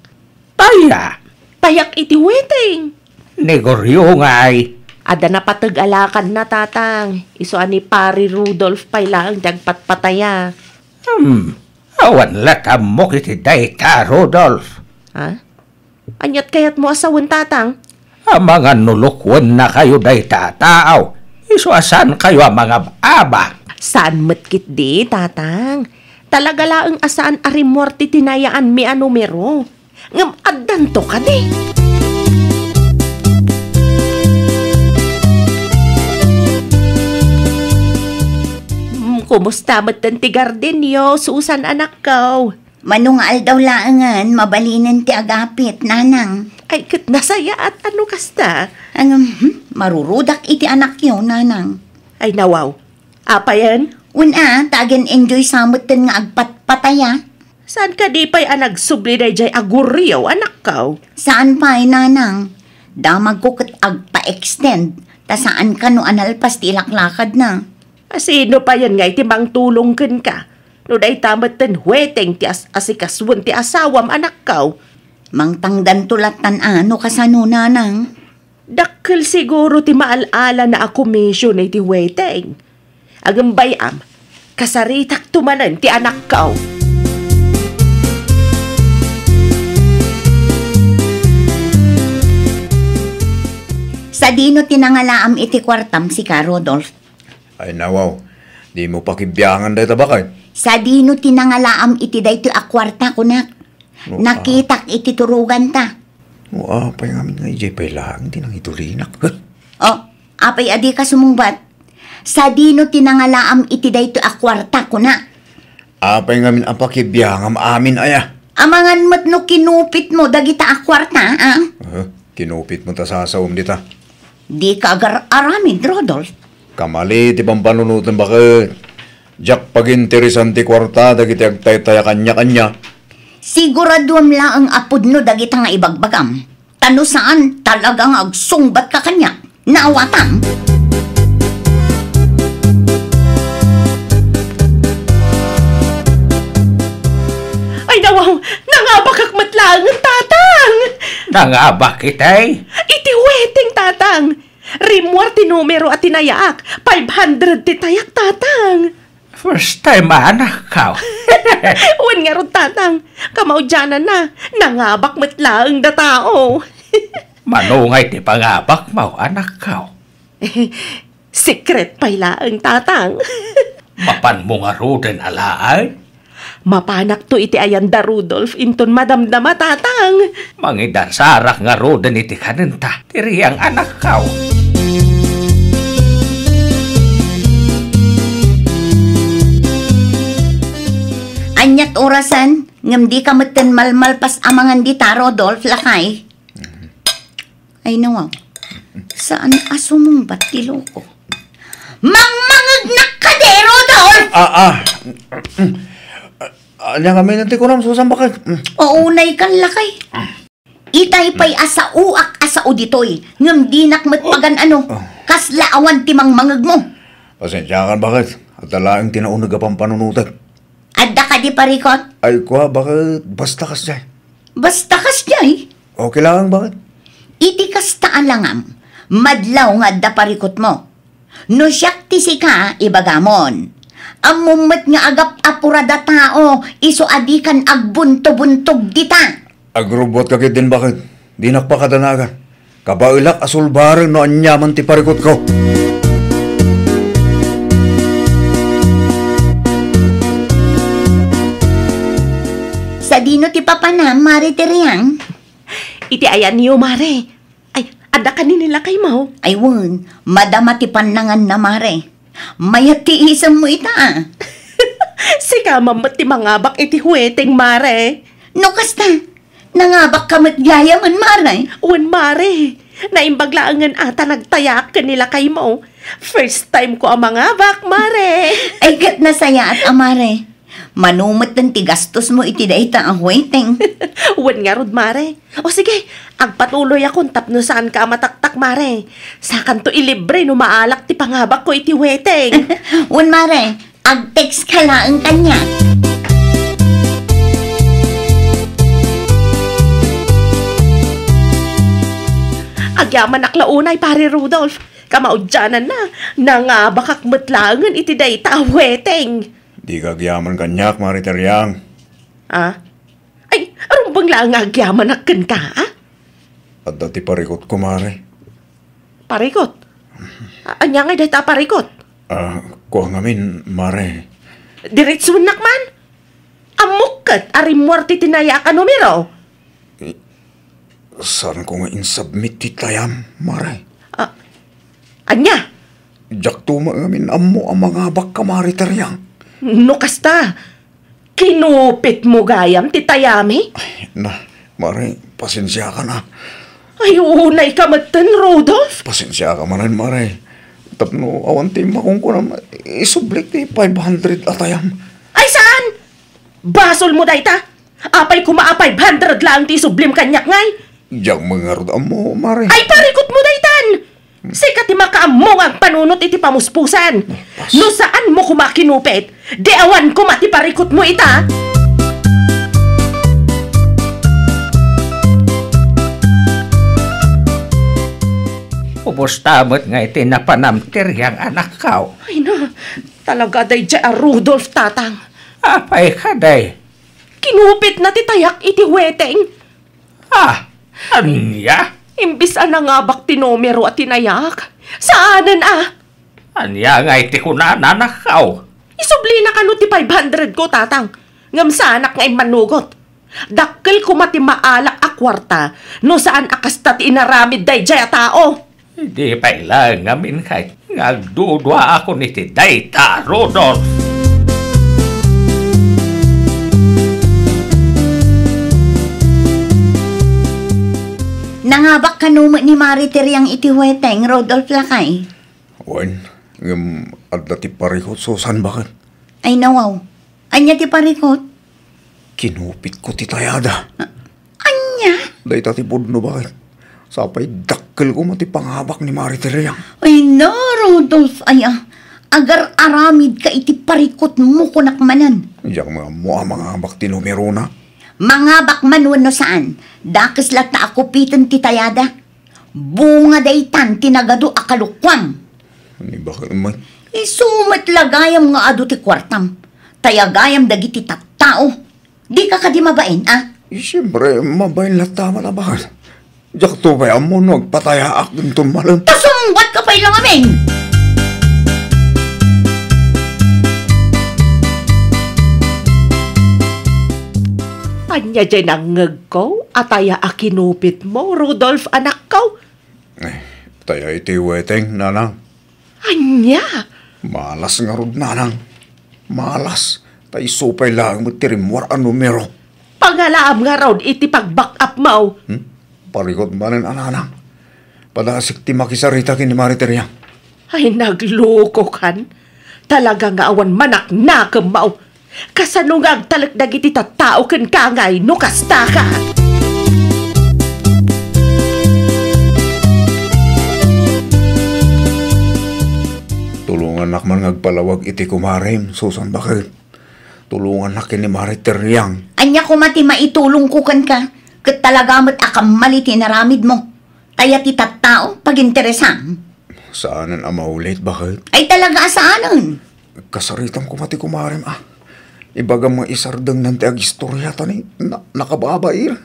Taya,
Tayak iti weting.
negoryo nga ay.
Ada na patag-alakan na tatang. Iso ani pari Rudolph pay lang dagpatpataya.
Awan latam mo kiti data Rodolf.
Ha? Anyat kayat mo asawan tatang?
Ang mga nulukwan na kayo data tao. Iso asan kayo ang mga aba.
Saan matkit di tatang? Talaga laang asaan arimorti tinayaan mi anumero. Ngam addan to ka di. Kumusta matan ti gardenyo, susan anak ko?
Manungal daw laangan, mabalinan ti agapit, nanang.
Ay, kat nasaya at ano kasta?
Marurudak iti anak yun, nanang.
Ay, nawaw. Apa yan?
Una, tagan enjoy samutan nga agpatpataya.
Saan ka di pa'y anag subli na jay aguryo, anak ko?
Saan pa'y, nanang? Damag ko kat agpa-extend. Ta saan ka no analpas ti ilaklakad na?
Sino pa yan nga itimang tulong ken ka? No day tamat ten huweteng ti asikaswan ti asawam anak ko.
Mangtangdan tulatan ano kasano, nanang?
Dakkel siguro ti maalala na ako misyon ay ti huweteng. Agambayam, kasaritak tumanan ti anak ko.
Sa dino tinangalaam iti kwartam si ka, Rodolph.
Ay nawaw, di mo pakibiyangan dahi tabakay.
Sa dino tinangalaam iti dayto a kwarta kunak. Nakitak iti turugan ta.
Apay ngamin nga ijay pay lang, hindi nang itulinak.
Oh, apay adi ka sumungbat. Sa dino tinangalaam iti dayto a kwarta kunak.
Apay ngamin ang pakibiyangam amin aya.
Amangan mat no kinupit mo dagita a kwarta, ah?
Kinupit mo ta sasawam dita.
Di ka aramid, Rodolph.
Kamali, ti bang panunutan bakit? Jack pag-interesante kwarta, dagiti agtay-taya kanya-kanya.
Siguraduam lang ang apod no dagita nga ibagbagam. Tano saan talagang agsungbat ka kanya. Naawatam.
Ay nawaw, nangabakak matlang tatang.
Nangabak itay.
Iti huweteng tatang. Rimwar ti numero at tinayak. 500 ti tayak tatang.
First time anak kaw.
Uwan nga ron tatang. Kamaudyanan na. Nangabak matlang da tao.
Manungay ti pangabak mo anak kaw.
Secret pailaang tatang.
Mapan mo nga roden alaay.
Mapanak to iti ayanda Rudolph inton madamdama tatang.
Mangidan sarak nga roden iti kanenta. Tiri ang anak kaw.
Anyat orasan, ngam di ka matan malmalpas amangan di ta, Rodolph, lakay. Ay nawaw. Saan aso mong batilo ko? Mangmangag ka de, Rodolph!
Anya kami nanti ko ram susam bakit?
Ounay kan lakay. Itay pa'y asa uak asa uditoy. Ngam dinak matpagan kasla awan timang mangag mo.
Pasensya ka bakit? At talaang tinaunag ka pang panunutag.
Adda ka di parikot?
Ay ko bakit? Basta kas dyan.
Basta kas jay.
Okay lang bakit?
Iti kastaan langam. Madlaw nga adda parikot mo. No siyak ti si ka, ibagamon. Amumat nga agap apurada tao, iso adikan agbunto-buntog dita.
Agrobot ka din bakit? Di nakpakadanagan. Kabailak asul bareng no anyaman ti parikot ko.
Sa dino ti papanam, Mari Teriang?
Iti ayan niyo, Mare. Ay, ada ka nila kay Mau.
Ay wun, madama ti panangan na Mare. Mayat ti isam mo ita.
Sika mamat ti mangabak iti huweteng, Mare.
No kasta, nangabak kamat gaya man Mare.
Uwan, Mare. Naimbaglaangan ata nagtayak ka nila kay Mau. First time ko ang mangabak, Mare.
Ay gat na saya at amare. Manumot ng tigastos mo iti daita ang huweteng.
Uwan nga rod, Mare. O sige, agpatuloy akong tapno saan ka mataktak, Mare. Sakan to ilibre no maalak ti pangabak ko iti huweteng.
Wan Mare, ag-text ka lang kanya.
Agyaman aklaunay, pare Rudolph. Kamaudyanan na, nangabakak matlangan iti dayta huweteng.
Di kagyaman kanyak, Mari Teriang.
Ay, arumbang lang agyaman akin ka, ha?
At dati parikot ko, Mari.
Parikot? Anya nga dayta parikot?
Kuha ngamin, Mari.
Diretsun nakman? Amukat, arimuarti tinaya ka numero.
Saan ko nga insubmit ti tayam, Mari?
Anya?
Jak tuma ngamin amo ang mga baka, Mari Teriang.
No kasta, kinupit mo gayam ti tayami?
Ay, Mari, pasensya ka na.
Ay, unay ka matan, Rodolph.
Pasensya ka manan, Mari. Tapno, awan ti makong ko na isublik ti 500 atayam.
Ay, saan? Basol mo dayta? Apay kuma 500 lang ti sublim kanyak ngay.
Jak mga rod amo, Mari.
Ay, parikot mo daytan! Sikat ti makaamong ang panunot iti pamuspusan. No saan mo kumakinupit? Di awan ko mati parikot mo ita.
Ubustamot nga iti napanamtir yang anak kao.
Ay na, talaga day dya Rudolph tatang.
Apay ka day?
Kinupit na ti tayak iti huweteng.
Anya?
Imbis anangabak ti numero at tinayak. Saanan
Anya nga iti kunananakaw.
Isubli na kano ti 500 ko, tatang. Ngam sanak nga imanugot. Dakkel ko mati maalak a kwarta, no saan akasta ti inaramid day jay a tao.
Hindi pa ilang ngamin kay ngagdudwa ako ni ti dayta, Rodolph.
Nangabak kanumot ni Mari Teriang iti huweteng, Rodolph lakay.
Wan, at dati parikot so saan bakit?
Ay nawaw, anya ti parikot?
Kinupit ko ti tayada.
Anya?
Day tati budno bakit? Sapay dakkel ko mati panghabak ni Mari Teriang.
Ay na, Rodolph, agar aramid ka iti parikot mo kunakmanan.
Diyak mga habak ti numero na.
Mga bakman no saan, dakis lang ta ako pitan ti tayada. Bunga daytan tinagado akalukwam.
Ni bakit man?
Isumat lagayam nga ado ti kwartam. Tayagayam dagiti tattao. Di ka kadi mabain,
Siyempre, mabayin lang tama na bakit? Diyak to ba mo nagpatayaak din tumalang?
Pasungbat ka pa ilang amin!
Anya dyan ang ngag ko, ataya akinupit mo, Rudolph anak ko.
Taya iti weteng, nanang.
Anya?
Malas nga rod, nanang. Malas. Tay supay lang mo tirimwar ang numero.
Pangalaam nga raw iti pag-back up mo.
Parikot ba rin, nanang? Padasik ti makisarita kin ni Mariteria.
Ay, nagloko kan. Talaga nga awan manak na kamaw. Kasano nga agtalagdag iti tattao ken kangay no kasta ka.
Tulungan nak man ngagpalawag iti kumarim, Susan bakit? Tulungan nak ni Mariteriang.
Anya ko mati maitulong ko kan ka. Kat talaga mo't akamali tinaramid mo. Taya ti tattao pag interesang.
Saanan ang maulit bakit?
Ay talaga saanan.
Kasaritan ko mati kumarim Ibaga mga isardang nanti ag istorya tani nakababair.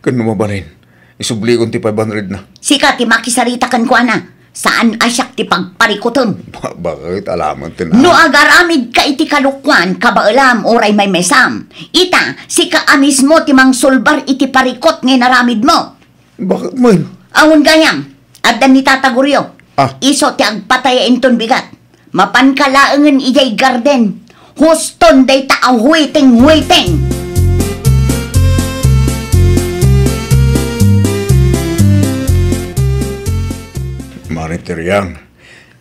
Kan mabalin. Isubli kong ti 500 na.
Sika ti makisarita kan ko ana. Saan asyak ti pagparikuton?
Bakit alaman tin
No agaramid ka iti kalukwan, kabaalam oray may mesam. Ita, sika mismo ti mangsulbar iti parikot nga naramid mo.
Bakit man?
Awon gayam, addan ni tataguryo.
Iso
ti agpatayain ton bigat. Mapankalaangan ijay garden. Huston day taaw waiting.
Mariteriang,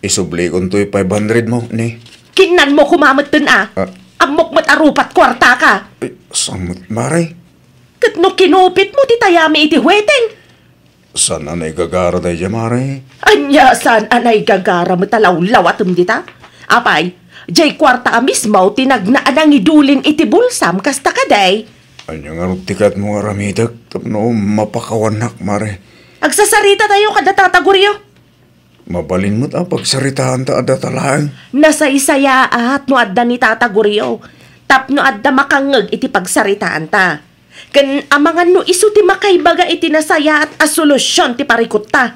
isubli kong to'y 500 mo, ni.
Kinan mo kumamot dun Amok mo't arupat kwarta ka.
Samot, Mari.
Kat no kinupit mo ti tayami iti waiting.
Saan anay gagara tayo dyan, Mari?
Anya saan anay gagara mo talaw-law atum dita? Apay, jay kwarta mismo tinagnaan ang idulin iti bulsam kasta kaday.
Anya nga tikat mo nga ramidag, tapno mapakawanak, Mari.
Agsasarita tayo kada tataguryo.
Mabalin mo't pagsaritaan ta ada talang.
Nasaysaya at no adda ni tataguryo. Tapno adda makangeg iti pagsaritaan ta. Ken amangan no isu ti makaibaga iti nasaya at asolusyon ti parikot ta.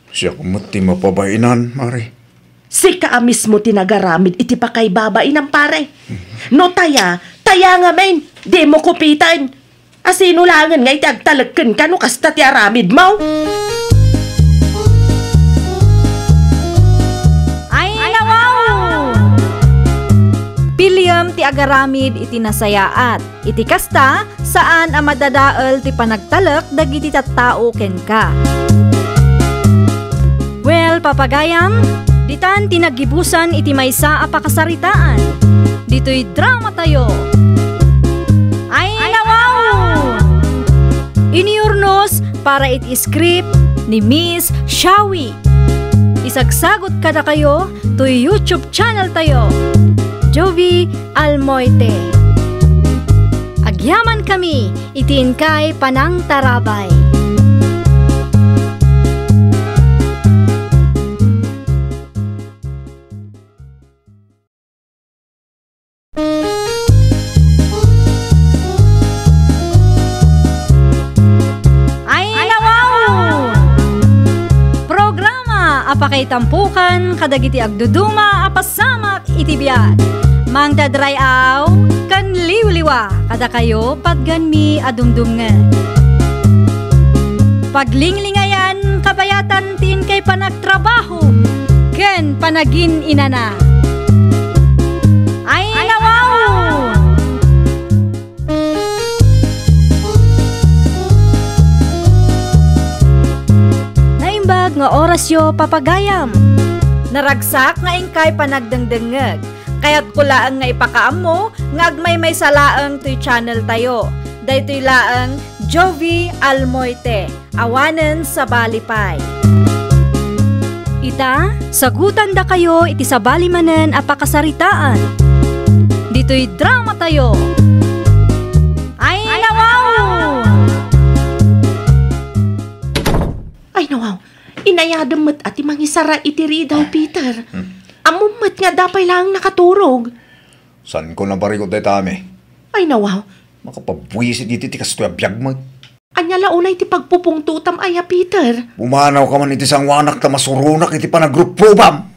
Siya kumot ti mapabainan, Mari.
Sika mismo tinagaramid iti pakaibabain ng pare. No taya nga men, di mo kupitan. Asinulangan nga iti agtalagken ka no kasta ti aramid mo.
Piliyam ti agaramid iti nasayaat. Iti kasta, saan ang madadaal ti panagtalak dagiti tattao ken ka. Well, papagayam, ditan tinagibusan iti maysa a pakasaritaan. Dito'y drama tayo. Ay nawaw! Iniurnos para iti script ni Miss Shawi. Isagsagot kada kayo to YouTube channel tayo. Jovi Almoite. Agyaman kami, itiin kay Panang Tarabay. Ay nawaw! Programa apakay tampukan kadagiti agduduma apasamak itibiyat. Mang dadrayaw, kan liwliwa, kada kayo patganmi adumdumngan. Paglinglingayan, kabayatan tin kay panagtrabaho, ken panagin inana. Ay nawaw! Naimbag nga orasyo papagayam. Naragsak nga ingkay panagdengdengeg. Kaya't kulaang nga ipakaam mo, nga agmay may salaang to'y channel tayo. Daytoy laang Jovi Almoite, awanen sa Balipay. Ita, sagutan da kayo iti sa balimanen a pakasaritaan. Dito'y drama tayo. Ay nawaw!
Ay nawaw, inayadam mo't ati mangisara iti ridaw, Peter. Amumat nga dapay lang nakaturog.
San ko na barikot day tami?
Ay nawaw.
Makapabwisit iti tikas to'y abiyag mo.
Anya launay ti pagpupungtutam aya, Peter.
Umanaw ka man iti sangwanak ta masurunak iti panagrupo bam.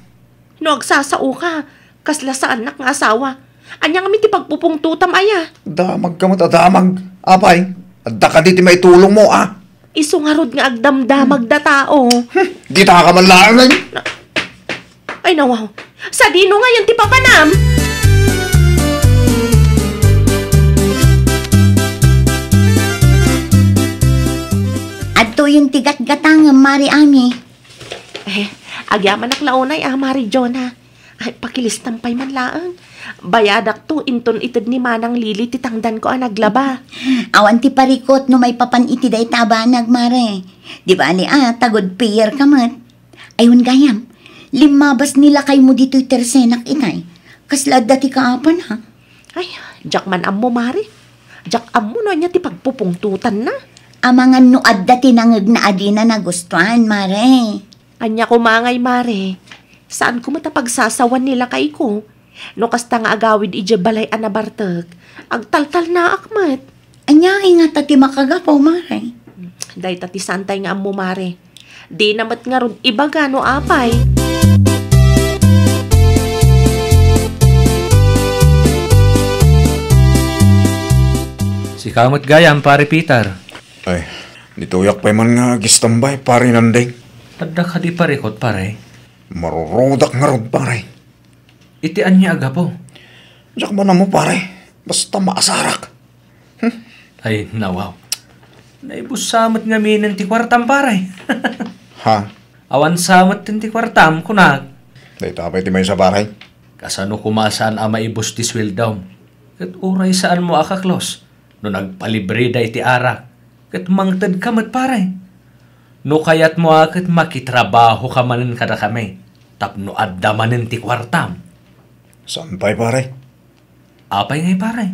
No agsasao ka, kasla sa anak nga asawa. Anya nga ti pagpupungtutam aya.
Damag ka mo't adamag. Apay, adda ka diti may tulong mo
Isungarod nga agdamdamag da tao.
Di ta ka man lang.
Ay nawaw, sa dino nga yan ti papanam.
Adtoy yung tigat-gatang, Mari Ami.
Agyaman naklaunay, Mari Jonah. Ay, pakilistampay man laang. Bayadak to, inton itid ni Manang Lili, titangdan ko naglaba.
Awan ti parikot no may papan iti day tabanag, Mare. Di ba ni tagod piyer ka mat. Ayun gayam, limabas nila kay mo dito'y tersenak itay. Kaslad dati kaapan ha.
Ay, jak man ammo, Mari. Jak ammo no niya ti pagpupungtutan na.
Amangan no adda tinangag na adina na gustuhan, Mare.
Anya ko mangay, Mare. Saan ko matapagsasawan nila kay ko? No kasta nga agawid ije balay anabartag. Agtaltal na akmat.
Anya nga tati makagapaw, Mare.
Day tati santay nga ammo, Mare. Di namat nga ron ibaga no apay.
Si kamot gayam, pare Peter.
Ay, nituyak pa man nga gistambay, pare nandeng.
Tadda ka di parikot, pare.
Marurodak nga rod, pare.
Itian niya aga po.
Diyak mo na mo, pare. Basta maasarak.
Ay, nawaw. Naibusamot nga minan ti kwartam, pare.
Ha?
Awan samot ti kwartam, kunag.
Day tapay ti may sa pare.
Kasano kumasaan maibus ti sweldaw. Kat uray saan mo akaklos. No nagpalibre day ti arak. Kat mangtad kamat, pare. No kayat mo akit makitrabaho ka manin kada kami. Tapno adda manin ti kwartam.
Saan pa'y, pare?
Apay ngay, pare.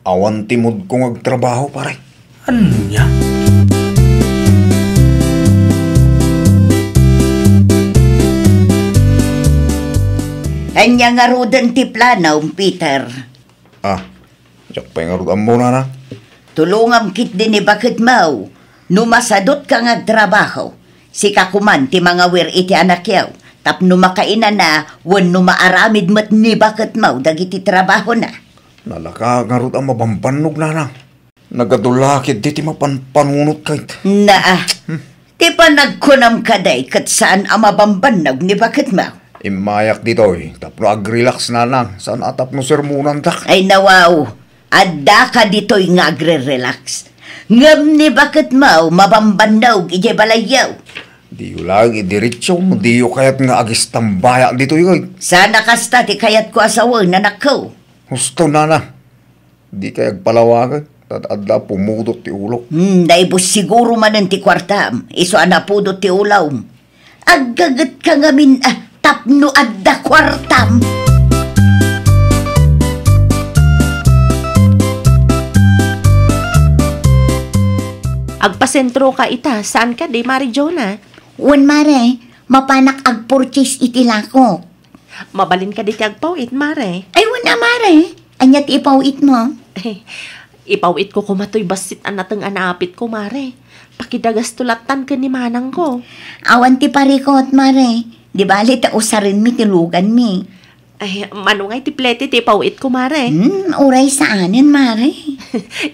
Awan timod kong agtrabaho, pare.
Anya?
Anya nga rodan ti planaw, Peter.
Diyak pa'y nga rod mo na.
Tulungam kit din ni bakit mau. Numasadot ka nga trabaho. Si kakuman ti mga wir iti anak yaw. Tapno makainan na, wan numaaramid mat ni bakit mau, dagiti trabaho na.
Nalaka nga rod ang mabambanog na. Nagadulakit di ti mapanpanunot kahit.
Ti pa nagkunam kaday kat saan ang mabambanag ni bakit mau.
Imayak dito tapno agrelax na lang. Saan atap no sermonan tak?
Ay nawaw, adda ka dito'y nga agre-relax. Ngam ni bakit mau, mabambanag ije balayaw.
Diyo lang idiretso mo, diyo kayat nga agis tambaya dito yun.
Sana kasta ti kayat ko asawa na nakaw.
Husto na. Di kayag palawagan. Tadadla pumudot ti ulok.
Naibos siguro manan ti kwartam. Iso anapudot ti ulaw. Aggagat ka ngamin tapno adda kwartam.
Agpasentro ka ita, saan ka di, Mari Jonah?
Wan, Mare, mapanak ag-purchase iti lako.
Mabalin ka di ti agpawit, Mare.
Ay, wana, Mare. Anya ti ipawit mo.
Ipawit ko kumatoy basit anatang anapit ko, Mare. Pakidagas tulatan ka ni manang ko.
Awan ti parikot, Mare. Di bali ta usarin mi tilugan mi.
Ay, manungay ti plete ti ipawit ko, Mare.
Uray saanan, Mare.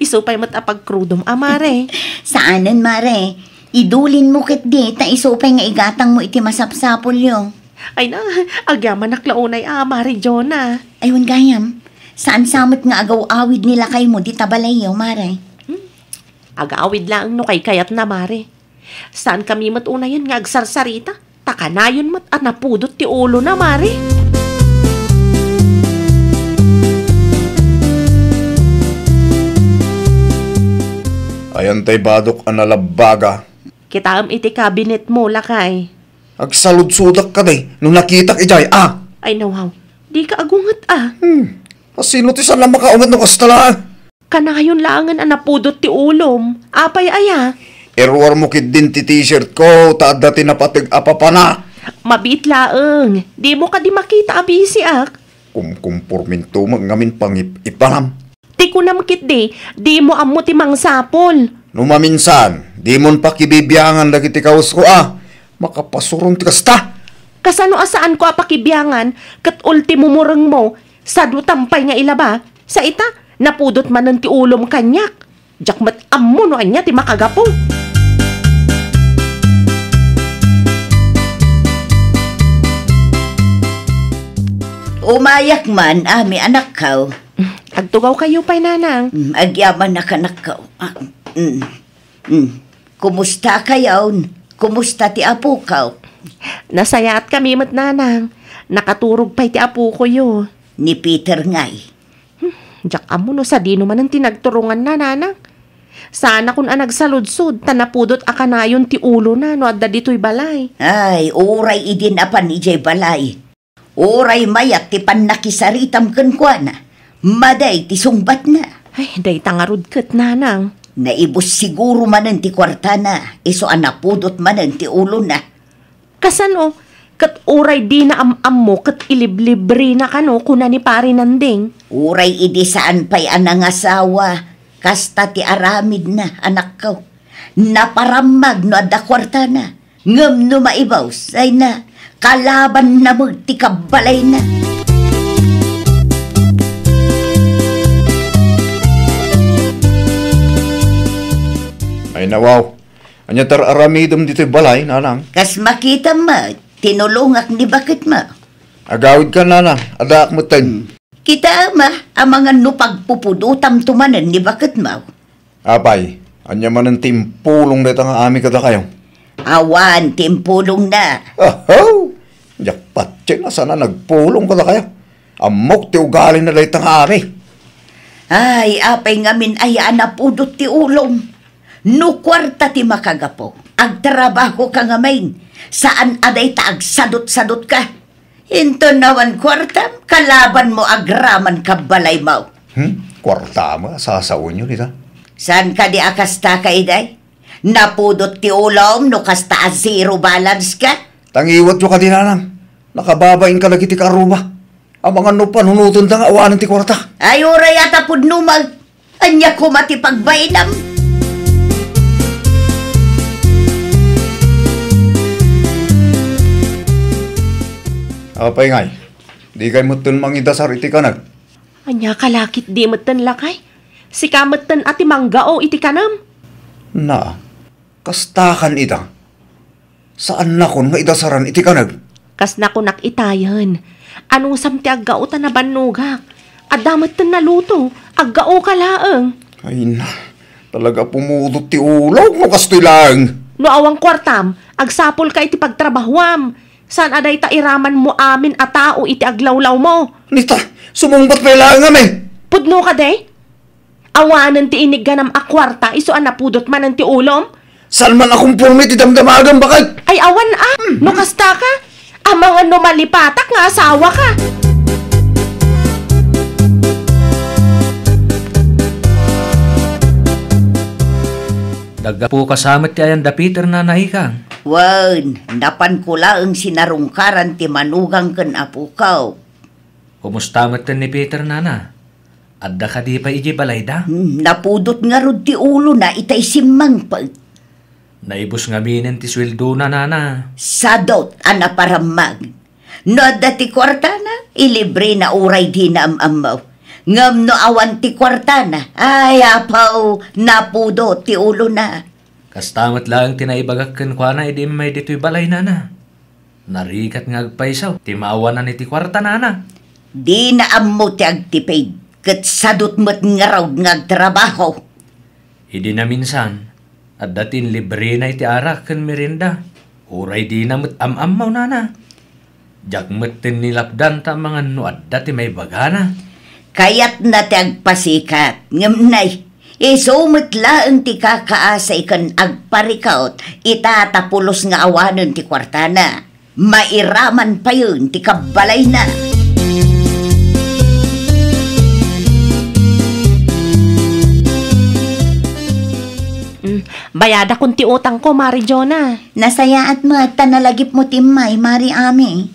Isupay mat apagkrudom, Mare.
Saanan, Mare. Idulin mo kit di, ta isupay nga igatang mo iti masapsapol yung.
Ay na, agyaman naklaunay, Mare Jonah.
Ayun gayam, saan samot nga agaw-awid nila kay mo di tabalayaw, Mare?
Aga-awid lang no kay kayat na, Mare. Saan kami matunayan nga agsarsarita? Takanayon mat napudot ti ulo na, Mare.
Ayan tay badok ang nalabaga.
Kitaam iti cabinet mo, lakay.
Agsalud-sudak ka day, nung nakita ijay,
Ay nawaw, di ka agungat,
Asino ti saan lang makaungat ng kastalaan?
Kanayon langan napudot ti ulom. Apay aya.
Erwar mo kit din ti t-shirt ko, taad dati napatig apapa na.
Mabit laeng. Di mo ka di makita abisi
Kumkumpurminto ngamin pang ipanam.
Ti ko namkit di mo amo ti mangsapol.
Numaminsan, di mon pa kibibiyangan lagi ti kaus ko Makapasurong ti kasta.
Kasano asaan ko apakibiyangan, kat ultimo murang mo, sadu tampay nga ilaba, sa ita, napudot man ti ulom kanyak. Jakmat ammo no anya ti makagapo.
Umayak man, ami anak ka.
Agtugaw kayo pa'y nanang.
Agyaman na kanak ka. Kumusta kayaw? Kumusta ti apo ka?
Nasayaat kami mat nanang. Nakaturog pa'y ti apo ko yo.
Ni Peter ngay.
Diyak amo no sa di naman ang tinagturungan na nanang. Sana kung nagsaludsod, tanapudot akanayon ti ulo na no adda dito'y balay.
Ay, oray idin apan ijay balay. Oray mayat ti panakisaritam kenkwana. Maday ti sungbat na.
Ay, day tangarud kat nanang.
Naibos siguro manen ti kwarta na. Iso anapudot manen ti ulo na.
Kasano, kat uray di na am mo, kat iliblibre na kano kuna ni pari nanding.
Uray idi saan pa'y anang asawa. Kasta ti aramid na, anak ko. Naparamag no adda kwarta na. Ngam no maibaw, say na. Kalaban na mo ti kabalay na.
Ay nawaw. Anya tar aramidom dito'y balay, nanang.
Kas makita ma, tinulungak ni bakit ma.
Agawid ka, nanang. Adaak mo ten.
Kita ma, ang mga nupagpupudutam tumanan ni bakit ma.
Apay, anya man ang timpulong dito nga ami kada kayo.
Awan, timpulong na.
Ahaw! Jakpat check na sana nagpulong kada kayo. Amok ti ugali na dito nga ami.
Ay, apay ngamin ay anapudot ti ulong. No kwarta ti makagapo. Agtrabaho ka nga main. Saan aday ta agsadot-sadot ka? Into nawan kwarta, kalaban mo agraman ka balay mo.
Kwarta mo, sasaon yun ita.
Saan ka di akasta ka iday? Napudot ti ulong no kasta a zero balance ka?
Tangiwat yo ka din, nanang. Nakababain ka lagi ti karuba. Ang mga nupanunuton ta nga awanan ti kwarta.
Ay, oray ata pud numag. Anya ko matipagbainam.
Apay ngay, di kay mutun mangidasar iti kanag.
Anya kalakit di matan lakay. Si kamatan ati manggao iti kanam.
Na, kastakan ita. Saan na kon nga idasaran iti kanag?
Kas na ko nakitayan. Anong samti aggao ta na banugak. Adamat tan naluto. Aggao ka laeng.
Ay na, talaga pumudot ti ulog mo kastoy lang.
No awang kwartam, agsapol ka iti pagtrabahwam. San aday ta iraman mo amin a tao iti aglawlaw mo?
Nita, sumungbat pa ilang nga
Pudno ka day? Awanan ti inig ganam a kwarta, iso an napudot man ang ti ulom?
Saan man akong pumit idamdamagan bakit?
Ay awan no kasta ka? Ang mga numalipatak nga asawa ka.
Dagga po kasamat ti ayan da Peter na nahikang.
Wan, napan ko laeng sinarungkaran ti manugang ken apukaw.
Kumusta matan ni Peter nana? Adda ka di pa iji balay da?
Napudot nga rod ti ulo na itay simmang pa.
Naibos nga minin ti sweldo na nana.
Sadot anaparamag. No dati kwarta na, ilibre na uray di na amaw. Ngam no awan ti kwarta na, ay apaw, napudot ti ulo na.
Kastamat lang tinaibagak ken kwa na idi may dito'y balay nana. Narikat nga agpaisaw, ti maawanan iti kwarta nana.
Di na ammo ti agtipid, ket sadot mo't nga raw nga agtrabaho.
Idi na minsan, at datin libre na iti arak ken merinda. Uray di na mo't amamaw nana. Jak mo't tinilapdan ta mga nuad dati may bagana.
Kayat na ti agpasikat, ngam nay. Isumit laeng ti kakaasay kan agparikaot, itatapulos nga awanon ti kwartana. Mairaman pa yun ti kabalay na.
Bayada kun ti utang ko, Mari Jonah.
Nasayaat mo at tanalagip mo timay, Mari Ami.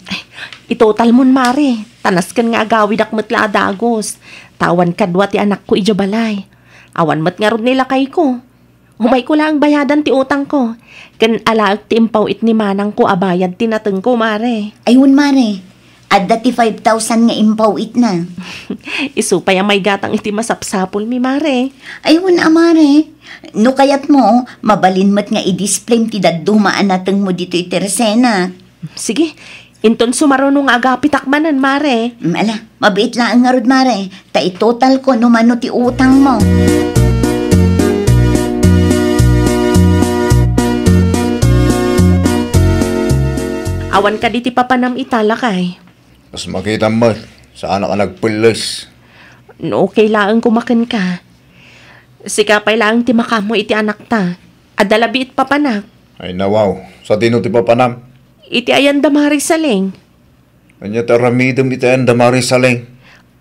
Itotal mon, Mari. Tanas kan nga agawid akmat la adagos. Tawan kadwa ti anak ko ijabalay. Awan mat nga rod nila kay ko. Humay ko lang bayadan ti utang ko. Kan alaag ti impaw it ni manang ko abayad tinateng ko, Mare.
Ayun, Mari. At dati 5,000 nga impaw it na.
Isupay ang may gatang iti masapsapol mi, Mare.
Ayun, Mari. No kayat mo, mabalin mat nga i-display ti dadumaan nateng mo dito iteresena.
Sige, inton sumarunong agapitak manan, Mare.
Ala, mabait lang nga rod, Mare. Ta itotal ko no mano ti utang mo.
Awan ka di ti papanam itala kay.
Mas makita mo, saan ka nagpulis?
No, kailangan kumakan ka. Sikapay lang ti makamo iti anak ta. Adalabi it papanak.
Ay nawaw, sa dino ti papanam.
Iti ayan damari saling.
Anya taramidom itayan damari saling.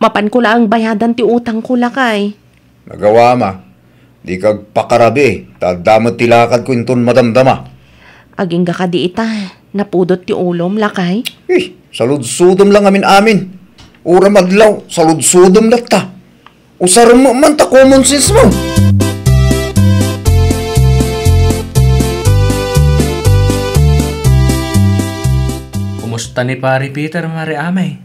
Mapan ko lang bayadan ti utang ko lakay.
Nagawa ma, di kag pakarabi, tadamot tilakad ko inton madamdama.
Aging ka di ita, napudot ti ulom lakay.
Saludsudom lang amin. Ura madlaw, saludsudom latta. Usaram mo man ta common sense mo.
Kumusta ni pare Peter, Mari Amay?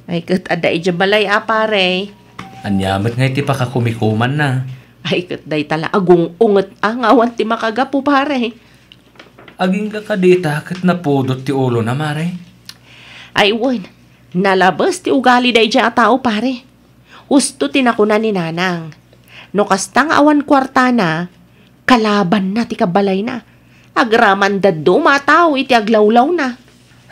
Ay kat aday balay pare.
Anyamat nga iti pakakumikuman na.
Ay kat day tala agong unget awan ti makagapo pare.
Aging ka kadita kat napudot ti ulo na, Mare.
Ay wan, nalabas ti ugali day dya tao pare. Husto tinakuna ni nanang. No kastang awan kwarta na, kalaban na ti kabalay na. Agraman daddo matao iti aglawlaw na.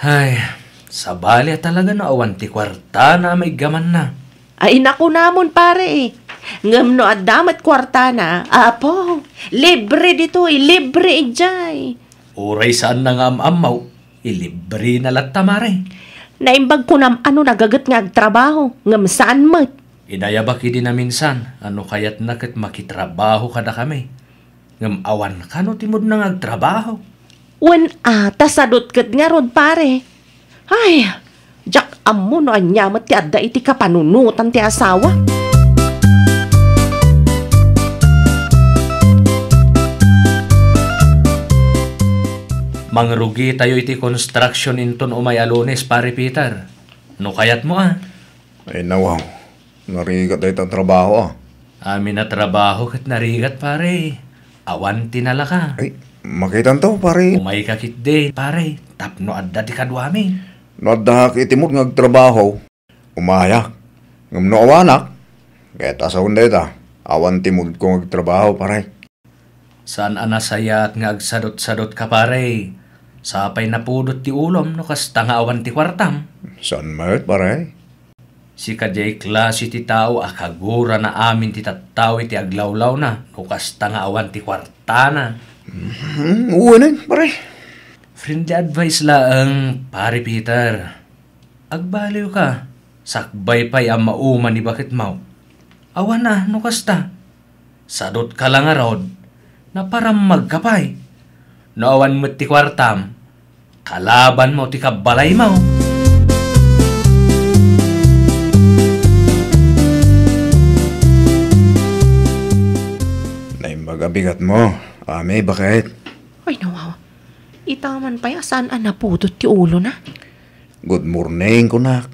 Ay, sabali talaga na awan ti kwarta na may gaman na.
Ay naku namon pare. Ngam no adamat kwarta na, apo, libre dito libre ijay.
Uray saan na nga amaw, ilibre na latta, Mare.
Naimbag ko nam ano nagagat nga agtrabaho, ngam saan mat.
Inayabak idi na minsan, ano kayat na kat makitrabaho kada kami. Ngam awan ka no timod na agtrabaho.
Wan tasadot kat nga rod pare. Ay, jak amo no anyamat ti adda iti kapanunutan ti asawa.
Mangrugi tayo iti construction inton umay Alunes, pare Peter. No kayat mo
Ay nawaw, narigat ay itang trabaho
Amin na trabaho kat narigat, pare. Awan tinala ka.
Ay, makitan to pare.
Umay kakit din, pare. Tapno adda ti kadwami.
Nadahak itimod ng trabaho, umayak. Ngam no awanak, kaya tasawon na ita, awan timod ko ng trabaho pare.
Saan anasayat nga agsadot-sadot ka, pare? Sapay na pudot ti ulom no kasta nga awan ti kwartam.
Saan mayot pare?
Si kajay klase ti tao akagura na amin ti tattaw iti aglawlaw na no kasta nga awan ti kwarta na.
Uwanan pare.
Friendly advice laang, pare Peter. Agbaliw ka. Sakbay pa'y ang mauman ni bakit mau. Awan na, no kasta. Sadot ka lang arod, na parang magkapay. No awan mo ti kwartam, kalaban mo ti kabalay mo.
Naimbaga-bigat mo. Ame, bakit?
Ay nawaw, itaman pa saan napudot ti ulo na.
Good morning, kunak.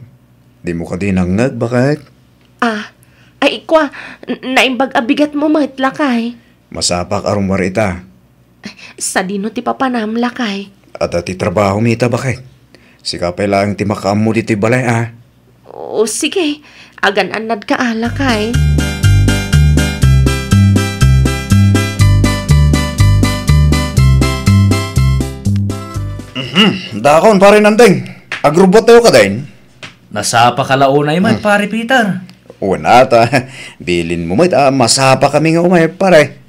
Di mo ka dinangag, bakit?
Ay ikwa, naimbag abigat mo mahitlakay.
Masapak arong marita.
Sa dino ti papanam lakay.
At ti trabaho mita, bakit? Sikapay lang ti makaam mo diti balay,
O sige, agan-anad ka lakay.
Dakon, pare nandeng. Agrobot tayo ka din.
Nasapa ka launay man, pare Peter.
Una ta, bilin mo masapa kami nga umay, pare.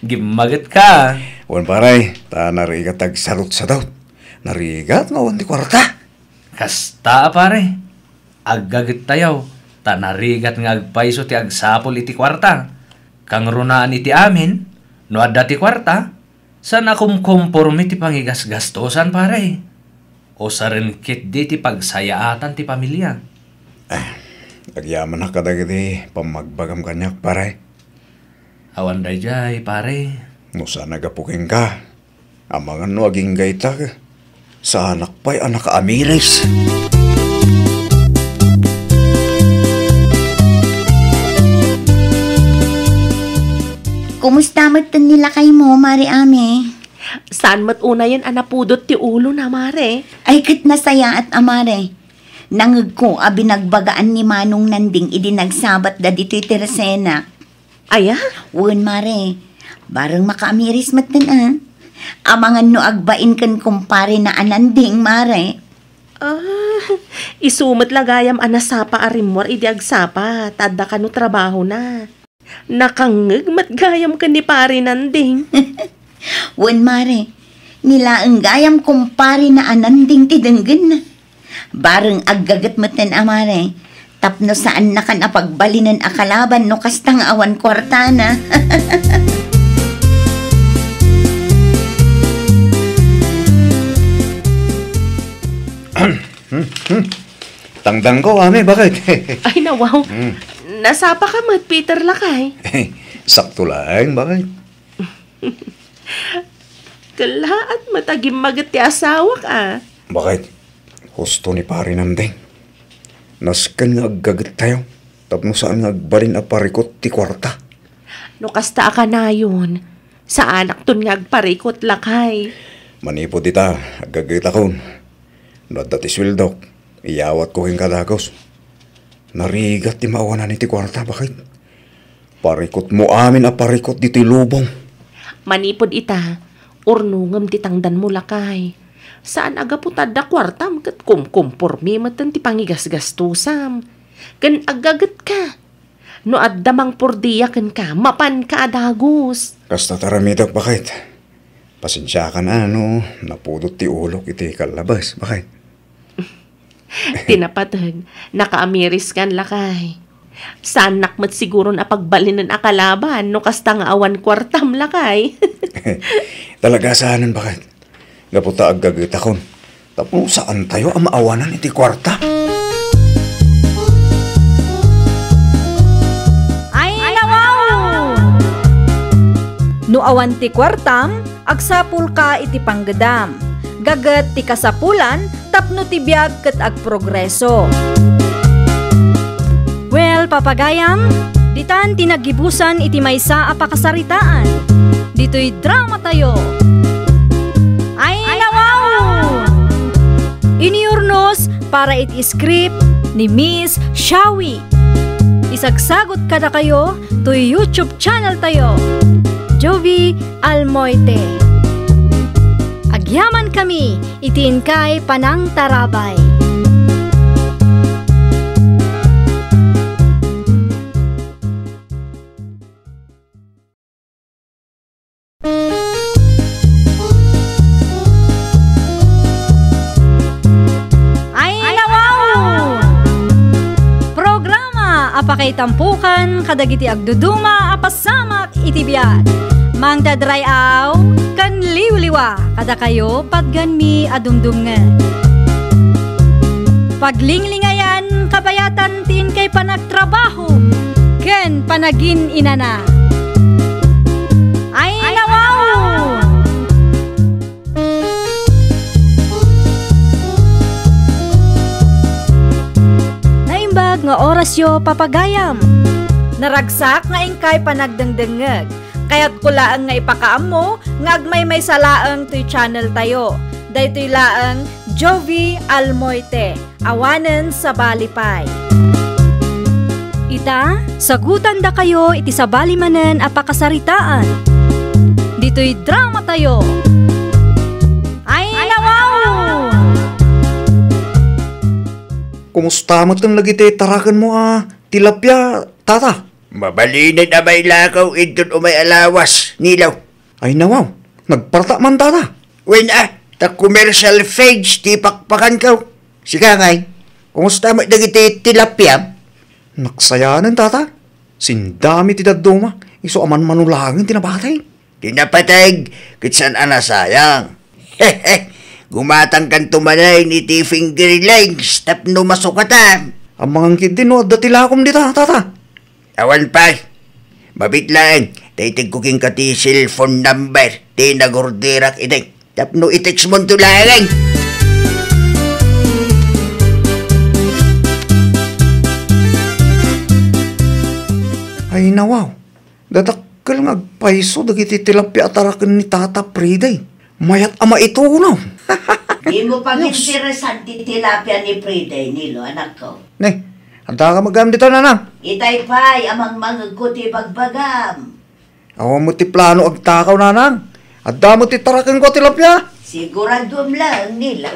Gimagat ka.
Wan pare, ta narigat tagsarot sa daw. Narigat nga di kwarta.
Kasta, pare. Agagit tayaw. Tanarigat nga agpaiso ti agsapol iti kwarta. Kang runaan iti amin, no adda ti kwarta, san akum komporme ti pangigas-gastosan, pare. O sa renkit di ti pagsayaatan ti pamilya.
Agyaman na kadagiti pamagbagam kanyak, pare.
Awan day jay, pare.
No sana gapuking ka. Amangan no aging gaita ka. Sa anak pa'y anak Amires.
Kumusta matan nila kay mo, Mari Ame?
Saan mat una yan napudot ti ulo na, Mare?
Ay kit nasaya at amare. Nangag ko binagbagaan ni Manong Nanding idinagsabat da dito'y Teresena.
Aya?
Wan, Mare. Barang makaamiris matan Amangan no agbain kan kumpare na ananding, mare.
Isumat lagayam anasapa arimwar idi agsapa, tada ka no trabaho na. Nakangeg matgayam ka ni pare nanding.
Wen, mare, nila ang gayam kumpare na ananding tidenggen na. Bareng aggagat matan amare, tapno saan na kan apagbalinan akalaban no kastang awan kwarta na.
Tangdang ko, ame, bakit?
Ay nawaw, nasapa ka mat Peter Lakay.
Sakto lang, bakit?
Kalaat matagim magat ti asawa ka.
Bakit? Husto ni pare namdeng. Naskan nga aggagat tayo. Tapno saan nga agbalin a parikot ti kwarta.
No kasta ka na yun, sa anak ton nga agparikot Lakay.
Manipod ita, aggagat akon. Nadati swildok, iyawat ko hing kadagos. Narigat ti maawanan ni ti kwarta, bakit? Parikot mo amin a parikot dito'y lubong.
Manipod ita, urnungam ti tangdan mo Lakay. Saan aga putad da kwartam kat kumpormi matan ti pangigasgastusam. Kan agagat ka. No addamang pordiya kan ka, mapan ka adagos.
Kasta taramidok, bakit? Pasensya ka na, no? Napudot ti ulok iti kalabas, bakit?
Tinapatag, nakaamiris kan Lakay. Sanak mat siguro na pagbalinan akalaban no kasta nga awan kwartam Lakay.
Talaga saanan, bakit? Gaputa aggagat akon. Tapno saan tayo ang maawanan iti kwarta?
Ay, nawaw! No awan ti kwartam, agsapul ka iti panggadam. Gagat ti kasapulan, tapno ti biag ket agprogreso. Well, papagayam, ditan tinagibusan iti maysa a pakasaritaan. Dito'y drama tayo. Ay, nawaw! Iniurnos para iti script ni Miss Shawi. Isagsagot kada kayo to YouTube channel tayo, Jovi Almoite. Agyaman kami, itin kay Panang Tarabay. Apakay tampukan, kadagiti agduduma, apasamak iti biyag. Mang dadray aw, kan liwliwa, kada kayo padganmi adumdumngan. Paglinglingayan, kabayatan tin kay panagtrabaho, ken panagin inana. Ay, nawaw! Naimbag nga orasyo papagayam. Naragsak nga ingkay panagdengdengeg. Kaya't kulaang nga ipakaam mo, nga agmay salaang to'y channel tayo. Daytoy laang Jovi Almoite, awanen sa balipay. Ita, sagutan da kayo iti sa balimanen apakasaritaan. Dito'y drama tayo. Ay, nawaw!
Kumusta mo itong lagi tarakan mo tilapia, tata?
Mabalinin na may lakaw idun o may alawas, nilaw.
Ay nawaw, nagparta man tata.
When ta commercial page, ti pakpakan kaw. Sika ngay, kumusta mo dagiti tilapia?
Naksayanan tata. Sindami ti daduma, iso aman manulangin tinabatay.
Tinapatag, kitsan anasayang. Gumatang kan tumanay ni ti finger legs, tapno masukatan.
Ang mga kidin no, datilakom di tata.
Awan pa, mabitlaan, taitig kuking ka ti cellphone number, ti nagordirak iteng, tapno itext mo tulangan.
Ay nawaw, dadakkel nga agpaiso dagiti tilapia ataraken ni Tata Priday. Mayat ama ito no.
Di mo pag interesan ti tilapia ni Priday, Nilo, anak ko.
Ne, handa ka magam dito nanang.
Itay pa'y amang mga kuti bagbagam.
Awa mo ti plano agtakaw nanang. At damot itarakan ko tilapia.
Sigurado lang nila.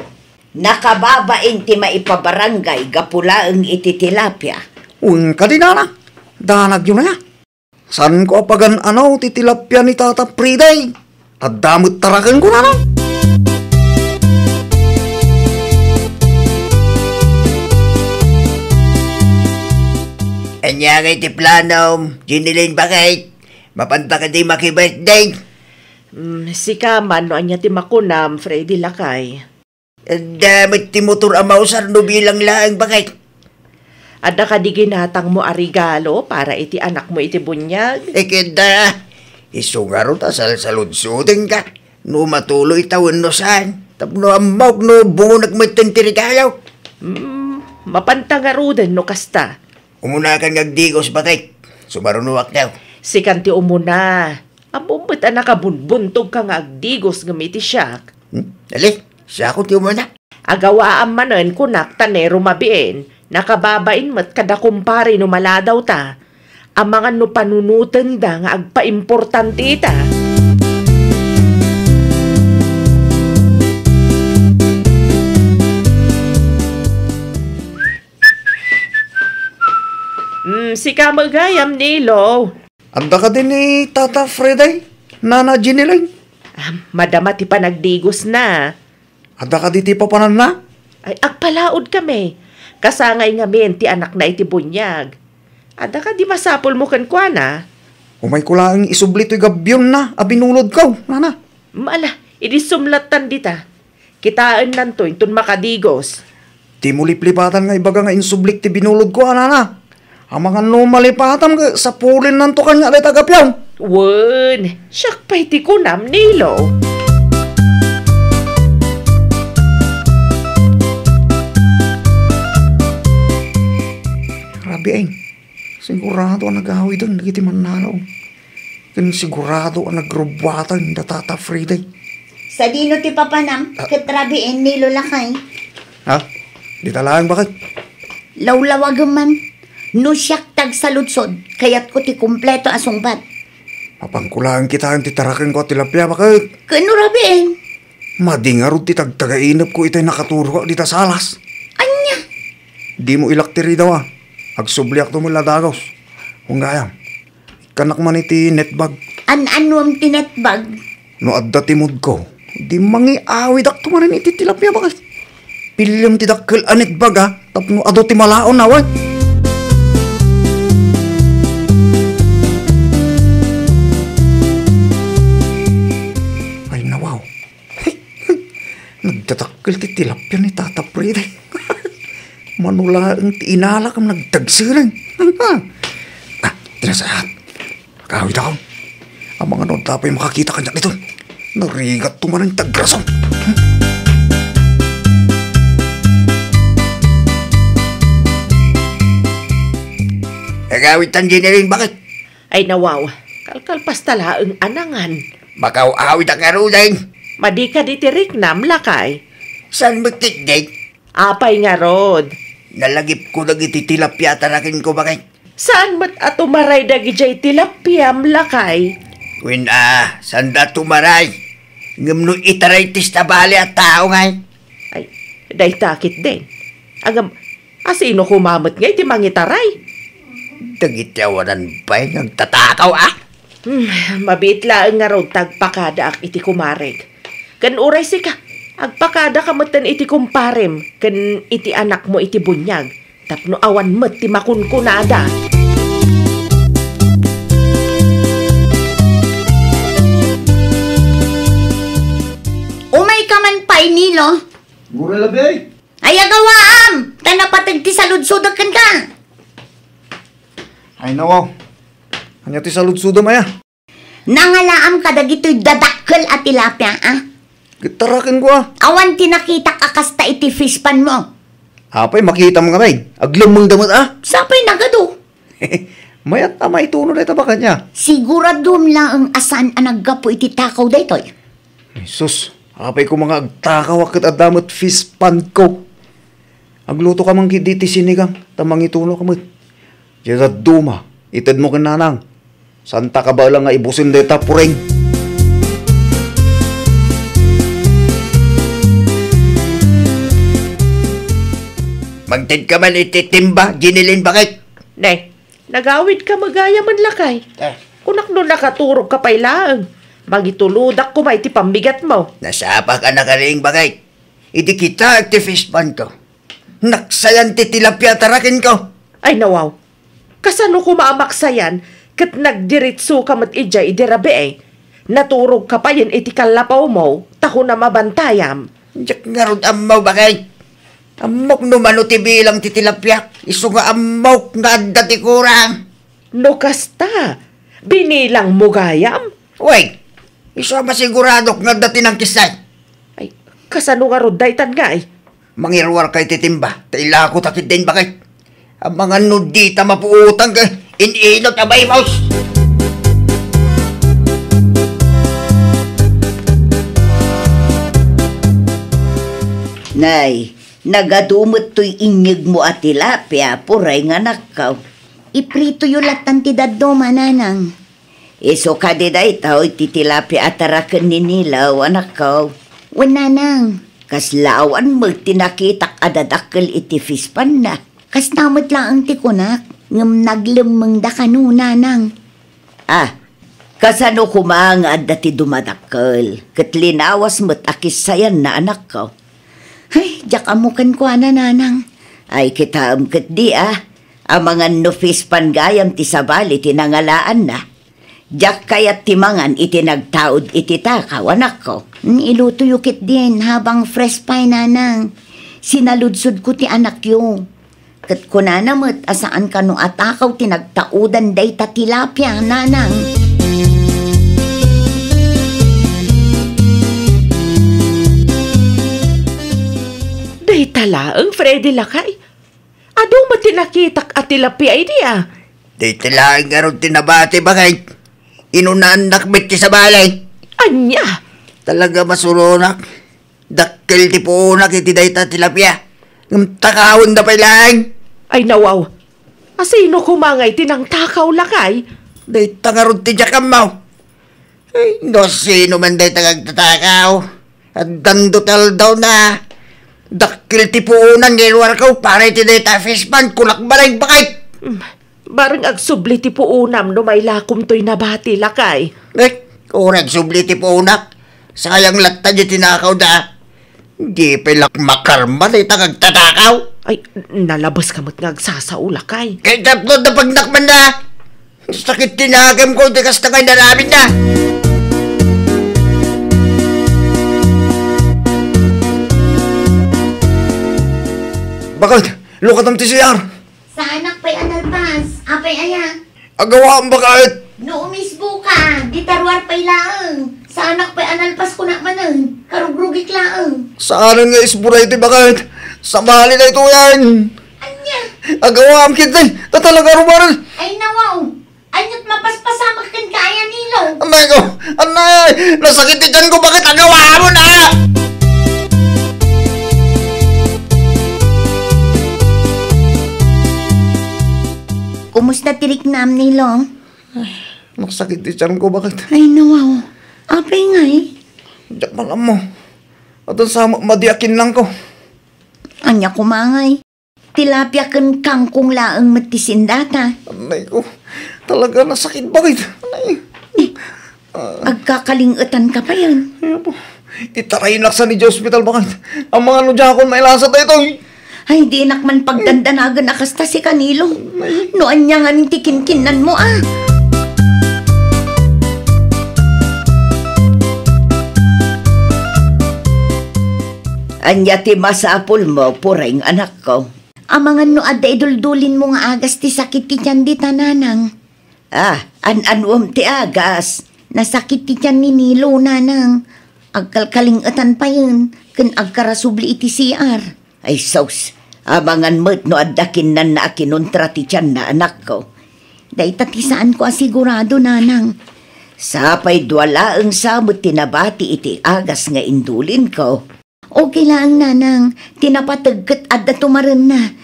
Nakababain ti maipabarangay gapula ang ititilapya.
Uwing ka din na. Danag yun na. San ko apagan titilapya ni Tata Priday. At damot tarakan ko na.
Anya kay ti planom, Ginilin bakit? Mapanta ka di maki-birthday.
Si Kaman, no anya ti makunam, Freddy Lakay.
Damit ti motor amausar no bilang laang bakit?
Ada ka di ginatang mo a regalo para iti anak mo iti bunyag?
Keda, isungaro ta salud-sudin ka. No matuloy tawon no saan. Tapno amok no bungo nagmatan ti regalo.
Mapantangaruden no kasta.
Umuna kan ngagdigos bakit? Sumarunuak daw.
Si kanti umuna. Abumbet ang nakabunbuntog ka nga agdigos gamiti siya.
Dali, siya ko ti umuna.
Agawaan manen kunak tanero mabien. Nakababain mat kada kumpare no maladaw ta. Ang mga no panunutan da nga agpa-importante ta. Si Kamagayam Nilo.
Anda ka din ni Tata Freday, Nana Ginilin.
Madama ti panagdigos na.
Anda ka di ti papanan na.
Ay, agpalaod kami. Kasangay nga men ti anak na iti bunyag. Ada ka di masapol mo kan kwa na?
Umay ko lang isubli to'y gabyon na, abinulod ko, Nana.
Maala, idisumlatan dita. Kitaan nanto, intun makadigos.
Ti mo liplipatan nga ibaga nga insublik ti binulod ko, Nana. Ang mga numalipatan nga sa pulin nanto kanya alay tagapyaw.
Wen, siyak pa iti kunam Nilo.
Grabe ay, sigurado ang nag-ahawi doon, nagiti mananaw. Kan sigurado ang nagrubwatan na Tata Friday.
Sa dino ti papanam, katrabiin Nilo Lakay.
Ha? Di talaan bakit?
Lawlawag man. No siyak tag sa lutsod, kaya't ko ti kumpleto asungbat.
Mapangkulaan kita ang titarakin ko at tilapia bakit?
Kano rabiin?
Madingarod ti tagtagainap ko itay nakaturo ka dita sa alas.
Anya?
Di mo ilaktiri daw Agsubliak to mula dagos. Kung gayam, kanak man iti netbag.
Ano ang tinetbag?
No adda timod ko, di mangiawi dak to manin iti tilapia bakit? Pilyam ti dakkel anetbag tapno ado ti malaon na Nagtatakil ti tilapia ni Tata Pride. Manula ang tiinala kang nagtagsilan. Tinasahat. Makawit ako. Ang mga noon tapay makakita kanya nito. Narigat tuman ang tagrason.
Agawit ang Ginilin bakit?
Ay nawaw, kalkalpas tala ang anangan.
Bakaw awit ang aruday.
Madi ka di tiriknam Lakay.
San magtikdik?
Apay nga rod.
Nalagip ko nagiti tilapia tarakin ko bakit?
Saan mat atumaray dagi jay tilapyam Lakay?
When sanda tumaray. Ngam no itaray tis tabali at tao ngay.
Ay, day takit din. Agam, asino kumamot ngay ti mangitaray?
Dagityawanan pa yung nagtatakaw
Mabitla nga rod tagpakada ak iti kumareg. Kan uray si ka, agpakada ka matan iti kumparem, kan iti anak mo iti bunyag, tapno awan mat ti makunkunada.
Umay ka man pa'y Nilo.
Gura labi.
Ay agawaam, tanapatag ti saludsudag kan ka.
Ay nawaw. Kanya ti saludsuda maya.
Nangalaam ka dagito'y dadakkel at tilapia,
Gitarakin ko
Awan tinakita kakasta iti fishpan mo.
Apay makita mo kamay. Aglamang damot
Sapay nagado.
Mayat na maituno na ita ba kanya?
Siguradom lang ang asan ang naggapo iti takaw daytoy.
Sus, apay ko mga agtakaw akit adamot fishpan ko. Agluto ka mang kiditi sinigang, tamang ituno ka mo. Diyan duma, itad mo kananang. Santa ka ba lang nga ibusin deta pureng?
Magtid ka man ititimba, ginilin bakit?
Ne, nagawid ka magaya man lakay. Kunak no nakaturog ka pa'y laang. Magituludak ko may ti pambigat mo.
Nasapa ka na ka rin bakit? Idi kita activist ban ko. Naksayan ti tilapia tarakin ko.
Ay nawaw, kasano ko maamaksayan kat nagdiritso ka mat ija idirabi eh. Naturog ka pa yan iti kalapaw mo, taho na mabantayam.
Diyak nga ron amaw bakit? Amok no mano ti bilang ti tilapia. Iso nga amok nga adda ti kurang.
No kasta, binilang mo gayam?
Uy, iso masiguradok nga dati ng kisay.
Ay, kasano nga ron daytan nga eh.
Mangirwar kay titimba, taila ko takit din bakit? Ang mga nudita mapuutang ka, inilot abay mouse.
Nay, nagadumot to'y inyig mo at tilapia, puray nga nakaw.
Iprito yung latan ti daddo mananang.
Iso ka di day tao, iti tilapia atarakan ni nilaw, anak ko.
Wananang.
Kaslaawan mo tinakitak adadakkel iti fispan na.
Kas namot lang ang tikunak. Ngam naglemeng da kanunanang.
Kasano kumanga dati dumadakkel. Katlinawas mo't akisayan na anak ko.
Ay, jak amukan ko nanang.
Ay kitaam kat di Ang mga nufis pangayam ti sabali tinangalaan na. Jak kayat timangan iti nagtaod iti takaw anak ko.
Iluto yukit din habang fresh pa nanang. Sinaludsod ko ti anak yo. Kat ko nanamot asaan ka no atakaw tinagtaudan day ta tilapia nanang.
Day tala ang Freddy lakay. Adong matinakitak at tilapia idea.
Di tila nga ron tinabati bakit? Inunan nakbit ti sa balay.
Anya?
Talaga masurunak. Dakkel ti puunak iti dayta tilapia. Ng takawon na pailang.
Ay nawaw. Asino kumangay tinang takaw lakay?
Dayta nga ron ti jakamaw. Ay, no sino man dayta kagtatakaw. At dandutal daw na. Dakkel ti puunan ngilwar ko para iti dayta fishpan kulak balay bakit?
Barang agsubli ti puunam no may lakom to'y nabati lakay.
Kurang subli ti puunak. Sayang latta di tinakaw da. Di pilak makarma di tagagtatakaw.
Ay, nalabas ka mo't ngagsasaw lakay.
Kaya tatlo na pagnakman na. Sakit tinagam ko di kasta kay namin na. Bakit? Lukatam ti siyar.
Sa anak pa'y analpas. Apay aya.
Agawa ang bakit?
No umisbo ka. Di tarwar pa'y laang. Sa anak pa'y analpas ko na manan. Karugrugik laang.
Saan nga isburay ito bakit? Sa mali na ito yan.
Anya?
Agawa ang kita. Tatalaga rumaral.
Ay nawaw. Anyot mapaspasamak kan kaya nilo.
Anay ko. Anay. Nasakitin ko bakit agawa mo na?
Kumusta tirik nam nilo?
Masakit ti tiyan ko bakit?
Ay nawaw. Apay nga eh.
Diyak malam mo. At sa madiakin lang ko.
Anya kumangay. Tilapia kan kangkong laang matisindata.
Anay ko. Talaga nasakit bakit? Anay.
Agkakalingutan ka pa yan.
Ay po. Itarayin laksa ni hospital bakit? Ang mga nudyakon mailasa tayo ito.
Ay, di nakman pagdandanagan akasta si Kanilo. Noan niya nga ning tikinkinan mo
Anya ti masapul mo, puring anak ko.
Amangan no adda iduldulin mo nga agas ti sakit ti tiyan di tananang.
An-anwam ti agas.
Nasakit ti tiyan ni Nilo nanang. Agkalkalingatan pa yun. Kan agkarasubli iti CR.
Ay sos, amangan mo't no addakin na akinuntra ti tiyan na anak ko.
Day tatisaan ko asigurado nanang.
Sapay dwala ang samot tinabati iti agas nga indulin ko.
Okay lang nanang, tinapatagkat adda tumaran na.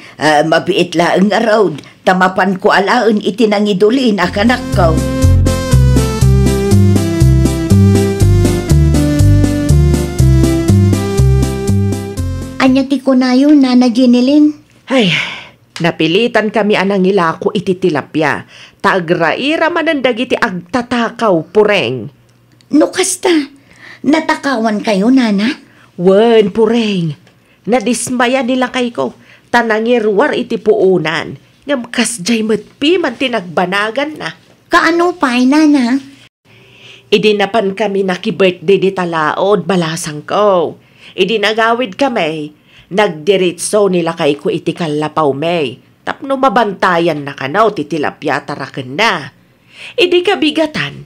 Mabiit laang araw, tamapan ko alaon iti nangidulin akanak ko.
Anya ti ko na yun, Nana Ginilin.
Ay, napilitan kami anang ilako iti tilapia. Taagraira manandag iti agtatakaw, pureng.
No kasta, natakawan kayo, nana?
Wen, pureng. Nadismaya nila kay ko. Tanangirwar iti puunan. Ngam kasjay matpi man tinagbanagan na.
Kaano pa'y, nana?
Idinapan kami naki-birthday di talaod, balasang ko. Idinagawid kami. Nagdiritso nila kay ko iti kalapaw may. Tapno mabantayan na kanaw ti tilapia taraken na. Idi kabigatan.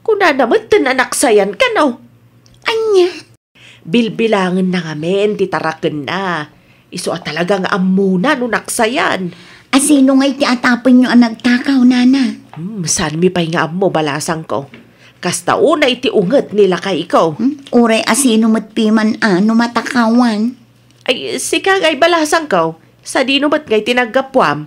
Kuna naman tinanaksayan kanaw.
Anya?
Bilbilangan na ngamen ti taraken na. Iso at talagang amuna no naksayan.
Asino nga'y ti atapon nyo ang nagtakaw, nana?
Saan mi pa'y nga mo balasang ko. Kasta una iti unget nila kay ikaw.
Uray asino matpiman ano matakawan?
Ay, si kagay balasang ko. Sa di numat ngay tinagapwam.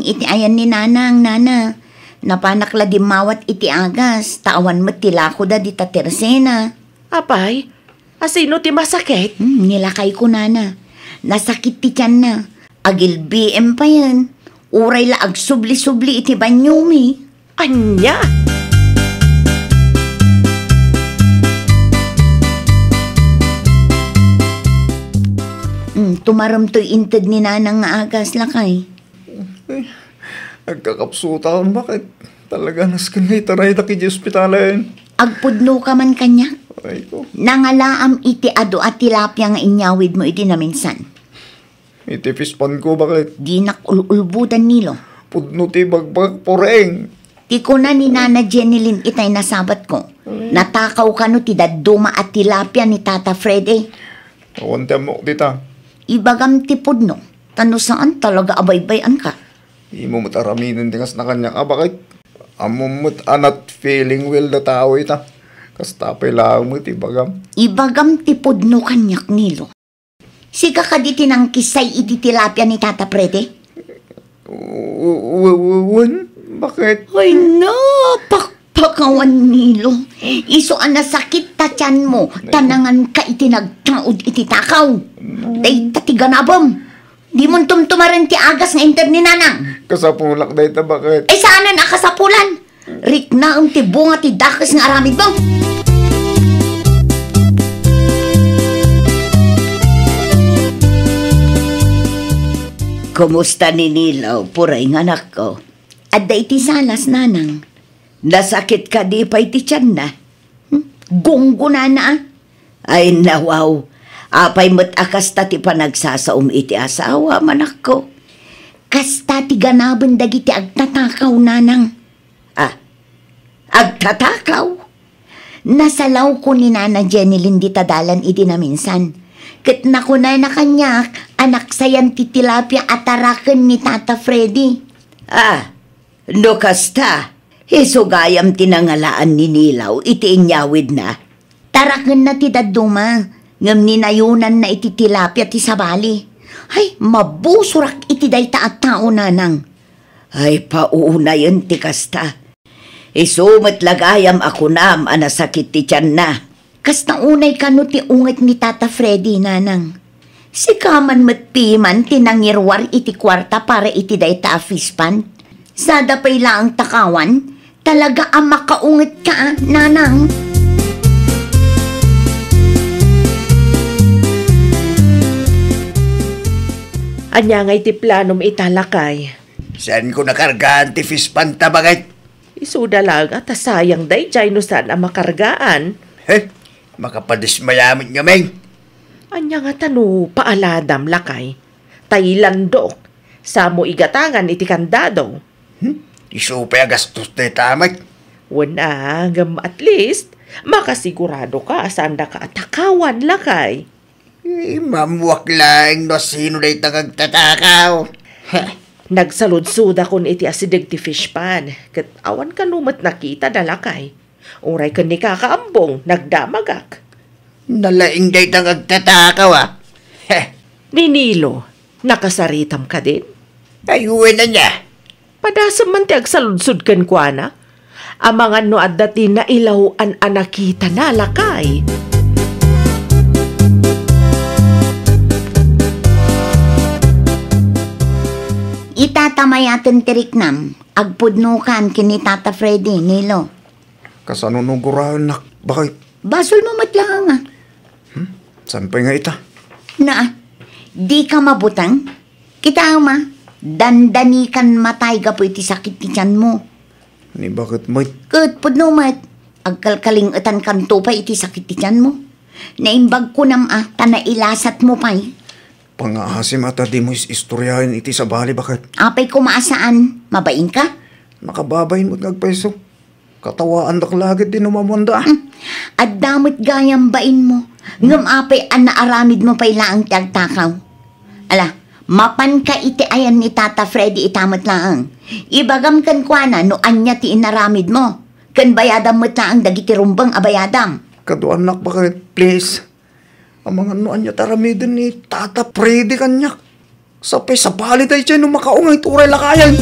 Iti ayan ni nanang, nana. Napanakla di mawat iti agas. Tawan mo't tilako da di tatersena.
Apay, asino ti masakit?
Nilakay ko, nana. Nasakit ti tiyan na. Agil BM pa yan. Uray la agsubli-subli iti banyumi.
Anya?
Tumaram to'y intad ni nanang nga agas lakay.
Nagkakapsutan, bakit? Talaga naskan ngay taray na kiji ospitalen.
Agpudno ka man kanya.
Ay ko.
Nangalaam iti ado at tilapia nga inyawid mo iti naminsan.
Itipispan ko, bakit?
Di nakululbudan nilo.
Pudno ti bagbag poreng.
Ti ko na ni Nana Jenilyn itay nasabat ko. Natakaw ka no ti daduma at tilapia ni Tata Freddy.
Awante mo, dita.
Ibagam ti pudno. Tano saan talaga abaybayan ka?
Imo mataraminin tingas na kanya ka, bakit? Amumot anat feeling well na tao ita. Kastapay lang mo ti bagam.
Ibagam ti pudno kanyak nilo. Siga ka di tinang kisay iti tilapia ni Tata Freddy?
Bakit?
Ay na, pakpakawan nilo. Iso ang nasakit ta tiyan mo, tanangan ka iti nagtaod iti takaw. Day tatiganabam. Di mo tumtumaran ti agas nga inter ni nanang.
Kasapulak day ta, bakit?
Saan na nakasapulan? Rik na ang ti bunga ti dakas nga aramid mo. Kumusta ni Nilaw, puray ng anak ko? At da iti salas, nanang. Nasakit ka di pa iti tiyan na. Gunggo na na. Ay nawaw. Apay mo't akasta ti panagsasaum iti asawa, manak ko. Kasta ti ganaban dagiti agtatakaw, nanang. Agtatakaw? Nasalaw ko ni Nana Jenilyn di tadalan iti naminsan. Kat nakunay na kanyak, anak sayan ti tilapia ataraken ni Tata Freddy. No kasta. Isugayam tinangalaan ni Nilaw, iti inyawid na. Taraken na ti daduma, ngam ninayunan na iti tilapia ti sabali. Ay, mabusurak iti dayta at tao, nanang. Ay, pauunayan ti kasta. Isumat lagayam ako nam, anasakit ti tiyan na. Kasta unay kano ti unget ni Tata Freddy, nanang. Si kaman matpiman tinangirwar iti kwarta para iti dayta afispan. Sada pay laang takawan, talaga ang makaunget ka, nanang.
Anya nga iti planom italakay.
Saan ko nakargaan ti fispan ta, bakit?
Isuda lang at sayang day jay no saan ang makargaan.
Makapadismayamit nga, Meng.
Anya nga tano paaladam lakay. Tailandok. Samo igatangan iti kandado.
Isupay agastos na tamat.
Wala, at least, makasigurado ka saan da ka atakawan lakay.
Mamuwak lang no sino na itang agtatakaw.
Nagsaludsuda kun iti asidig ti fish pan. Kat awan ka numat nakita da lakay. Uray ka ni kakaambong, nagdamagak.
Nalaing da itang agtatakaw,
Ninilo, nakasaritam ka din?
Ayuin na niya.
Padasam man ti agsaludsud kan kwa na. Amangan no at dati na ilaw an anakita na lakay.
Itatamayatan tiriknam, agpudnukan kini Tata Freddy, Nilo.
Kasanunugurahan nak, bakit?
Basol mo matlang nga.
Sampay nga ita.
Na, di ka mabutang? Kita ma, dandanikan matay ka po iti sakit ti tiyan mo.
Ni bakit may?
Kat pudnumat, agkalkalingetan kanto pa iti sakit ti tiyan mo. Naimbag ko nam tanailasat mo pa'y.
Pangahasim ata di mo istoryahin iti sa bali, bakit?
Apay kumaasaan, mabain ka?
Nakababayin mo't nagpaiso. Katawaan dak lagit din umamanda.
At damot gayang bain mo. Ngam apay naaramid mo pa'y laang tagtakaw. Ala, mapan ka iti ayan ni Tata Freddy itamat laang. Ibagam kan kwa na no anya ti inaramid mo. Kan bayadam mo't laang dagiti rumbang abayadam.
Kaduan nak, bakit? Please. Ang mga nuan niya taramidin ni Tata Freddy kanyak. Sapay sa bali tayo siya nung makaungay turay lakayan.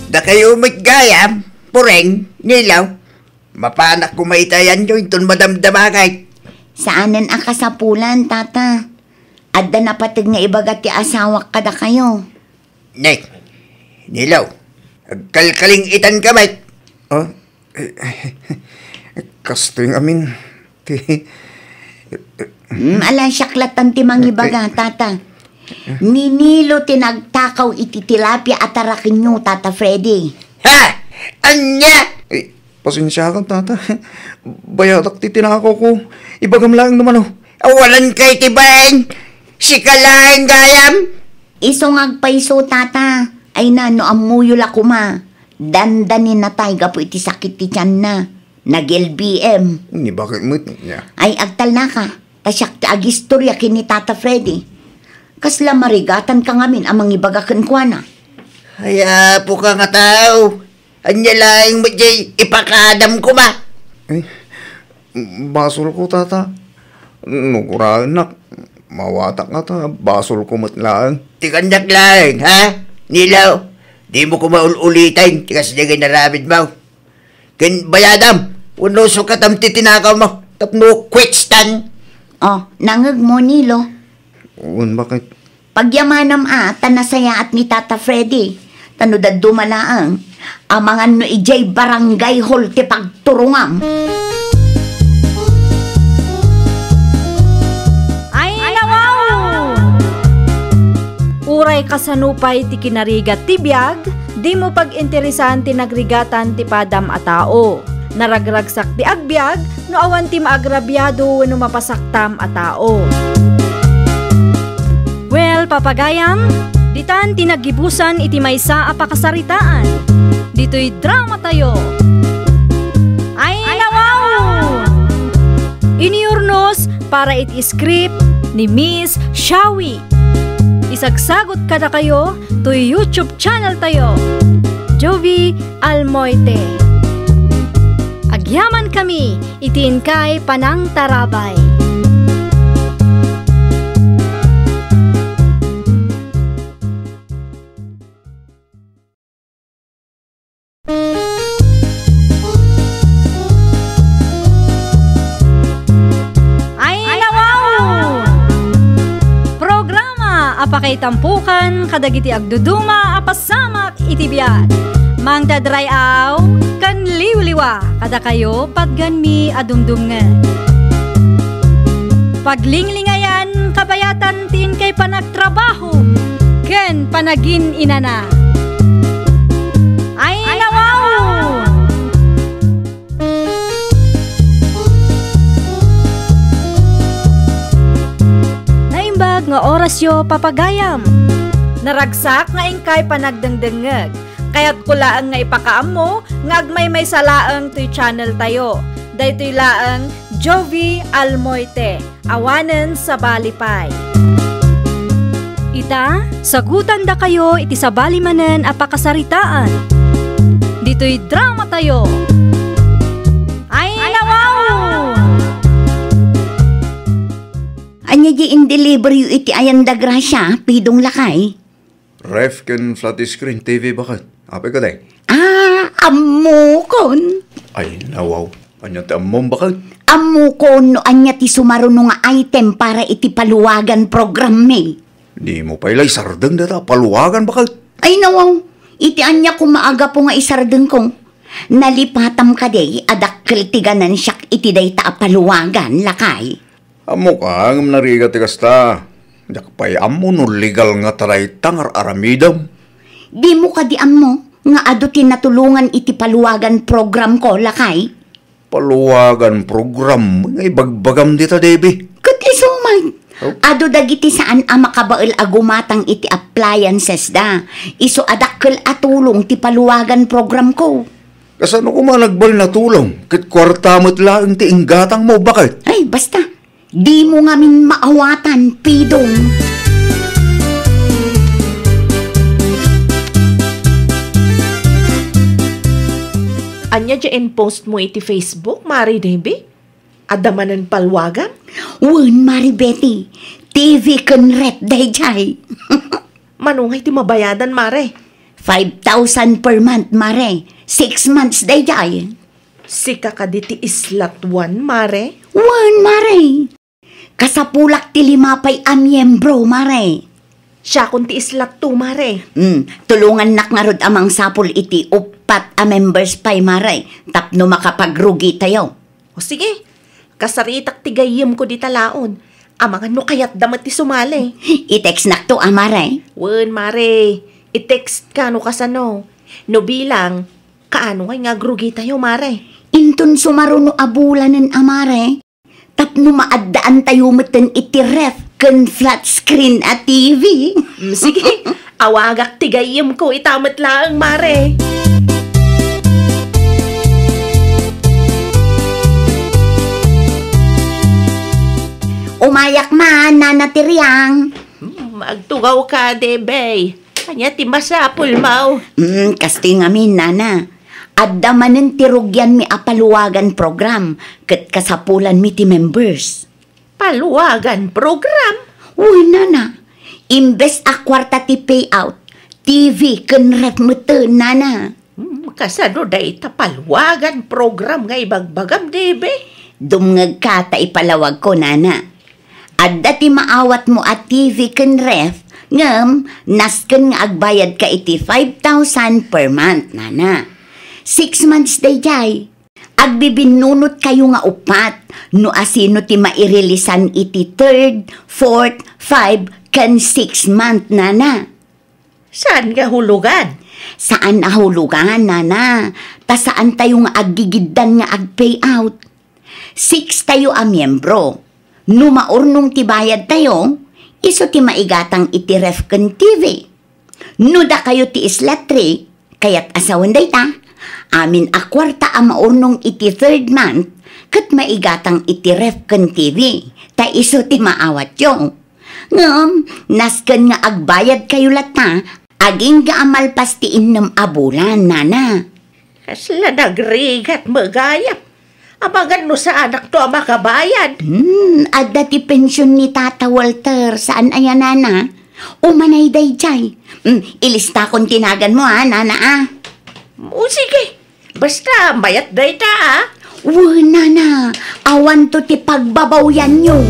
Da kayo magayam, pureng, nilaw. Mapanak kumaitayan nyo itong madamdamagay.
Saanan ang kasapulan, Tata? Adda na patig nga ibagat ti asawak kada kayo.
Nek, nilaw. Agkalkaling itan kamay.
Ah? Kasto yung amin.
Ala syaklatan ti mangibaga, Tata. Ninilo tinagtakaw iti tilapia at tarakin nyo, Tata Freddy.
Ha? Anya?
Pasensya ka, Tata. Bayadak ti tinakaw ko. Ibagam lang naman, oh.
Awalan kay tibain. Sikalain gayam.
Isong agpaiso, Tata. Ay na, no amuyol ako ma. Dandanin na tayo gapo iti sakit ti tiyan na. Nag-LBM.
Ni bakit mo niya?
Ay agtal na ka. Tasyak ti agistorya kini Tata Freddy. Kasla marigatan ka ngamin amang ibagakan kwa na.
Haya po ka nga tao. Anya lang mo jay ipakadam ko ba?
Basol ko, Tata. Nuguraan nak. Mawatak nga ta. Basol ko matlaan.
Tikandak lang, ha? Nilaw, di mo ko maululitain. Tikas niya ginaramid mo. Kin bayadam, uno sukatam titinakaw mo. Tapno kwitstan.
Oh, nangag mo, Nilo.
Bakit?
Pagyamanam tanasaya at ni Tata Freddy. Tanudad dumalaang. Amangan no ijay barangay hall ti pagturungam.
Uray kasanupay ti kinarigat ti biag, di mo pag-interesan ti nagrigatan ti padam a tao. Naragragsak ti agbiag, no awan ti maagrabyado no mapasaktam a tao. Well, papagayam, ditan tinagibusan iti maysa a pakasaritaan. Dito'y drama tayo. Ay nawaw! Iniurnos para iti script ni Miss Shawi. Isagsagot kada kayo to YouTube channel tayo, Jovi Almoite. Agyaman kami, itiin kay Panang Tarabay. Apakay tampukan, kadagiti agduduma, apasamak itibiyat. Mang dadray aw, kan liwliwa, kada kayo padganmi adumdumngan. Paglinglingayan, kabayatan tin kay panagtrabaho, ken panagin inana. Ay nawaw! Nga orasyo papagayam. Naragsak nga ingkay panagdengdengeg. Kaya't kulaang nga ipakaam mo, nga agmay may salaang to'y channel tayo. Daytoy laang Jovi Almoite, awanen sa balipay. Ita, sagutan da kayo iti sa balimanen apakasaritaan. Dito'y drama tayo. Ay nawaw!
Anya di in-deliver yu iti ayanda grasya, pidong lakay.
Ref ken flat screen TV, bakit? Apay ka day?
Amo kon.
Ay, nawaw. Anya ti ammom bakit?
Amo ko no anya ti sumaruno nga item para iti paluwagan program me.
Di mo pa ilay sardeng data, paluwagan bakit?
Ay nawaw, iti anya ko maaga po nga isardeng kong. Nalipatam ka day, adakkel ti ganan siyak iti day ta paluwagan, lakay.
Amo ka, ngam nariga ti kasta. Dakpay amo no legal nga taray tangar aramidam.
Di mo ka di amo, nga ado tinatulungan iti paluwagan program ko, lakay.
Paluwagan program, ngay bagbagam dita, Debbie.
Kat isumay. Ado dagiti saan ang makabael agumatang iti appliances da. Iso adakkel atulong ti paluwagan program ko.
Kasano ko malagbal na tulong? Kit kwartamot lang ti inggatang mo, bakit?
Ay, basta. Di mo ngamin maawatan, pidong.
Anya dyan post mo iti Facebook, Mari Debbie? Adamanan palwagan?
Wen, Mari Betty. TV kan rep day jay.
Manungay ti mabayadan, Mare.
5,000 per month, Mare. 6 months day jay.
Sika ka di ti islat 1, Mare.
Wen, Mare. Kasapulak ti limapay amyembro, Mare.
Siya kun ti islat 2, Mare.
Tulungan nak nga rod amang sapul iti upat a members pay, Mare. Tapno makapagrugi tayo.
O sige, kasaritak ti gayem ko di talaon. Amang ano kayat damat ti sumali.
I-text nak to, Mare.
Wen, Mare. I-text ka no kasano. No bilang, kaano nga grugi tayo, Mare.
Inton sumaruno abulanen, Mare. Tapno maaddaan tayo meten iti ref kan flat screen at TV.
Sige, awagak ti gayem ko itamat lang, Mare.
Umayak man, nanatiryang.
Magtugaw ka, Debay. Kanya ti masapul mau.
Kasti ngamin, nana. Adda manen tirugyan mi apaluwagan program. Kat kasapulan mi ti members.
Paluwagan program?
Uy, nana. Imbes a kwarta ti payout. TV kan ref mete, nana.
Kasano day paluwagan program nga ibagbagam, Debay?
Dumngag ka ta ipalawag ko, nana. Adda ti maawat mo at TV kan ref, ngam, nasken nga agbayad ka iti 5,000 per month, nana. 6 months day jay. Agbibinunot kayo nga upat, no asino ti mairilisan iti 3rd, 4th, 5, kan 6 month, nana.
Saan nga hulugan?
Saan ahulugan, nana? Ta saan tayo nga aggigiddan nga ag-payout? 6 tayo a miyembro. No maurnong tibayad tayo, iso ti maigatang iti ref kan TV. No da kayo ti isla 3, kayat asawan day ta, amin a kwarta a maurnong iti 3rd month, kat maigatang iti ref kan TV, ta iso ti maawat yung. Ngam, nasken nga agbayad kayo lata, aging gaamalpas ti innam abulan, nana.
Kasla nagrigat magayap. Abagan no sa anak to ang makabayad.
Adda ti pensyon ni Tata Walter. Saan ayan, nana? Umanay day jay. Ilista kong tinagan mo, nana,
O sige, basta mayat day ta,
nana. Awan to ti pagbabaw yan yung.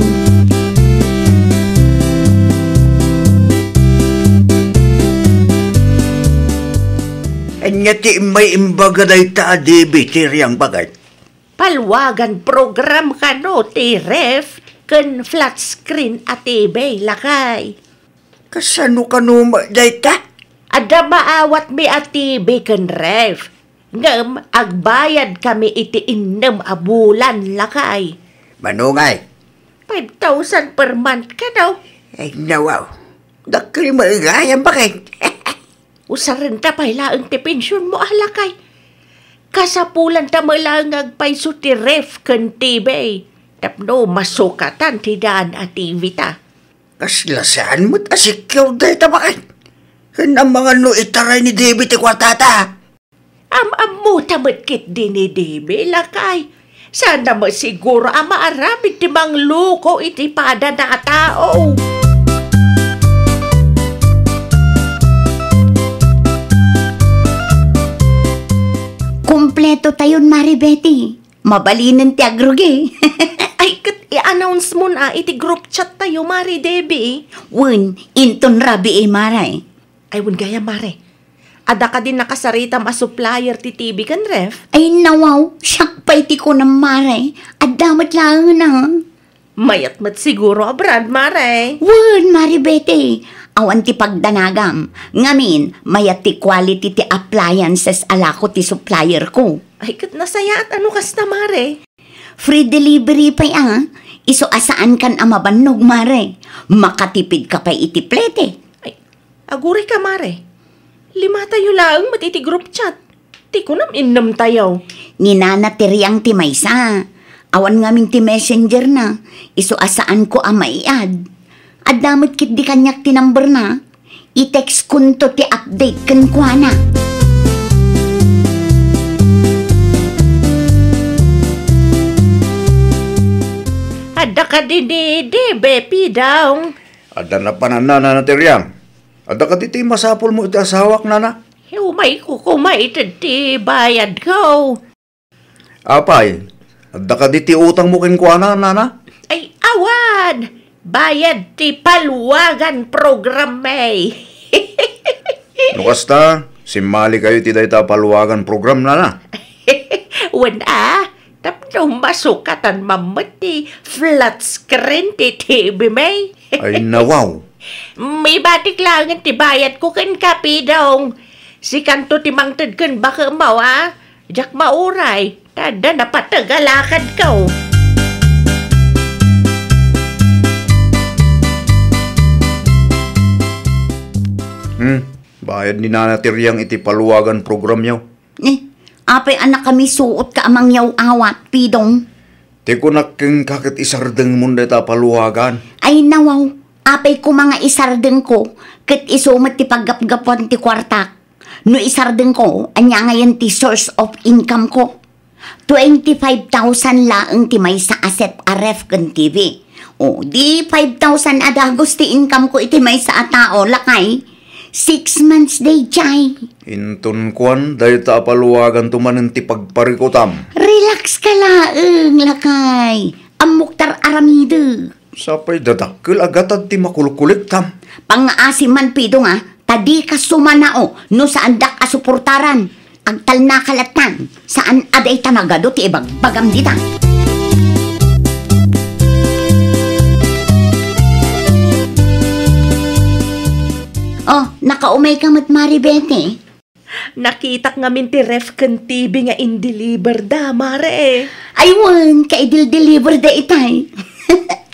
Anya ti may imbaga day ta, Debbie, tiryang bagay.
Palwagan program ka no, ti ref, kan flat screen at TV, lakay.
Kasano ka no day ta?
Ada maawat mi at TV kan ref. Ngam, agbayad kami iti innem a bulan, lakay.
Manungay.
5,000 per month ka daw.
Ay, nawaw. Dakil maigayang bakit?
Usarin ta pailaang ti pensyon mo, lakay. Kasapulan ta malang agpaiso ti ref kan TV. Tapno masukatan ti daan at TV ta.
Kaslasaan mo't asikyaw day ta bakit? Ang mga no itaray ni Debbie ti kwartata.
Am-am mo tamadkit din ni Debbie, lakay. Sana masiguro maaramid ti mang luko iti pada na tao.
Kompleto tayon, Mari Betty. Mabalinan ti agrugi.
Ay, kat i-announce mo na iti group chat tayo, Mare Debbie.
Wen, inton rabi maray.
Ay, wun gaya, Mare. Ada ka din nakasarita ma supplier ti TV kan, ref?
Ay nawaw, siyak pa iti ko ng maray. At damat lang na.
Mayat mat siguro abroad, Mare.
Wen, Maribete. Awan ti pagdanagam. Ngamin, mayat ti quality ti appliances alako ti supplier ko.
Ay, kat nasaya at ano kas na, Mare?
Free delivery pa Iso asaan kan amabannog, Mare. Makatipid ka pa iti plete.
Ay, aguri ka, Mare. 5 tayo lang matiti group chat. Ti ko nam innam tayo.
Ninana ti riyang ti maysa. Awan ngamin ti messenger na. Iso asaan ko maiad. At damot kit di kanyak ti number na. I-text kunto ti update kan kwa na.
Ada ka di bepi daw.
Ada na pananana na tiryang. Ada ka diti masapol mo iti asawak nana.
Umay ko kumay ti bayad ko.
Apay, ada ka diti utang mo kinkwana nana.
Ay, awan! Bayad ti paluwagan program may.
Nukasta, simali kayo ti dayta paluwagan program nana.
Wala, tapno masukatan mamati flat screen ti TV may.
Ay nawaw.
May batik lang ti bayad ko kan kapidong. Si kanto ti mangtad kan baka mawa. Jak mauray, tada napatagalakad ko.
Bayad ni Nana Tiryang iti paluwagan program yaw.
Apay anak kami suot ka amang yaw awat, pidong.
Ti kunak keng kakit isardeng mo dayta paluwagan.
Ay nawaw, apay ko mga isardeng ko, kat isumat ti paggapgapon ti kwartak. No isardeng ko, anya ngayon ti source of income ko. 25,000 laang ti may sa asset RF kan TV. O, di 5,000 adagos ti income ko iti may sa atao, lakay. 6 months day, chay.
Intun kwan, dayta paluwagan tumanin ti pagparikotam.
Relax ka laang, lakay. Amuktar aramide.
Sapay dadakkel agatad ti makulkulik tam.
Pang-aasiman pido nga, tadi ka sumanao, no saan dak asuportaran. Agtal na kalatan, saan aday tanagado ti ibagbagam dita. Oh, nakaumay ka mat Maribete.
Nakitak nga min ti ref kan TV nga in-deliver da, Mare.
Aywan, ka-idil-deliver da itay.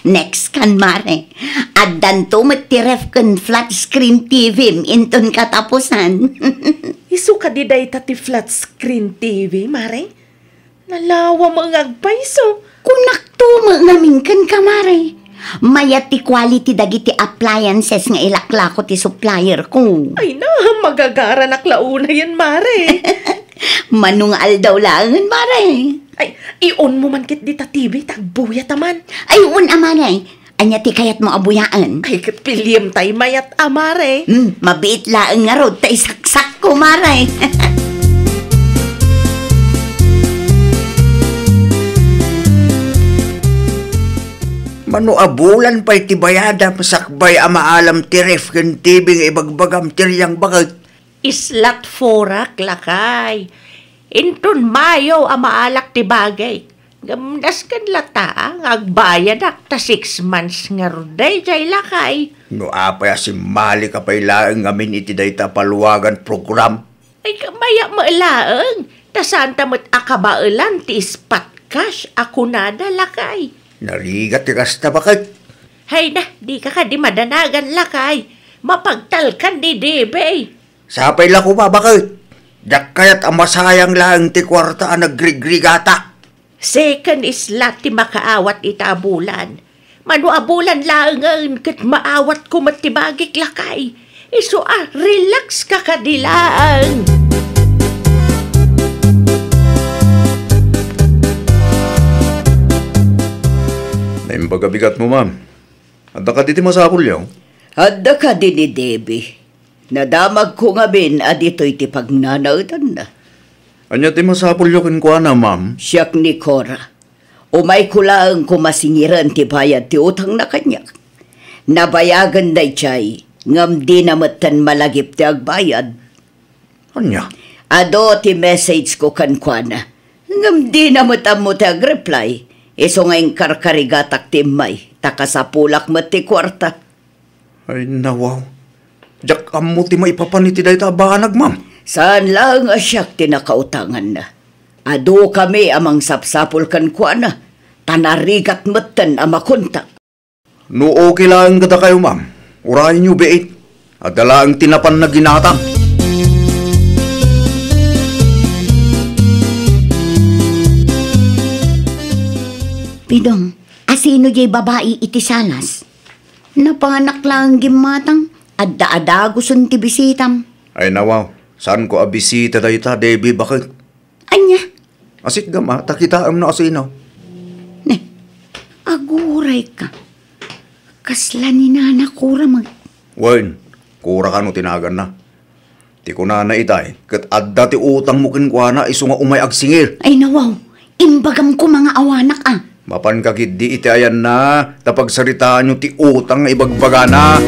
Next kan, Mare. At danto mat ti ref kan flat screen TV inton katapusan.
Isu ka di day ti flat screen TV, Mare. Nalawa mga agpaiso.
Kunak to ngamin kan ka, Mare. Mayat ti quality dagiti appliances nga ilaklako ti supplier ko.
Ay na, magagara naklauna yan, Mare.
Manungal daw langan, Mare.
Ay, i-on mo man kit di ta TV, tagbuya taman.
Ay, Mare. Anya ti kayat mo abuyaan.
Ay, kat pilyem tay mayat, Mare.
Mabiit laang nga rod, tay saksak ko, Mare.
Mano abulan pa'y tibayada masakbay amaalam ti ref ken TV nga ibagbagam tiryang bagat.
Islat forak lakay. Inton mayo amaalak ti bagay. Gamdas kan lata, agbayad ta 6 months nga ruday jay lakay.
No apay asimali ka pa'y laang amin iti dayta paluwagan program.
Ay kamaya maalaang, tasanta mo't akabailan ti ispat cash ako nada lakay.
Narigat ti kasta bakit?
Hay na, di ka di madanagan lakay. Mapagtal kan di debe.
Sapay la ko ba bakit? Dak kayat ang masayang laang ti kwarta ang nagrigrigata.
Second is ti makaawat itabulan. Mano abulan laang kat maawat ko matibagik lakay. Iso relax ka kadilaan.
Naimbaga bigat mo, ma'am. Ada ka diti masapul yaw.
Adda ka din ni Debbie. Nadamag ko nga bin, adito'y ti pagnanautan na.
Anya ti masapul yung kuana, ma'am.
Siyak ni Cora. Umay kulang kumasingiran ti bayad ti utang na kanya. Nabayagan day chay, ngam di namatan malagip ti agbayad.
Anya?
Ado ti message ko kankwana. Ngam di namatan mo ti agreply. Iso ngayong karkarigatak ti may, takasapulak mo ti kwarta.
Ay, nawaw. Jak amo ti maipapaniti day tabanag, ma'am.
Saan lang asyak tinakautangan na. Ado kami amang sapsapul kankwana. Tanarigat matan amakunta.
No okay lang kada kayo, ma'am. Urahin nyo beit. At dala ang tinapan na ginatang.
Pidong, asino jay babae iti salas? Napanak lang gimatang, adda-ada gusto ti bisitam.
Ay, nawaw. Saan ko abisita day ta, Debbie, bakit?
Anya?
Asit gama, takitaam na asino.
Ne, aguray ka. Kasla ni nana kura mag...
Wen, kura ka no tinagan na. Ti ko na itay, kat adda ti utang mo kinkwana iso nga umay agsingir.
Ay nawaw, imbagam ko mga awanak ah.
Mapan kakit di iti ayan na, tapag saritaan nyo ti utang nga ibagbaga na.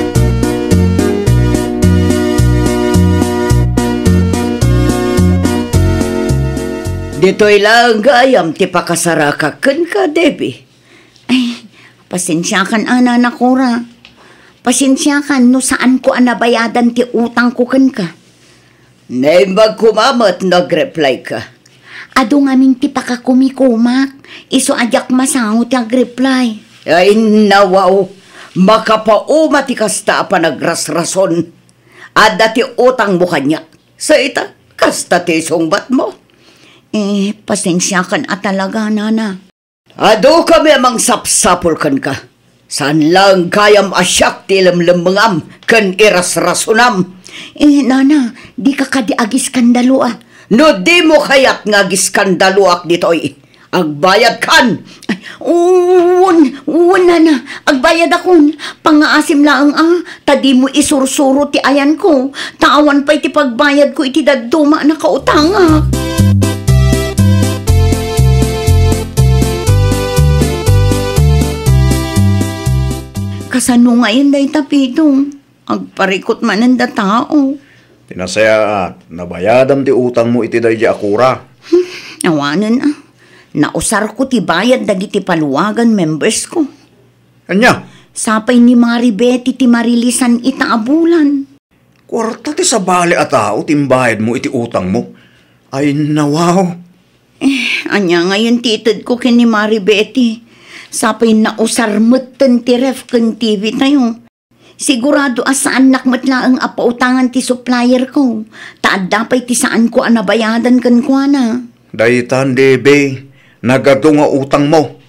Dito'y lang gayam ti pakasarakakan ka, Debbie.
Ay, pasensyakan ana na kura. Pasensyakan no saan ko anabayadan ti utang ko kan ka.
Naimbag kumamat, nag-reply ka.
Ado ngamin ti pakakumikumak. Iso ajak masangot yung reply.
Ay, nawaw. Makapauma ti kasta pa nagrasrason. Ada ti utang mo kanya. Sa ita, kasta ti sungbat mo.
Eh, pasensyakan at talaga, nana.
Ado kami amang sapsapol kan ka. Saan lang kayam asyak ti lamlamangam kan irasrasonam.
Eh, nana, di ka kadiagis skandalo ah.
No di mo kayat nga giskandaluak dito'y. Agbayad kan.
Ay, nana, agbayad akon. Pangaasim lang ah, tadi mo isursuro ti ayan ko. Tawan pa iti pagbayad ko iti daduma na kautang ah. Kasano ngayon day tapitong? Agparikot man ang tao.
Tinasaya at nabayadam ti utang mo iti day di akura.
Awanan ah. Nausar ko ti bayad dagiti paluwagan members ko.
Anya?
Sapay ni Mari Betty ti marilisan itaabulan.
Kwarta ti sabali a tao timbayad mo iti utang mo. Ay, nawaw.
Anya ngayon titid ko kin ni Mari Betty. Sapay nausar matan ti ref kan TV tayo. Sigurado asaan nakmatla ang apautangan ti supplier ko. Taad dapay ti saan ko anabayadan kan kwa na.
Daytan, Debe. Nagado nga utang mo.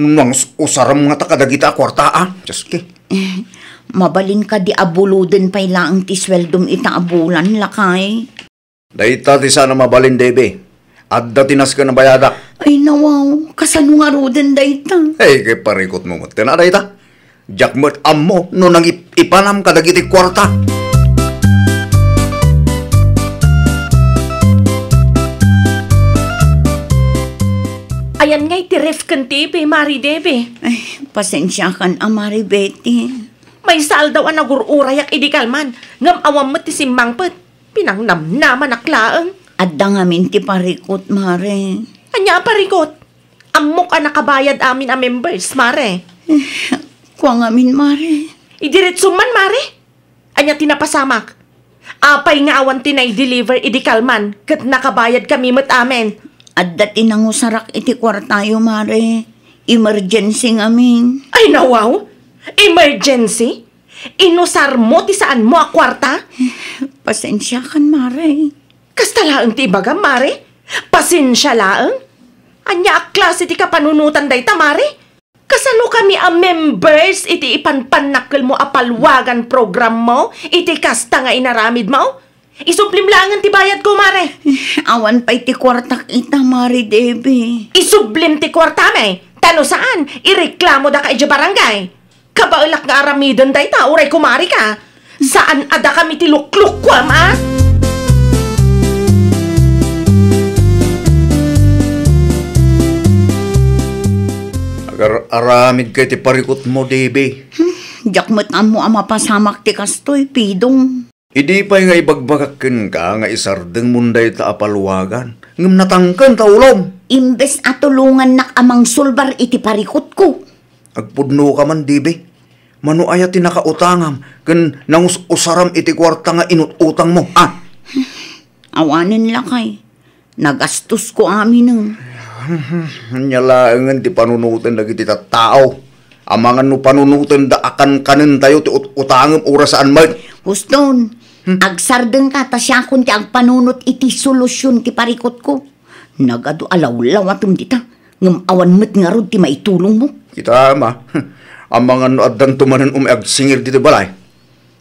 Nang usaram nga takadagita kwarta ah. Just
Mabalin ka di abuluden pay laang ti sweldom itaabulan lakay.
Dayta ti sana mabalin, Debe. Adda tinas ka na bayada.
Ay nawaw, kasano nga roden dayta.
Hey, kay parikot mo mat. Tina dayta. Jak mo't ammo no nang ipanam kadagiti kwarta.
Ayan nga'y ti ref kan TV, Mari Debe.
Ay, pasensya kan Mari Betty.
May sal daw ang nagururayak idikalman. Ngam awam mo ti simmangpet. Pinangnamnaman naklaang.
Adda ngamin ti parikot, Mare.
Anya parikot. Amok ang nakabayad amin a members, Mare.
Kuwa ngamin, Mare.
Idiretso man, Mare. Anya tinapasamak. Apay nga awan tinay-deliver idikalman. Kat nakabayad kami mat amin.
Adda tinangusarak iti kwartayo, Mare. Emergency ngamin.
Ay nawaw. Emergency? Inusar mo ti saan mo a kwarta?
Pasensya kan, Mare.
Kasta laang ti bagam, Mare. Pasensya laang. Anya a klase ti kapanunutan dayta, Mare. Kasano kami a members iti ipanpanakkel mo a palwagan program mo? Iti kasta nga inaramid mo? Isublim lang ang tibayad ko, Mare.
Awan pa iti kwartak ita, Mari Debbie.
Isublim ti kwarta, me. Tano saan? Ireklamo da ka iti barangay. Kabaulak nga aramidon da ita, uray kumari ka. Saan ada kami ti lukluk ko, ma?
Agar-aramid kay ti parikot mo, Debe.
Jakmatan mo ang mapasamak ti kastoy, pidong.
Idi pa'y nga ibagbagakin ka nga isardeng munday ta apalwagan. Ngam natangkan ta ulom.
Imbes atulungan nak amang sulbar iti parikot ko.
Agpudno ka man, Debe. Mano aya ti nakautangam, ken nangus-usaram iti kwarta nga inututang mo, ah?
Awanin lakay. Nagastos ko amin ng.
Nyalaangan ti panunutan na iti tao. Amangan no panunutan da akan kanin tayo ti utangam orasaan man.
Huston, agsardeng ka ta siya kun ti agpanunot iti solusyon ti parikot ko. Nagado alaw-law atum dita. Ngam awan met nga rod ti maitulong mo.
Kita ama. Amangan no addan tumanan agsingir dito balay.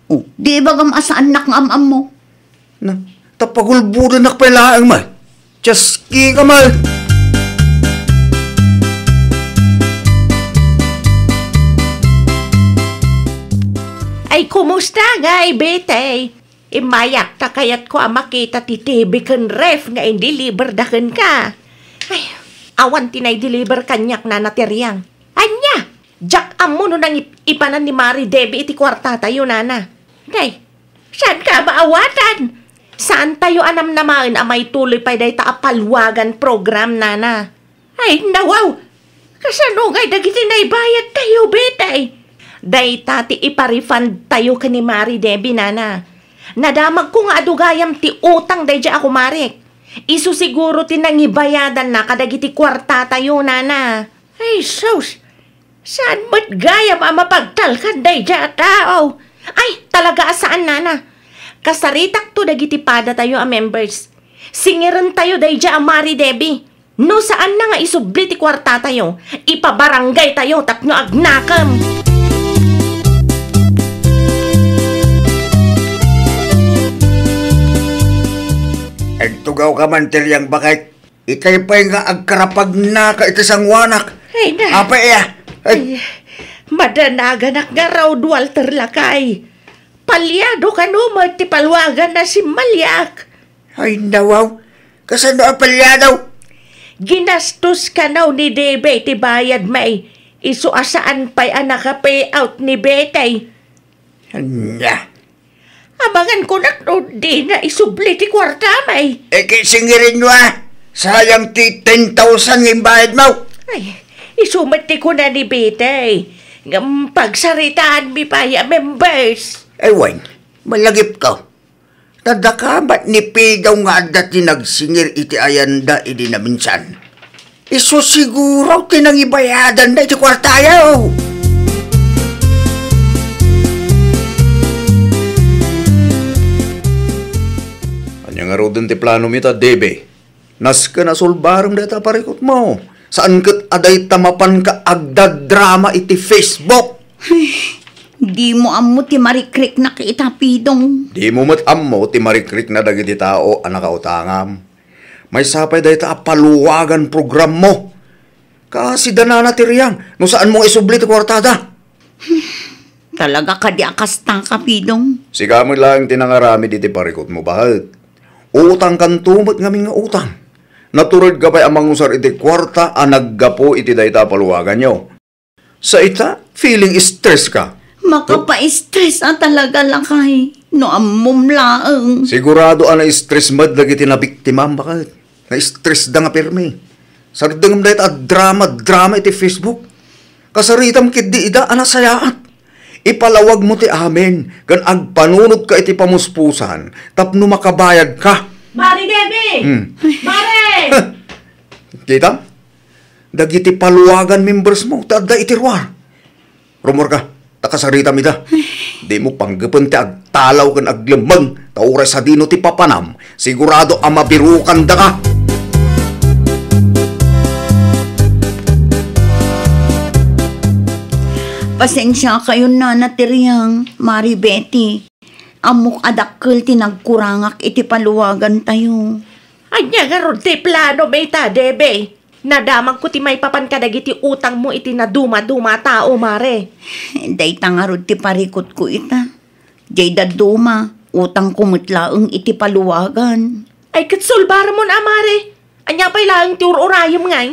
Oh, di ba gam asaan nak nga amam mo?
Na, tapagulbudan nak pailaang man. Tsaski ka man.
Ay, kumusta nga, bete? Imayak ta kayat ko ang makita ti TV kan ref nga in-deliver dakan ka. Ay, awan tinay-deliver kanyak na natiriyang. Anya, jak amo no nang ipanan ni Mari Debbie iti kwarta tayo, nana. Day, saan ka maawatan? Saan tayo anam naman amay tuloy pa day taapalwagan program, nana? Ay, nawaw! Kasanungay dagiti naibayad tayo, betay. Day tati iparefund tayo ka ni Mari Debbie, nana. Nadamag ko nga adugayam ti utang day dya ako, Marek. Isu siguro tinangibayadan na kadagiti kwarta tayo, nana. Ay, sus! Saan mo't gayam ang mapagtalkan day dya tao? Ay, talaga saan, nana? Kasaritak to dagiti pada tayo ang members. Singiran tayo day dya ang Mari Debbie. No saan na nga isubli ti kwarta tayo? Ipabarangay tayo tapno agnakam.
Agtugaw ka man tilyang bakit. Ikay pa'y nga agkarapag na ka itisang wanak.
Ay na.
Apa iya?
Ay, madanaganak nga raw Walter Lakay. Palyado ka no, magtipalwagan na si Malyak.
Ay nawaw. Kasano ang palyadaw?
Ginastos ka na ni Debe, tibayad may. Isu asaan pa'y anak ka payout ni Betay.
Anya.
Abangan ko na di na isubli ti kwarta may.
Singirin nyo ah. Sayang ti 10,000 ng bayad mo.
Ay, isumati ko na ni Betay. Ngam pagsaritaan mi pa ya members.
Ay wang, malagip ka. Tadaka ba't ni Pidaw nga dati nagsingir iti ayanda idi na minsan? Iso siguro tinangibayadan na iti kwartayaw.
Anya nga rodon ti plano mita, Debe. Nas ka na sulbarang data parikot mo. Saan kat aday tamapan ka agdadrama iti Facebook?
Di mo amo ti marikrik na kita, pidong.
Di mo mat-ammo ti marikrik na dagiti tao ang nakautangam. May sapay dahi ta paluwagan program mo. Kasi danana ti riyang, no saan mo isubli ti kwartada?
Talaga ka di akasta ka, pidong.
Siga mo lang tinangarami di ti parikot mo, bakit? Utang kan tumot ngaming nga utang. Naturod ka pa'y amang usar iti kwarta ang naggapo iti dahi ta paluwagan nyo. Sa ita, feeling stress ka.
Makapa-stress talaga lakay. No amom laeng.
Sigurado na stress mad dagiti na biktima, bakit? Na-stress da nga pirmi. Sardang dahit drama iti Facebook. Kasaritam kit di ida anasayaan. Ipalawag mo ti amin, kan agpanunod ka iti pamuspusan, tapno makabayad ka.
Mari Debbie! Mari!
Kita? Dagiti paluwagan members mo, tada iti ruwar. Rumor ka, takasaritam ida. Di mo panggapan ti agtalaw kan aglemang, tauray sa dino ti papanam, sigurado ang mabirukan da ka.
Pasensya kayo na natiriyang, Mari Betty. Amok adakkel tinagkurangak iti paluwagan tayo.
Anya nga ron ti plano may ta, Debe. Nadamag ko ti may papan kadagiti utang mo iti na duma-duma tao, Mare.
Day tangarod ti parikot ko ita. Day daduma, utang kumutlaeng iti paluwagan.
Ay katsulbar mo na, Mare. Anya pa'y lang ti ururayom ngay.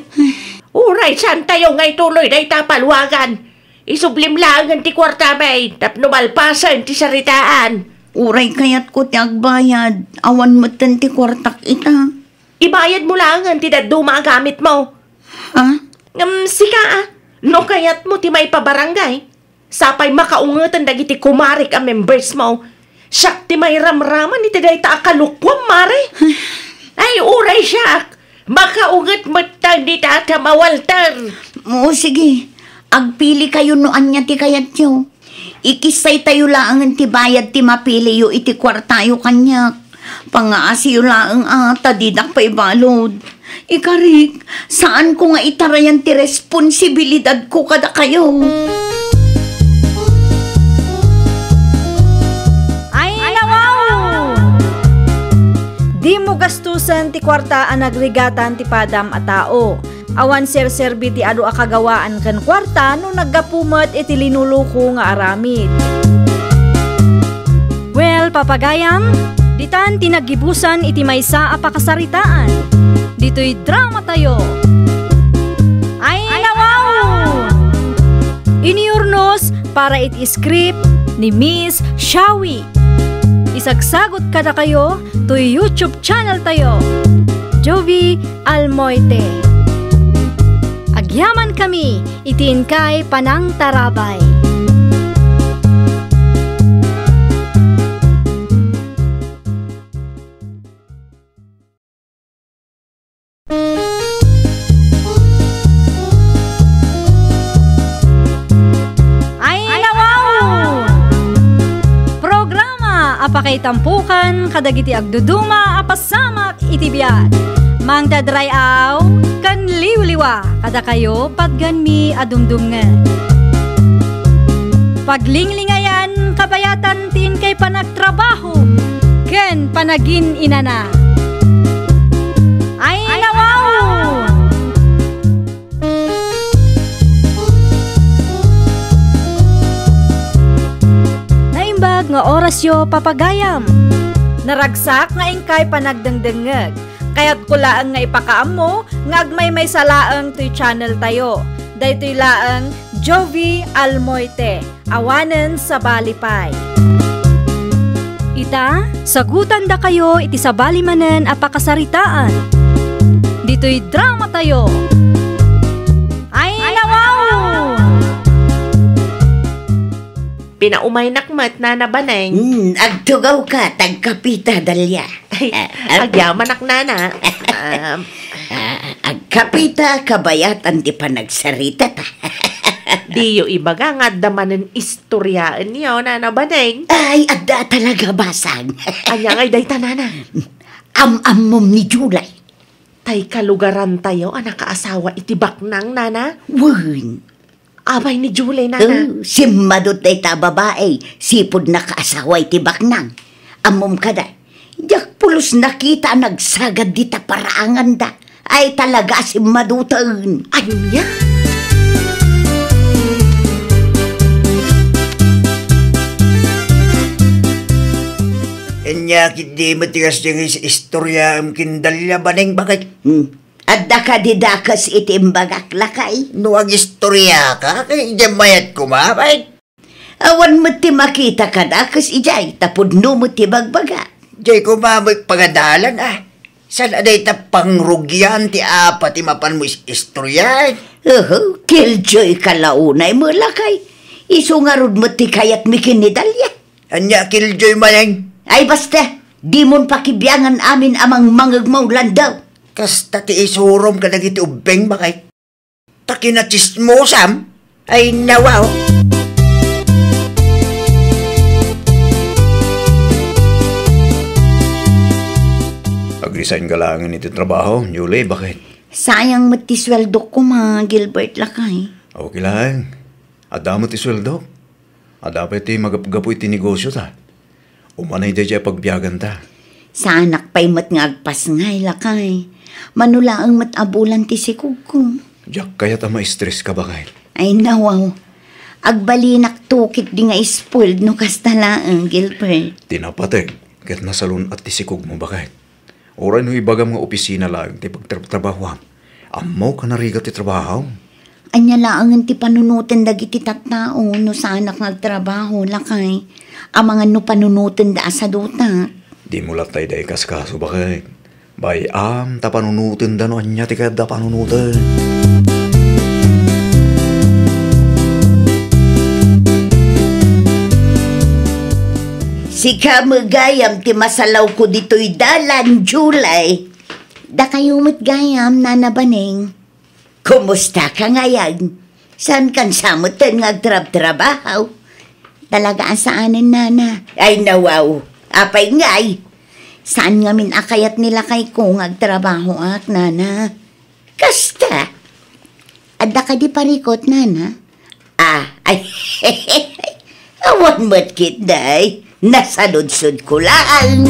Uray, saan tayo ngay tuloy na itapalwagan? Isublim lang ang ti kwarta may, tapno malpasan ti saritaan.
Uray kayat ko ti agbayad. Awan mo ti kwartak ita.
Ibayad mo lang ang ti daduma ang gamit mo.
Ha?
Sika no kayat mo ti may pabarangay. Sapay makaungatan dagiti kumarik ang members mo. Siyak ti may ramraman iti dayta akalukwam, mare. Ay, uray siyak. Makaungat matang di tata mawaltar.
Oo, sige. Agpili kayo noan niya ti kayat yo. Ikisay tayo lang ang ti bayad ti mapili yo iti kwartayo kanyak. Pangaasi yo lang tadidak pa ibalod. Ikarik, saan ko nga itarayan ti responsibilidad ko kada kayo?
Ay, wow! Di mo gastusan ti kwarta ang nagrigatan ti padam a tao. Awan serserbi ti adu akagawaan kan kwarta no naggapumet iti linuluko nga aramid. Well, papagayam, ditan tinagibusan iti maysa a pakasaritaan. Dito'y drama tayo. Ay, wow! Iniurnos para iti script ni Miss Shawi. Isagsagot kada kayo to YouTube channel tayo. Jovi Almoite. Agyaman kami, itiin kay Panang Tarabay. Ay, wow! Programa apakay tampukan kadagiti agduduma apasamak itibiyat. Mang dadray aw kan liwliwa kada kayo padganmi adumdumngan. Paglinglingayan kabayatan tin kay panagtrabaho ken panagin inana. Ay, wow! Naimbag nga oras yo papagayam. Naragsak nga ingkay panagdengdengeg. Kaya't kulaan nga ipakaam mo, nga agmay may salaang to'y channel tayo. Daytoy laang Jovi Almoite, awanen sa balipay. Ita, sagutan da kayo iti sa balimanen apakasaritaan. Dito'y drama tayo. Ay, wow!
Pinaumay nakmat na nabaneng.
Agtugaw ka, tagkapita dalya.
Agyaman nana.
Agkapita, kabayatan di pa nagsarita ta.
Di yo ibaga nga damanen istoryaan niyo na nabaneng.
Ay, adda talaga basag.
Anya ngay day tanana.
Am-am ni Julay.
Tay kalugaran tayo anak kaasawa itibak nang nana.
Wun.
Abay ni Julie nana.
Si madot day ta babae, sipod na kaasawa itibak nang. Amom kada. Yak pulos nakita nagsagad di ta paraangan da. Ay talaga si madutan.
Ayun niya.
Enya kidi matigas yung istorya ang kindalya baneng bakit?
Adda ka didakas iti imbagak lakay.
No ang istorya ka, kay mayat kumabay.
Awan mo ti makita ka dakas ijay, tapod no mo ti bagbaga.
Jay kumabay pagadalan San aday ta pangrugyan ti apa ti mapan mo istorya?
Killjoy kalaunay mo lakay. Isungarod mo ti kayat mikin ni Dalya.
Anya killjoy maneng?
Ay basta, di mon pakibyangan amin amang mangagmaw landaw.
Kasta ti isurom ka nagiti ubeng bakay. Takinachismosam? Ay nawaw.
Pag-resign ka lang iti trabaho, Julie, bakit?
Sayang matisweldo ko Gilbert lakay.
Okay lang. Ada mo ti sweldo. Ada pa iti magapgapo iti negosyo ta. Umanay da dya pagbiyagan ta.
Sa anak pa'y matngagpas ngay lakay. Manula ang matabulan ti sikog ko.
Diyak kaya ta ma-stress ka bakit?
Ay nawaw. Agbalinak tukit di nga spoiled no kastalaang Gilbert.
Tinapateg, ket nasalun at ti sikog mo bakit? Oray no ibagam nga opisina lang ti pagtrabaho. Amo ka narigat ti trabaho.
Anya laangan ti panunutin dagiti tattao no sa anak nagtrabaho lakay. Ang mga no panunutin da sa duta.
Di mo latay day kaskaso bakit? Bayam ta panunutin da no anya ti kada panunutin.
Sika magayam ti masalaw ko dito'y dalan, July.
Da kayo matgayam, Nana Baneng.
Kumusta ka ngayon? Saan kan samutan nga trabaho?
Talaga saanin, Nana.
Ay nawaw, apay ngay.
Saan nga min akayat nila kay ko ngagtrabaho ak, Nana?
Kasta?
Adda ka di parikot, Nana?
Ay, awan mo't kit, day. Nasaludsod ko lang.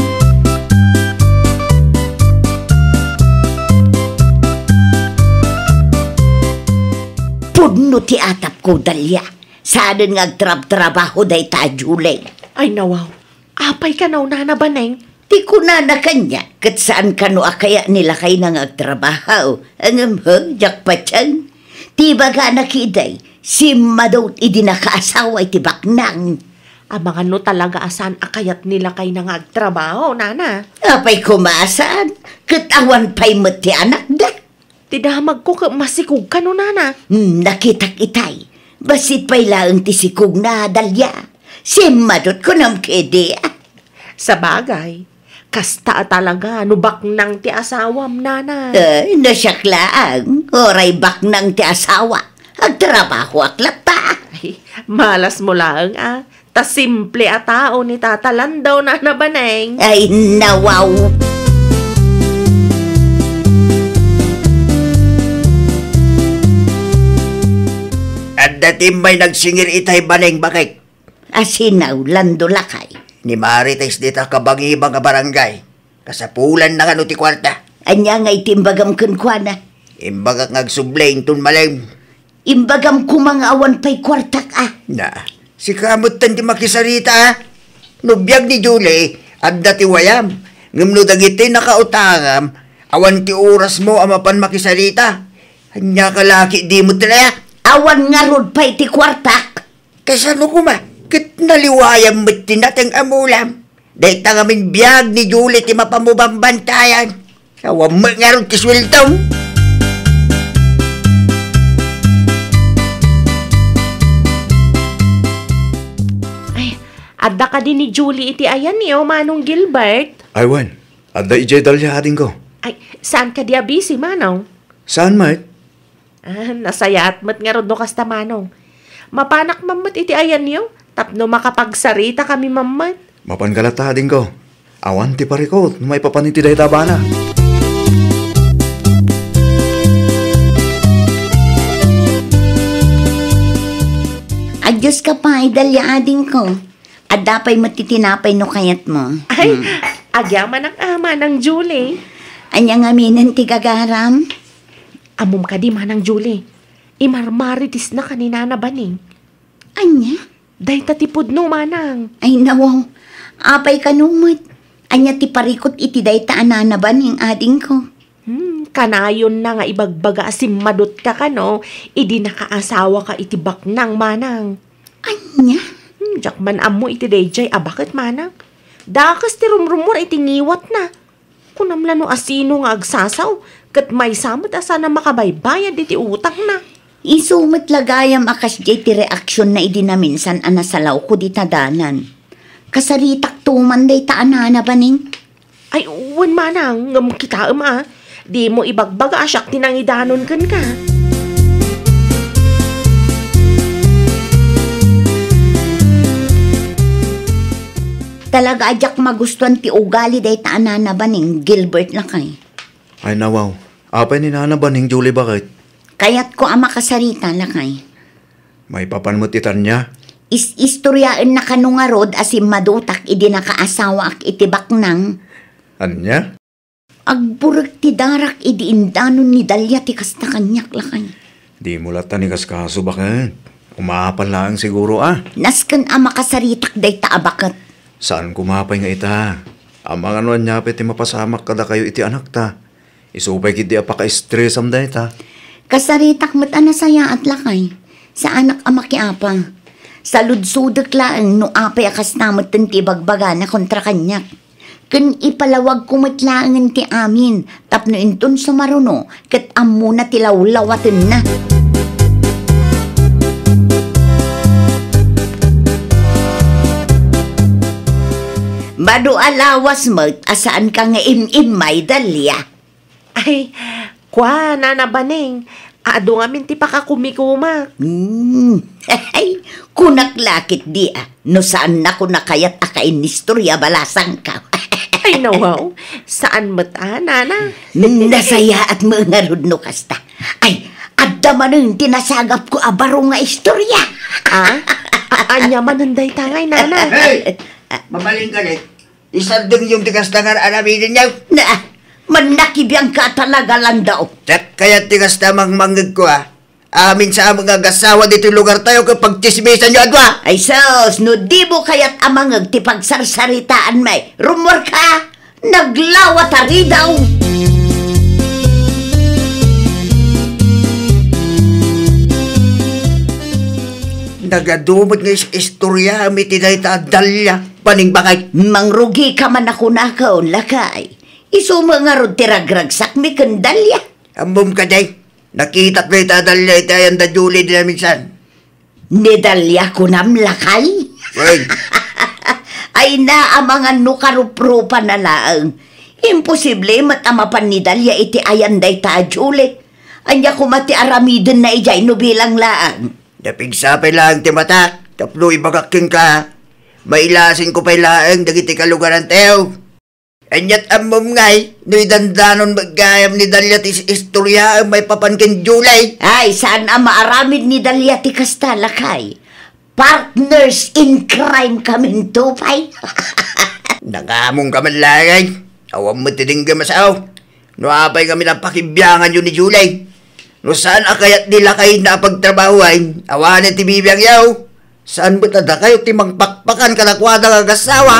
Pudno ti atap ko, Dalya. Saan nga trabaho day ta, Julie?
Ay nawaw, apay ka na Nana Baneng.
Di ko na kanya, kat saan ka no akaya nila kay nang agtrabaho. Ang jak pa tiyan. Di ba ga nakiday, si Madot idi nakaasawa iti baknang.
Ang mga no talaga asan akayat nila kay nang agtrabaho, Nana.
Apay kumasaan, kat awan pa'y mati anak da.
Tidamag ko ka masikog ka no, Nana.
Nakitak itay, basit pa'y laang tisikog na, Dalya. Si Madot ko nam kede.
Sa bagay, kasta talaga no baknang ti asawam, Nana.
Nasyaklaan, oray baknang ti asawa. Agtrabaho aklat pa.
Ay, malas mo lang ta simple a tao ni tatalan daw, Nana Baneng.
Ay nawaw. At dati may nagsingir itay Baneng bakit? Asinaw, lando lakay. Ni Marites dita kabangibang ka barangay. Kasapulan na kano ti kwarta. Anya nga itimbagam kunkwana. Imbagak ngagsublain tun malem. Imbagam kumangawan pa'y kwartak Na, si kamot tan ti makisarita Nubiyag ni Julie, at dati wayam. Ngumno dagiti nakautangam, awan ti oras mo amapan makisarita. Hanya kalaki di mo talaya. Awan nga rod pa iti kwartak. Kasano kuma, kit naliwayam mo't tinatang amulam. Dahil tangamin biyag ni Julie ti mapamubambantayan. Awan mo nga rod ti sweltong.
Adda ka din ni Julie iti ayan niyo, Manong Gilbert.
Aywan, adda ijay dalya ating ko.
Ay, saan ka dia busy, Manong?
Saan, mate?
Nasayat mat nga rodno kasta, Manong. Mapanak mamat iti ayan niyo, tapno makapagsarita kami mamat.
Mapangalata ating ko. Awan ti parikot, may papaniti dahi tabana.
Adyos ka pa, idalya ading ko. At dapay matitinapay no kayat mo.
Ay, agyaman ang ama ng Julie.
Anya nga minin ti gagaram.
Amom ka di manang Julie. Imarmaritis na kanina na baning.
Anya?
Day tatipod no, Manang.
Ay nawaw, apay kanumot. Anya ti parikot iti day taanana baning ading ko.
Kanayon na nga ibagbaga asimadot ka no, idi nakaasawa ka iti baknang, Manang.
Anya?
Jakman amo iti dayjay, bakit, Manang? Dakas ti rumrumor iti ngiwat na. Kunamlano asino nga agsasaw, kat may samot asa na makabaybayad iti utang na.
Isumit lagayam akas jay ti reaksyon na idi na minsan anasalaw ko di tadanan. Kasaritak tuman day taanana baning.
Ay, uwan, Manang, ngam kita Di mo ibagbaga asyak tinangidanon kan ka.
Talaga ajak magustuhan ti ugali day taanana baning Gilbert lakay.
Ay nawaw, apay ni Nana Baning Julie bakit?
Kaya't ko ama kasarita lakay.
May papanmutitan niya?
Istoryaan na kanungarod asim madutak idi nakaasawa ak itibak nang.
Anya?
Agburag ti darak idi indanon ni Dalya ti kasta kanyak lakay.
Di mo lata ni kaskaso bakit? Umapan lang siguro
Naskan ama kasaritak day taabakat.
Saan kumapay nga ita? Ang mga nuan niya piti mapasamak kada kayo iti anak ta. Isupay kiti apaka-stress am dahit ha.
Kasaritak mat anasaya at lakay. Sa anak amakiapa. Sa ludsudak laang no apay akas namat ti bagbaga na kontra kanyak. Kun ipalawag kumatlaangan ti amin. Tapno inton sumaruno. Kat amo na tilawlawatin na. Bado alawas mo, asaan ka nga im-imay, Dalia?
Ay, kwa, Nana Baning. Ado nga minti pa ka kumikuma.
Ay, kunak lakit di no saan na ko nakayat akain istorya balasang ka.
Ay, nawaw. Saan mata, Nana?
Nasaya at mga rudno kasta. Ay, adda man ang tinasagap ko abaro nga istorya.
Anya manunday tangay, Nana.
Hey! Mamaling ka rin. Isandong yung tigas na nga aramidin niya.
Na, manakibiyang ka talaga lang daw.
Kaya tigas na manggag ko Amin sa mga gasawa dito lugar tayo kapag tismisan nyo adwa.
Ay sos, no di mo kaya't amangag ti pagsarsaritaan may. Rumor ka, naglawat ari daw.
Nagadumot nga istorya ami tinay ta Dalia. Paning bakay.
Mangrugi ka man ako nakaon lakay. Iso mga rod tiragragsak mi kan Dalia.
Ambom ka day. Nakita ko ita Dalia itayan da Julie din minsan.
Ni Dalia ko nam lakay.
Well.
Ay na ang mga nukaruprupa na laang. Imposible matamapan ni Dalia iti ayan day ta Julie. Anya ko mati aramidin na ijay no bilang laang.
Napigsapay lang ti mata. Tapno ibagaking ka. Mailasin ko pa'y laang dagiti kalugaran tayo. Anyat amom ngay, no'y dandanon maggayam ni Dalia ti istorya may papankin July.
Ay, saan ang maaramid ni Dalia ti kastalakay? Partners in crime kami tupay.
Nangamong ka man langay. Awam mo tiningga masaw. No apay kami ng pakibyangan yun ni July. No saan akayat nila kayo na pagtrabahuay, awanin ti bibiyang yaw. Saan ba tada kayo ti magpakpakan kalakwada ng agasawa?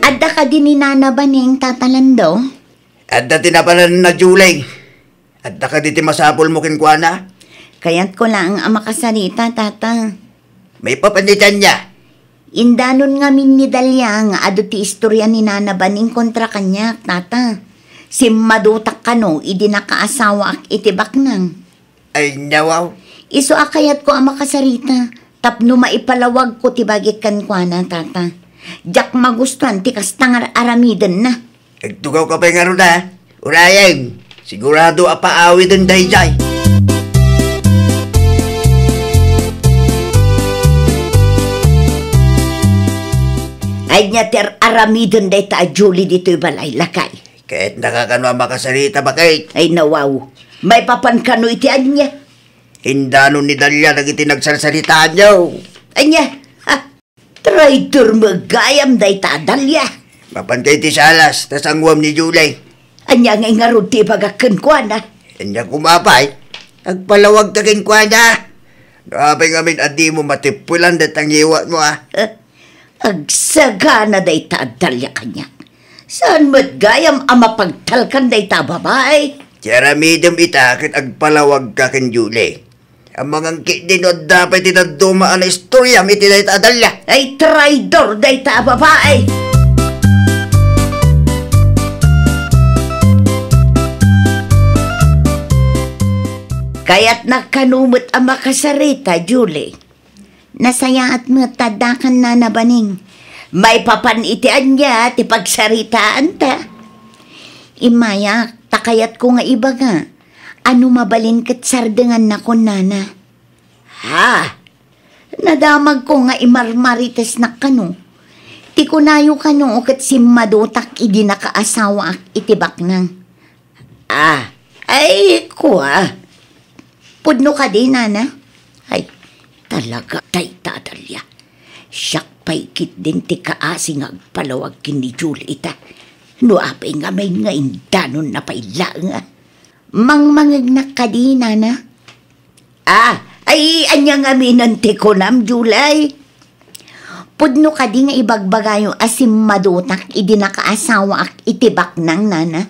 Adda ka din ni Nana Baning tatalando?
Adda tinapalan na July. Adda ka di ti masapol mo kinkwana?
Kaya't ko lang ang makasarita, tata.
May papanitan niya.
Indanon nga min ni Dalia nga ado ti istorya ni Nana Baning kontra kanya, tata. Si madutak kano, idi nakaasawa ak itibak nang.
Ay, nawaw.
Iso akayat ko ang makasarita. Tapno maipalawag ko tibagit kan kwa na, tata. Diyak magustuhan ti kastangar aramidan na.
Nagtugaw ka pa nga ron Urayang, sigurado apaawi dun dayjay.
Ay niya ter aramidan day ta Julie dito'y balay lakay.
Kahit nakakano ang makasarita ba kahit?
Ay nawaw, may papankano itian niya.
Hindanon ni Dalia nagiti nagsasaritaan niyo.
Ay niya, traitor magayam day ta Dalia.
Mapan kay ti salas, tas ang uwam ni July.
Anya nga ingarod ti pagakan ko na.
Anya kumapay, nagpalawag takin kwa na. Naapay ngamin adi mo matipulan dat ang iwat mo
Agsagana day ta Dalia kanya. Saan mo't gayam ang mapagtalkan day ta babae?
Tiyara midam itakit agpalawag ka kin Julie. Ang mga kidinod dapat itaduma ang istorya miti day ta Dalia.
Ay traidor day ta babae. Kaya't nakanumot ang makasarita, Julie. Nasayaat mo tadakan na nabaning. May papanitian niya ti pagsaritaan ta. Imaya, takayat ko nga iba nga. Ano mabalin kat sardengan na ko, Nana? Ha? Nadamag ko nga imarmarites na kano. Ti kunayo kano kat si madutak idi nakaasawa ak itibak nang. Ay kuha. Pudno ka din, Nana? Ay, talaga tay Dalia. Siyak paikit din ti kaasing agpalawag kini Julie ita. No apay nga may nga indanon na paila nga. Mangmangag ka di, Nana? Ay, anya nga minanti ko nam, Julie. Pudno ka di nga ibagbagayo asim madutak idi nakaasawa ak itibak ng nana.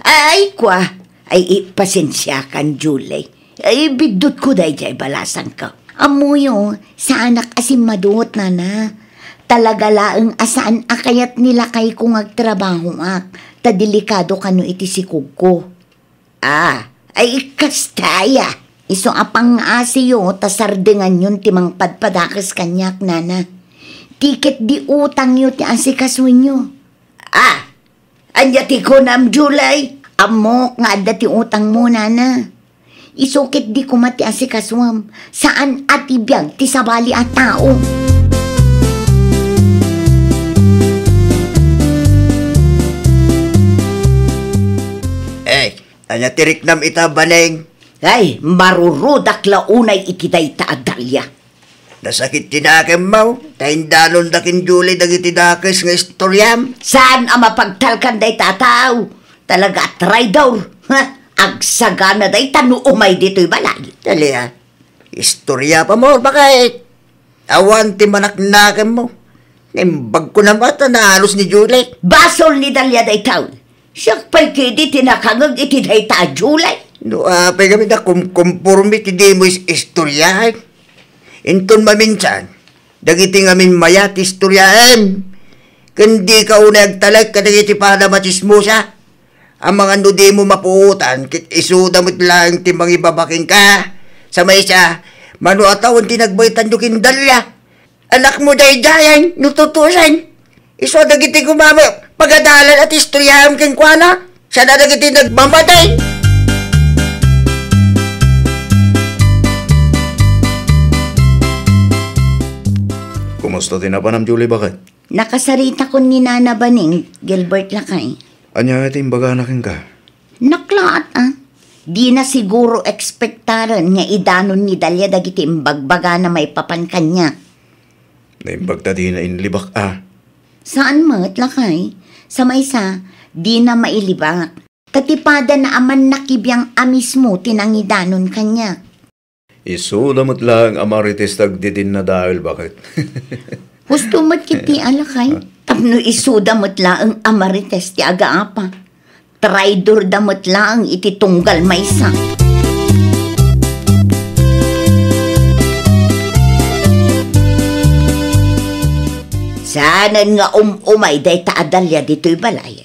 Ay kwa, ay ipasensya kan Julie. Ay bidot ko day jay balasan ka. Amuyo, sa anak asim maduot nana. Talaga laeng asaan akayat nila kay kung agtrabaho ak. Tadelikado kano iti sikog ko. Ay kastaya. Iso apang asiyo, tasardengan yun timang padpadakas kanyak, nana. Tiket di utang yun ti asikasuin nyo. Anya ti ko nam July. Amok nga adda ti utang mo, nana. Isukit di ko mati asikaswam. Saan ati biyag ti sabali at tao.
Anya tirik nam ita baneng.
Ay, marurudak launay itiday taadalya.
Nasakit tinakem mo. Taindanon dakin Julie dagiti dakes nga istoryam.
Saan ang mapagtalkan day tataw? Talaga try daw. Agsagana day tanu umay dito'y balay.
Dali istorya pa mo, bakit? Awan ti manaknakem mo. Nimbag ko na mata na halos ni Julie.
Basol ni Dalia day taw. Siyak pa'y kidi tinakangag iti day ta Julie.
No, apay kami na kumpormi ti di mo istoryahan. Inton maminsan, dagiti ngamin mayat istoryahan. Kundi ka unag talag kadagiti para machismosa. Ang mga nudi mo mapuutan, kit isuda mo't lang timang ibabaking ka. Sa may isa, manuatawon tinagbaytan dukin Dalia. Anak mo daydayan, nututusan. Iso dagiti kumama, pagadalan at istoryahan keng kuana. Siya na dagiti nagmamatay.
Kumusta tinapanam, Julie, bakit?
Nakasarita ko ni Nana Baning, Gilbert Lakay.
Anya iti imbaga nakin ka?
Naklaat Di na siguro ekspektaran nga idanon ni Dalia dagiti imbagbaga na may papan kanya.
Naimbagta di na inlibak
Saan mat, Lakay? Sa maysa, di na mailibak. Katipada na aman nakibiyang amis mo tinangidanon kanya.
Isuda mo't lang amarites tagdidin na dahil, bakit?
Gusto mo't kiti Alakay? Tapno isuda mo't lang amarites ti agaapa. Traidor da mo't lang iti tunggal maysa. Sanan nga umay day taadalya dito'y balay.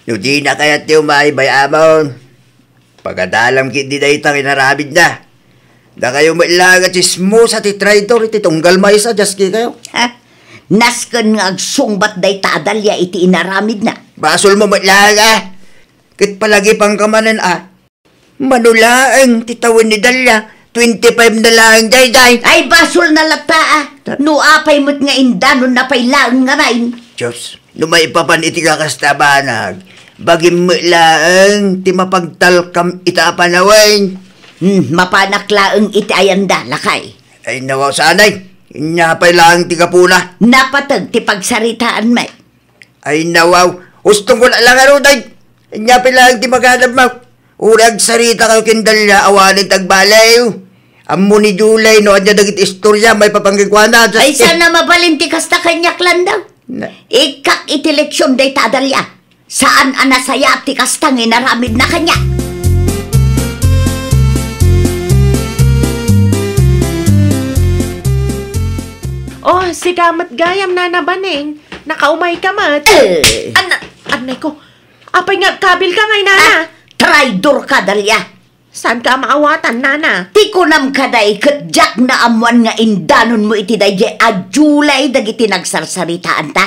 No di na kaya ti umay bay amon. Pagadalam kit di day tang inarabid na. Da kayo mailaga chismo sa ti traitor iti tunggal maysa jaski kayo.
Nasken nga agsungbat day taadalya iti inaramid na.
Basol mo mailaga. Kit palagi pang kamanan manulaang titawin ni Dalia. 25 na lang day.
Ay basol na lata No apay mo't nga indanon na pay lang nga rain.
Diyos, may papan iti kakastabanag. Bagim mo lang ti mapagtalkam ita panawain.
Mapanaklaang iti ayanda, Lakay.
Ay nawaw sanay. Inyapay lang ti kapuna.
Napatag ti pagsaritaan may.
Ay nawaw. Ustong ko lang aruday. Inyapay lang ti maghanap mo. Urag sarita kayo kindalya awanin tagbalayo. Amo ni Julie no adya dagit istorya may papanggikwana.
Ay sana mabalinti kasta kanyak lang daw. Ikak iti leksyon day tadalya. Saan anasaya ti kastang inaramid na kanya.
Oh, si Kamat Gayam, Nana Baning. Nakaumay ka, mat. Anay ko. Apay nga, kabil ka ngay, Nana.
Traidor ka, Dalia.
Saan ka maawatan, Nana?
Ti ko nam kaday, katjak na amuan nga indanon mo iti dayjay Julay dagiti nagsarsaritaan ta,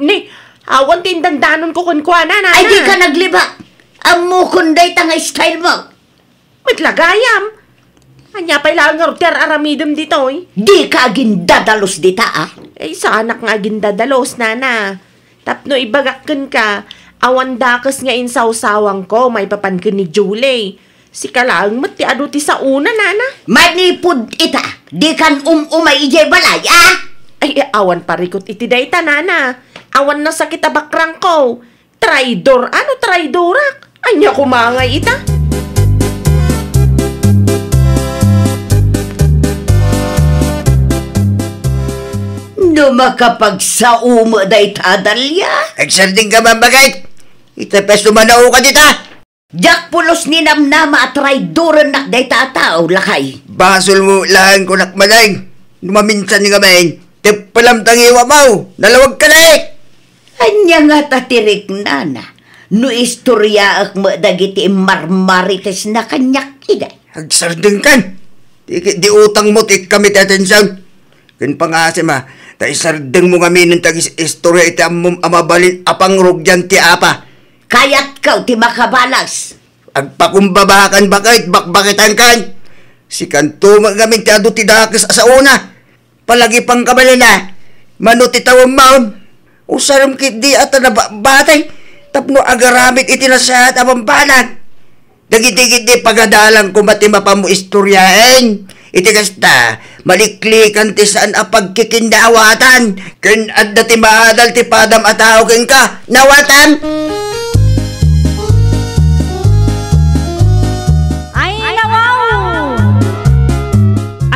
Ni, awan tindandanon ko kunkwa, Nana.
Ay, di ka nagliba. Amo kunday ta nga style mo.
Mitlagayam. Anya pa ilang nga roter aramidem dito,
Di ka aging dadalos dita,
sa anak nga aging dadalos, Nana. Tapno ibagakken ka, awan dakas nga insawsawang ko, may papankin ni Julie. Si kalaang mati adu ti sa una, Nana.
Manipod ita, di kan umay ijay balay,
Ay, awan parikot iti dayta, Nana. Awan na sakit abakrang ko. Traidor, ano traidorak? Anya kumangay ita.
No makapagsauma day tadalya.
Agsarding ka man bagay. Itapes lumanaw ka dita.
Jak pulos ni namnama at rayduran nak day tatao lakay.
Basol mo lang ko nakmalang. Numaminsan nga main. Tepalam tangiwa mo. Nalawag ka na eh.
Anya nga tatirik nana. No istorya ak madagiti marmarites na kanyak ida.
Agsarding kan. Di utang mo ti kami ti atensyon. Kan pangasim ha. Ta isardeng mo kami ng tagis istorya iti amom amabalin apang rugyan ti apa.
Kayat kaw ti makabalas.
Agpakumbabakan bakit bakbakitan kan. Si kanto magamin ti ado ti dakis sa una. Palagi pang kabala na. Mano ti tawang maon. Usaram kit di ata na batay. Tapno agaramit iti nasahat abang balan. Dagiti-giti di pagadalang kumati mapamu istoryahen. Iti kasta, maliklikan ti saan apagkikindawatan. Ken adda ti maadal ti padam ataw ken ka. Nawatan!
Ay, nawaw!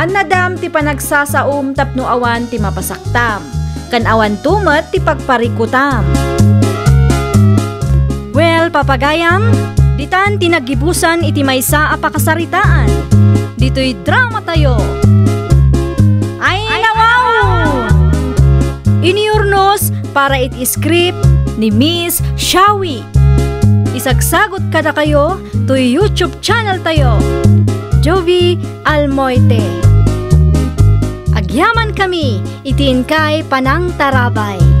Annadam ti panagsasaum tapno awan ti mapasaktam. Kan awan tumet ti pagparikutam. Well, papagayam, ditan tinagibusan iti maysa a pakasaritaan. Dito'y drama tayo. Ay, nawaw! Iniurnos para iti script ni Miss Shawi. Isagsagot kada kayo to YouTube channel tayo. Jovi Almoite. Agyaman kami, itin kay Panang Tarabay.